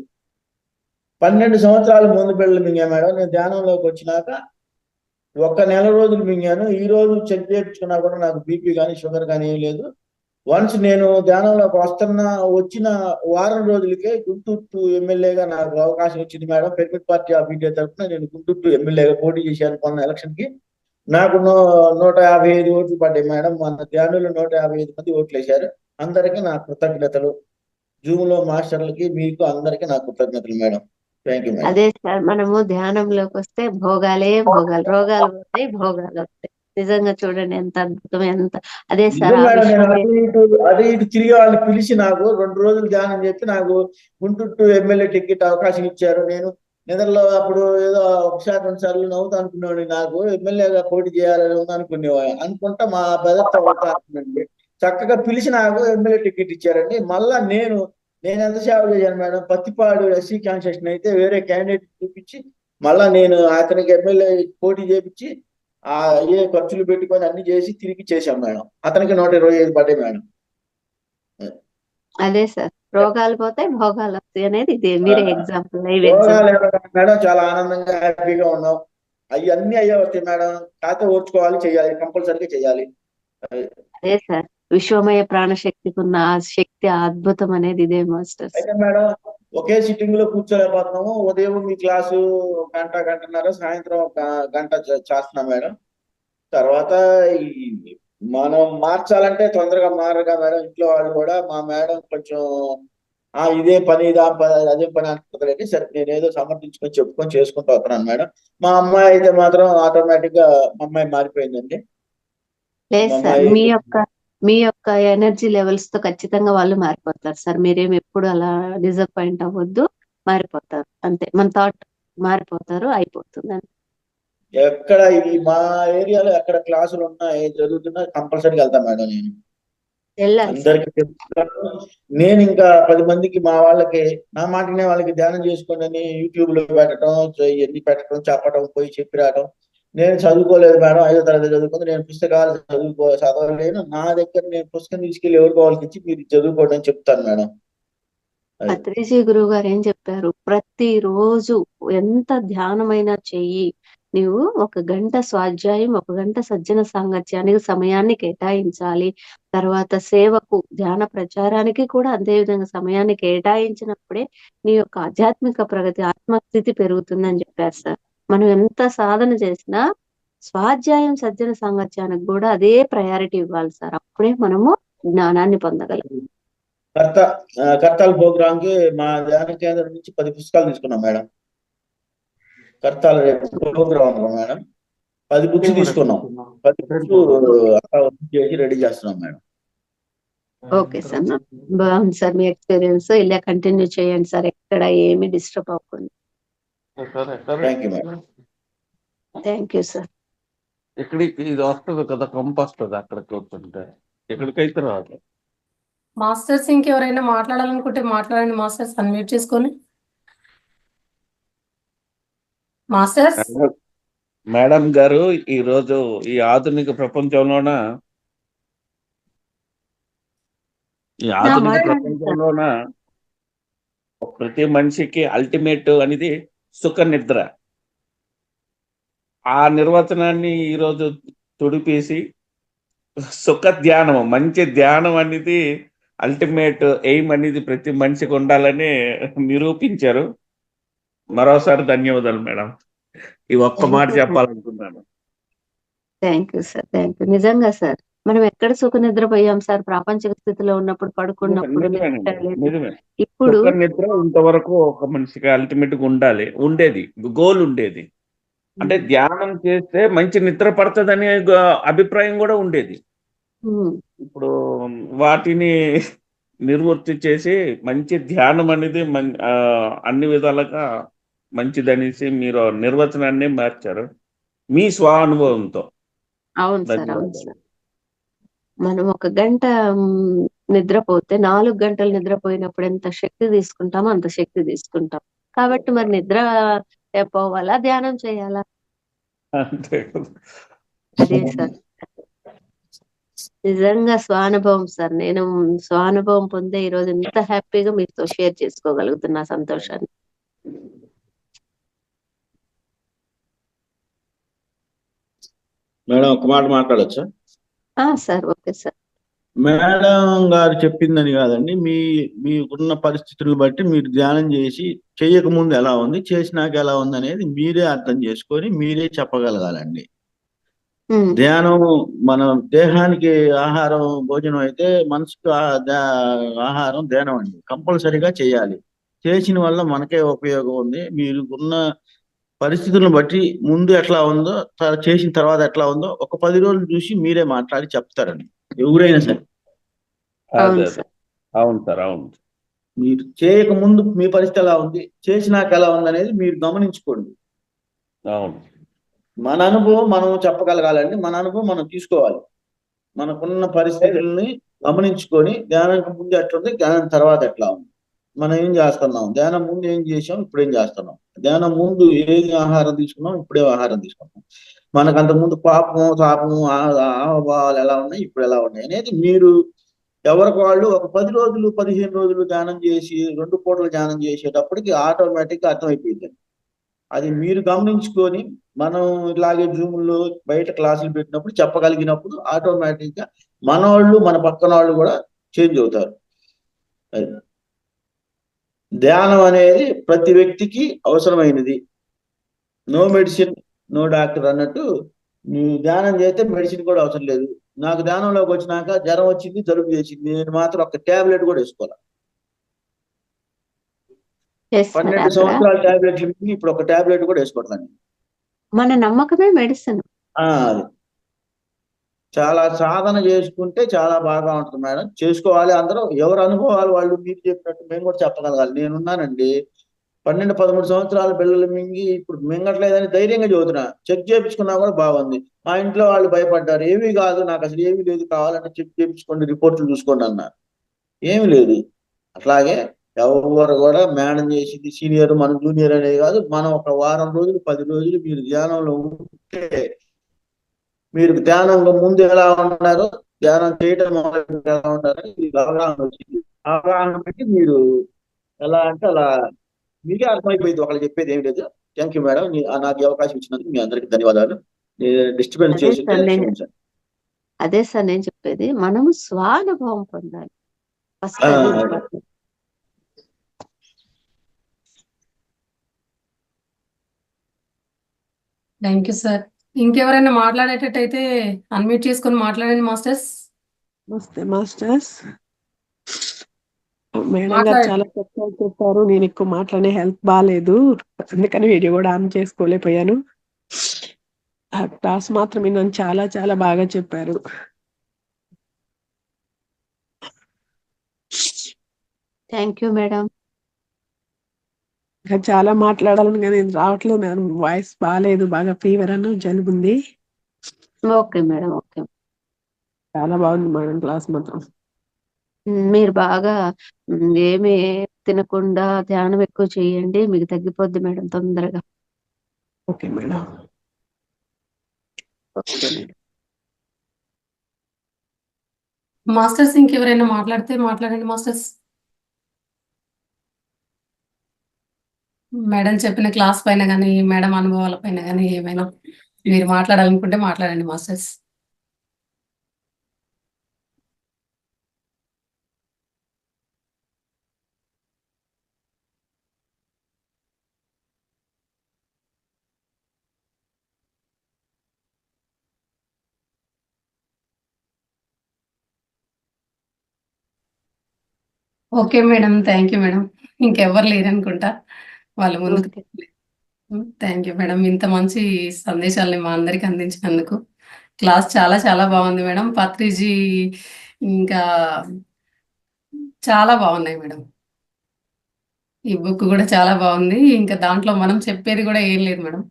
12 సంవత్సరాలు ముందు పిల్లలు మింగా మేడం. నేను ధ్యానంలోకి వచ్చినాక 1 నెల రోజులు మింగాను. ఈ రోజు చెక్ చేయించుకున్నా కూడా నాకు బీపీ కానీ షుగర్ కానీ ఏం లేదు. వన్స్ నేను ధ్యానంలోకి వచ్చిన వారం రోజులకే గుంటూరు ఎమ్మెల్యేగా నాకు అవకాశం వచ్చింది madam. Pyramid party of India తరఫున నేను గుంటూరు ఎమ్మెల్యేగా పోటీ చేశాను మొన్న ఎలక్షన్ కి. నాకు 155 ఓట్లు పడ్డాయి మేడం. మన ధ్యానులు 155 మంది ఓట్లు వేశారు. అందరికీ నా కృతజ్ఞతలు. జూమ్ లో మాస్టర్లకి మీకు అందరికీ నా కృతజ్ఞతలు మేడం. Thank you madam. అదే సార్, మనము ధ్యానంలోకి వస్తే భోగాలే భోగాలు, రోగాలు పోతాయి, భోగాలు వస్తాయి. నిజంగా చూడండి ఎంత అద్భుతం, ఎంత. అదే సార్, ఆ మేడం నేను విషయం అటు ఇటు తిరిగి వాళ్ళని పిలిచి నాకు 2 రోజులు ధ్యానం చెప్పి నాకు గుంటూరు ఎమ్మెల్యే టికెట్ అవకాశం ఇచ్చారు. నేను నిద్రలో అప్పుడు ఏదో 1 సారి 2 సార్లు నవ్వుతా అనుకునేవాడిని. నాకు ఎమ్మెల్యేగా పోటీ చేయాలని ఉంది అనుకునేవాడిని. అనుకుంటా మా బెదర్తో అవుతానండి. చక్కగా పిలిచి నాకు ఎమ్మెల్యే టికెట్ ఇచ్చారండి. మళ్ళా నేను ఎంత సేవ చేశాను మేడం. పత్తిపాడు ఎస్సీ కాన్స్టిట్యూషన్ అయితే వేరే క్యాండిడేట్ చూపించి మళ్ళా నేను అతనికి ఎమ్మెల్యే పోటీ చేపించి ఏ ఖర్చులు పెట్టుకొని అన్ని చేసి తిరిగి చేశాం మేడం. అతనికి 125 పడ్డాయి మేడం. అదే సార్, రోగాలు పోతాయి, భోగాలు వస్తాయి అనేది ఇది మీరే ఎగ్జాంపుల్, లైవ్ రోగాలు ఎగ్జాంపుల్ మేడం. చాలా ఆనందంగా హ్యాపీగా ఉన్నాం. అన్ని అయ్యే వస్తాయి మేడం. కాకపోతే ఓర్చుకోవాలి, చేయాలి, కంపల్సరీగా చేయాలి. అదే సార్, విశ్వమయ ప్రాణశక్తికి ఉన్న ఆ శక్తి, ఆ అద్భుతం అనేది ఇదే మాస్టర్స్. అయితే మేడం ఒకే సిట్టింగ్ లో కూర్చోలేకపోతున్నాము. ఉదయం మీ క్లాసు గంటన్నర, సాయంత్రం 1 గంట చేస్తున్నాం మేడం. తర్వాత మనం మార్చాలంటే తొందరగా మారగా మేడం. ఇంట్లో వాళ్ళు కూడా మా మేడం కొంచెం ఇదే పని అదే పని అనుకుంటారండి. సరే నేను ఏదో సమర్థించుకొని చెప్పుకొని చేసుకుంటూ వస్తున్నాను మేడం. మా అమ్మాయి అయితే మాత్రం ఆటోమేటిక్ గా మా అమ్మాయి మారిపోయిందండి. లేదు సార్, మీ యొక్క ఎనర్జీ లెవెల్స్ తో ఖచ్చితంగా వాళ్ళు మారిపోతారు సార్. మీరేం ఎప్పుడు అలా డిసప్పాయింట్ అవ్వద్దు, మారిపోతారు అంతే. మన థాట్ మారిపోతారు, అయిపోతుంది అంతే. ఎక్కడ ఇది మా ఏరియాలో ఎక్కడ క్లాసులు ఉన్నాయి జరుగుతున్నా కంపల్సరీగా వెళ్తాను మేడం. నేను అందరికి చెప్తాను. నేను ఇంకా 10 మందికి మా వాళ్ళకి నా మాటనే వాళ్ళకి ధ్యానం చేసుకోండి అని యూట్యూబ్ లో పెట్టడం, ఇవన్నీ పెట్టడం, చెప్పడం, పోయి చెప్పి రావడం. నేను చదువుకోలేదు మేడం, 5వ తరగతి చదువుకుంది, నేను పుస్తకాలు చదవలేను, నా దగ్గర నేను పుస్తకం తీసుకెళ్ళి ఎవరికి వాళ్ళకి ఇచ్చి మీరు చదువుకోండి అని చెప్తాను మేడం. అది పత్రిజీ గురువు గారు ఏం చెప్పారు, ప్రతిరోజు ఎంత ధ్యానమైనా చెయ్యి, నీవు 1 గంట స్వాధ్యాయం, 1 గంట సజ్జన సాంగత్యానికి సమయాన్ని కేటాయించాలి, తర్వాత సేవకు ధ్యాన ప్రచారానికి కూడా అదే విధంగా సమయాన్ని కేటాయించినప్పుడే నీ యొక్క ఆధ్యాత్మిక ప్రగతి, ఆత్మస్థితి పెరుగుతుందని చెప్పారు సార్. మనం ఎంత సాధన చేసినా స్వాధ్యాయం సజ్జన సాంగత్యానికి కూడా అదే ప్రయారిటీ ఇవ్వాలి సార్, అప్పుడే మనము జ్ఞానాన్ని పొందగలం. కర్తాల ప్రోగ్రామ్ కి మా ధ్యాన కేంద్రం నుంచి 10 పుస్తకాలు తీసుకున్నాం మేడం. కర్తాల ప్రోగ్రామ్ మేడం 10 బుక్స్ తీసుకున్నాం. 10 బుక్స్ చేసి రెడీ చేస్తున్నాం మేడం. ఓకే సార్, బాగుంది సార్ మీ ఎక్స్పీరియన్స్, ఇలా కంటిన్యూ చేయండి సార్, ఎక్కడ ఏమి డిస్టర్బ్ అవ్వకుండా. Thank you madam. Thank you sir. ఇక్కడికి ఇది వస్తుంది కదా, కంప్ వస్తుంది అక్కడికి కూర్చుంటే, ఇక్కడికైతే రాదు. మాస్టర్స్ ఇంకెవరైనా మాట్లాడాలనుకుంటే మాట్లాడండి మాస్టర్స్, అన్మ్యూట్ చేసుకొని. మాస్టర్స్ మేడం గారు, ఈ రోజు ఈ ఆధునిక ప్రపంచంలోన ప్రతి మనిషికి అల్టిమేట్ అనేది సుఖ నిద్ర. ఆ నిర్వచనాన్ని ఈరోజు తుడిపేసి సుఖ ధ్యానం, మంచి ధ్యానం అనేది అల్టిమేట్ ఎయిమ్ అనేది ప్రతి మనిషికి ఉండాలని నిరూపించారు. మరోసారి ధన్యవాదాలు మేడం. ఈ ఒక్క మాట చెప్పాలనుకున్నాను. Thank you sir, thank you. నిజంగా సార్, మనం ఎక్కడ సుఖ నిద్రపోయాం సార్, ప్రాపంచిక స్థితిలో ఉన్నప్పుడు, పడుకున్నప్పుడు, నిజమే. ఇప్పుడు సుఖ నిద్ర ఇంతవరకు ఒక మనిషికి అల్టిమేట్ గా ఉండేది, గోల్ ఉండేది. అంటే ధ్యానం చేస్తే మంచి నిద్ర పడుతుందనే అభిప్రాయం కూడా ఉండేది. ఇప్పుడు వాటిని నిర్వృత్తి చేసి మంచి ధ్యానం అనేది అన్ని విధాలుగా మంచిదనేసి మీరు నిర్వచనాన్ని మార్చారు మీ స్వానుభవంతో. అవును సార్, అవును సార్. మనం 1 గంట నిద్రపోతే 4 గంటలు నిద్రపోయినప్పుడు ఎంత శక్తి తీసుకుంటామో అంత శక్తి తీసుకుంటాం. కాబట్టి మరి నిద్ర పోవాలా, ధ్యానం చేయాలా? అంతే. అదే సార్, నిజంగా స్వానుభవం సార్. నేను స్వానుభవం పొందే ఈ రోజు ఎంత హ్యాపీగా మీతో షేర్ చేసుకోగలుగుతున్నా సంతోషాన్ని. మేడం ఒక మాట మాట్లాడొచ్చా? Sir okay sir. మేడం గారు చెప్పిందని కాదండి, మీకున్న పరిస్థితులు బట్టి మీరు ధ్యానం చేసి చేయక ముందు ఎలా ఉంది, చేసినాక ఎలా ఉంది అనేది మీరే అర్థం చేసుకొని మీరే చెప్పగలగాలండి. ధ్యానం మన దేహానికి ఆహారం భోజనం అయితే మనసుకు ఆహారం ధ్యానం అండి. కంపల్సరీగా చేయాలి. చేసిన వల్ల మనకే ఉపయోగం ఉంది. మీరు ఉన్న పరిస్థితులను బట్టి ముందు ఎట్లా ఉందో, చేసిన తర్వాత ఎట్లా ఉందో ఒక 10 రోజులు చూసి మీరే మాట్లాడి చెప్తారండి, ఎవరైనా సరే. అవును సార్, అవును. మీరు చేయక ముందు మీ పరిస్థితి ఎలా ఉంది, చేసినాక ఎలా ఉంది అనేది మీరు గమనించుకోండి. అవును. మన అనుభవం మనం చెప్పగలగాలండి, మన అనుభవం మనం తీసుకోవాలి. మనకున్న పరిస్థితుల్ని గమనించుకొని ధ్యానానికి ముందు ఎట్లుంది, ధ్యానం తర్వాత ఎట్లా ఉంది, మనం ఏం చేస్తున్నాం, ధ్యానం ముందు ఏం చేసాం, ఇప్పుడు ఏం చేస్తున్నాం, ధ్యానం ముందు ఏది ఆహారం తీసుకున్నాం, ఇప్పుడే ఆహారం తీసుకున్నాం, మనకు అంతకుముందు పాపము తాపము ఆహాభావాలు ఎలా ఉన్నాయి, ఇప్పుడు ఎలా ఉన్నాయి అనేది మీరు ఎవరికి వాళ్ళు ఒక 10 రోజులు 15 రోజులు ధ్యానం చేసి 2 పూటలు ధ్యానం చేసేటప్పటికి ఆటోమేటిక్గా అర్థమైపోయింది. అది మీరు గమనించుకొని మనం ఇలాగే జూమ్లో బయట క్లాసులు పెట్టినప్పుడు చెప్పగలిగినప్పుడు ఆటోమేటిక్గా మన వాళ్ళు మన పక్కన వాళ్ళు కూడా చేంజ్ అవుతారు. ధ్యానం అనేది ప్రతి వ్యక్తికి అవసరమైనది. నో మెడిసిన్ నో డాక్టర్ అన్నట్టు, నువ్వు ధ్యానం చేస్తే మెడిసిన్ కూడా అవసరం లేదు. నాకు ధ్యానంలోకి వచ్చినాక జ్వరం వచ్చింది, జలుబు చేసింది, నేను మాత్రం ఒక టాబ్లెట్ కూడా వేసుకోవాలి. 12 సంవత్సరాల టాబ్లెట్లు ఇప్పుడు ఒక టాబ్లెట్ కూడా వేసుకోవట్లేదు. మన నమ్మకమే మెడిసిన్. అది చాలా సాధన చేసుకుంటే చాలా బాగా ఉంటుంది మేడం. చేసుకోవాలి అందరూ, ఎవరు అనుభవాలు వాళ్ళు. మీరు చెప్పినట్టు మేము కూడా చెప్పగలగాలి. నేనున్నానండి, 12-13 సంవత్సరాల పిల్లలు మింగి ఇప్పుడు మింగట్లేదని ధైర్యంగా చదువుతున్నా. చెక్ చేయించుకున్నా కూడా బాగుంది. మా ఇంట్లో వాళ్ళు భయపడ్డారు, ఏమీ కాదు నాకు అసలు ఏమీ లేదు, కావాలంటే చెక్ చేయించుకోండి, రిపోర్ట్లు చూసుకోండి అన్నారు. ఏమి లేదు. అట్లాగే ఎవరు కూడా మేడం చేసింది సీనియర్ మన జూనియర్ అనేది కాదు. మనం ఒక వారం రోజులు 10 రోజులు మీరు ధ్యానంలో ఉంటే మీరు ధ్యానంలో ముందు ఎలా ఉన్నారు, ధ్యానం చేయడం ఎలా ఉన్నారు అవగాహన వచ్చింది. అవగాహన బట్టి మీరు ఎలా అంటే అలా మీకే అర్థమైపోయింది. ఒకళ్ళు చెప్పేది ఏం లేదు. థ్యాంక్ యూ మేడం, నాకు ఈ అవకాశం ఇచ్చినందుకు మీ అందరికి ధన్యవాదాలు. డిస్టర్బెన్స్ అదే చేస్తుంటే సార్ క్షమించండి. అదే సార్ నేను చెప్పేది, మనము స్వానుభవం పొందాలి ఫస్ట్. ఆ, అది అదే. important. Thank you sir. ఇంకెవరైనా మాట్లాడేటట్టయితే అన్మ్యూట్ చేసుకొని మాట్లాడండి మాస్టర్స్. నమస్తే మాస్టర్స్. మేడం గారు మాట్లాడండి. చాలా చక్కగా చెప్పారు. నేను ఎక్కువ మాట్లాడే హెల్త్ బాగాలేదు, అందుకని వీడియో కూడా ఆన్ చేసుకోలేకపోయాను. ఆ క్లాస్ మాత్రం నన్ను చాలా చాలా బాగా చెప్పారు. Thank you madam. ఇంకా చాలా మాట్లాడాలని కానీ రావట్లేదు మేడం, వాయిస్ బాగాలేదు, బాగా ఫీవర్ అని జలుబు ఉంది. Okay madam, okay. చాలా బాగుంది మేడం క్లాస్ మాత్రం. మీరు బాగా ఏమి తినకుండా ధ్యానం ఎక్కువ చేయండి, మీకు తగ్గిపోద్ది మేడం తొందరగా. Okay madam. Okay madam. Masters ఇంకెవరైనా మాట్లాడితే మాట్లాడండి మాస్టర్స్. మేడం చెప్పిన క్లాస్ పైన కానీ మేడం అనుభవాల పైన కానీ ఏమైనా మీరు మాట్లాడాలనుకుంటే మాట్లాడండి masters. Okay madam, thank you madam. ఇంకెవ్వరు లేరనుకుంటా వాళ్ళ ముందుకు. ఓకే. థ్యాంక్ యూ మేడం, ఇంత మంచి సందేశాలని మా అందరికి అందించినందుకు. క్లాస్ చాలా చాలా బాగుంది మేడం. పత్రిజీ ఇంకా చాలా బాగున్నాయి మేడం. ఈ బుక్ కూడా చాలా బాగుంది. ఇంకా దాంట్లో మనం చెప్పేది కూడా ఏం లేదు మేడం.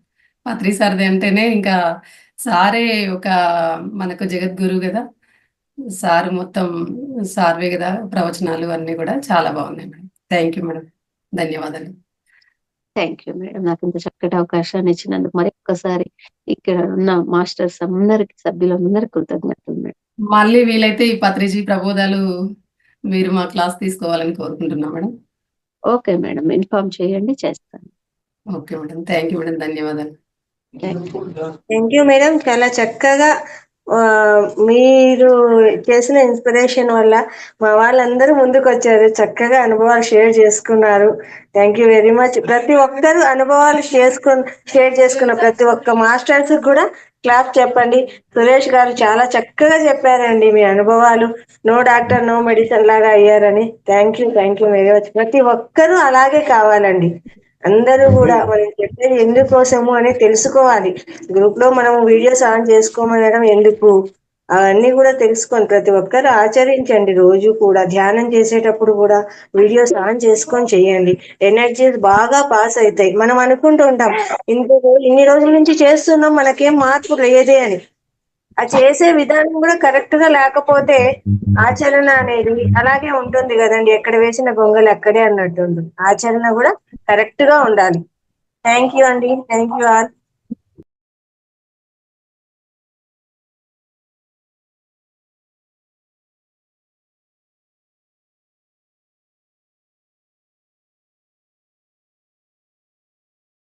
పత్రి సార్ది అంటేనే ఇంకా సారే ఒక మనకు జగద్గురు కదా. సార్ మొత్తం సార్వే కదా, ప్రవచనాలు అన్నీ కూడా చాలా బాగున్నాయి మేడం. థ్యాంక్ యూ మేడం, ధన్యవాదాలు. థ్యాంక్ యూ మేడం, నాకు ఇంత చక్కటి అవకాశాన్ని ఇచ్చినందుకు మరి ఒక్కసారి ఇక్కడ ఉన్న మాస్టర్స్ అందరికి, సభ్యులందరికీ కృతజ్ఞతలు మేడం. మళ్ళీ వీలైతే ఈ పత్రిజీ ప్రబోధాలు మీరు మా క్లాస్ తీసుకోవాలని కోరుకుంటున్నాం మేడం. ఓకే మేడం, ఇన్ఫార్మ్ చేయండి, చేస్తాను. Okay madam, thank you madam, ధన్యవాదాలు. Thank you madam. చాలా చక్కగా మీరు చేసిన ఇన్స్పిరేషన్ వల్ల మా వాళ్ళందరూ ముందుకు వచ్చారు, చక్కగా అనుభవాలు షేర్ చేసుకున్నారు. Thank you very much. ప్రతి ఒక్కరు అనుభవాలు షేర్ చేసుకున్న ప్రతి ఒక్క మాస్టర్స్ కూడా క్లాస్ చెప్పండి. సురేష్ గారు చాలా చక్కగా చెప్పారండి మీ అనుభవాలు. నో డాక్టర్ నో మెడిసిన్ లాగా అయ్యారని. Thank you very much. ప్రతి ఒక్కరూ అలాగే కావాలండి. అందరూ కూడా మనం చెప్పేది ఎందుకోసము అని తెలుసుకోవాలి. గ్రూప్ లో మనం వీడియోస్ ఆన్ చేసుకోమనడం ఎందుకు, అవన్నీ కూడా తెలుసుకొని ప్రతి ఒక్కరు ఆచరించండి. రోజు కూడా ధ్యానం చేసేటప్పుడు కూడా వీడియోస్ ఆన్ చేసుకొని చేయండి. ఎనర్జీస్ బాగా పాస్ అవుతాయి. మనం అనుకుంటూ ఉంటాం ఇన్ని రోజుల నుంచి చేస్తున్నాం, మనకేం మార్పు లేదే అని. ఆ చేసే విధానం కూడా కరెక్ట్ గా లేకపోతే ఆచరణ అనేది అలాగే ఉంటుంది కదండి. ఎక్కడ వేసిన గొంగలు అక్కడే అన్నట్టు ఉంటుంది. ఆచరణ కూడా కరెక్ట్ గా ఉండాలి. థ్యాంక్ యూ అండి, థ్యాంక్ యూ ఆల్.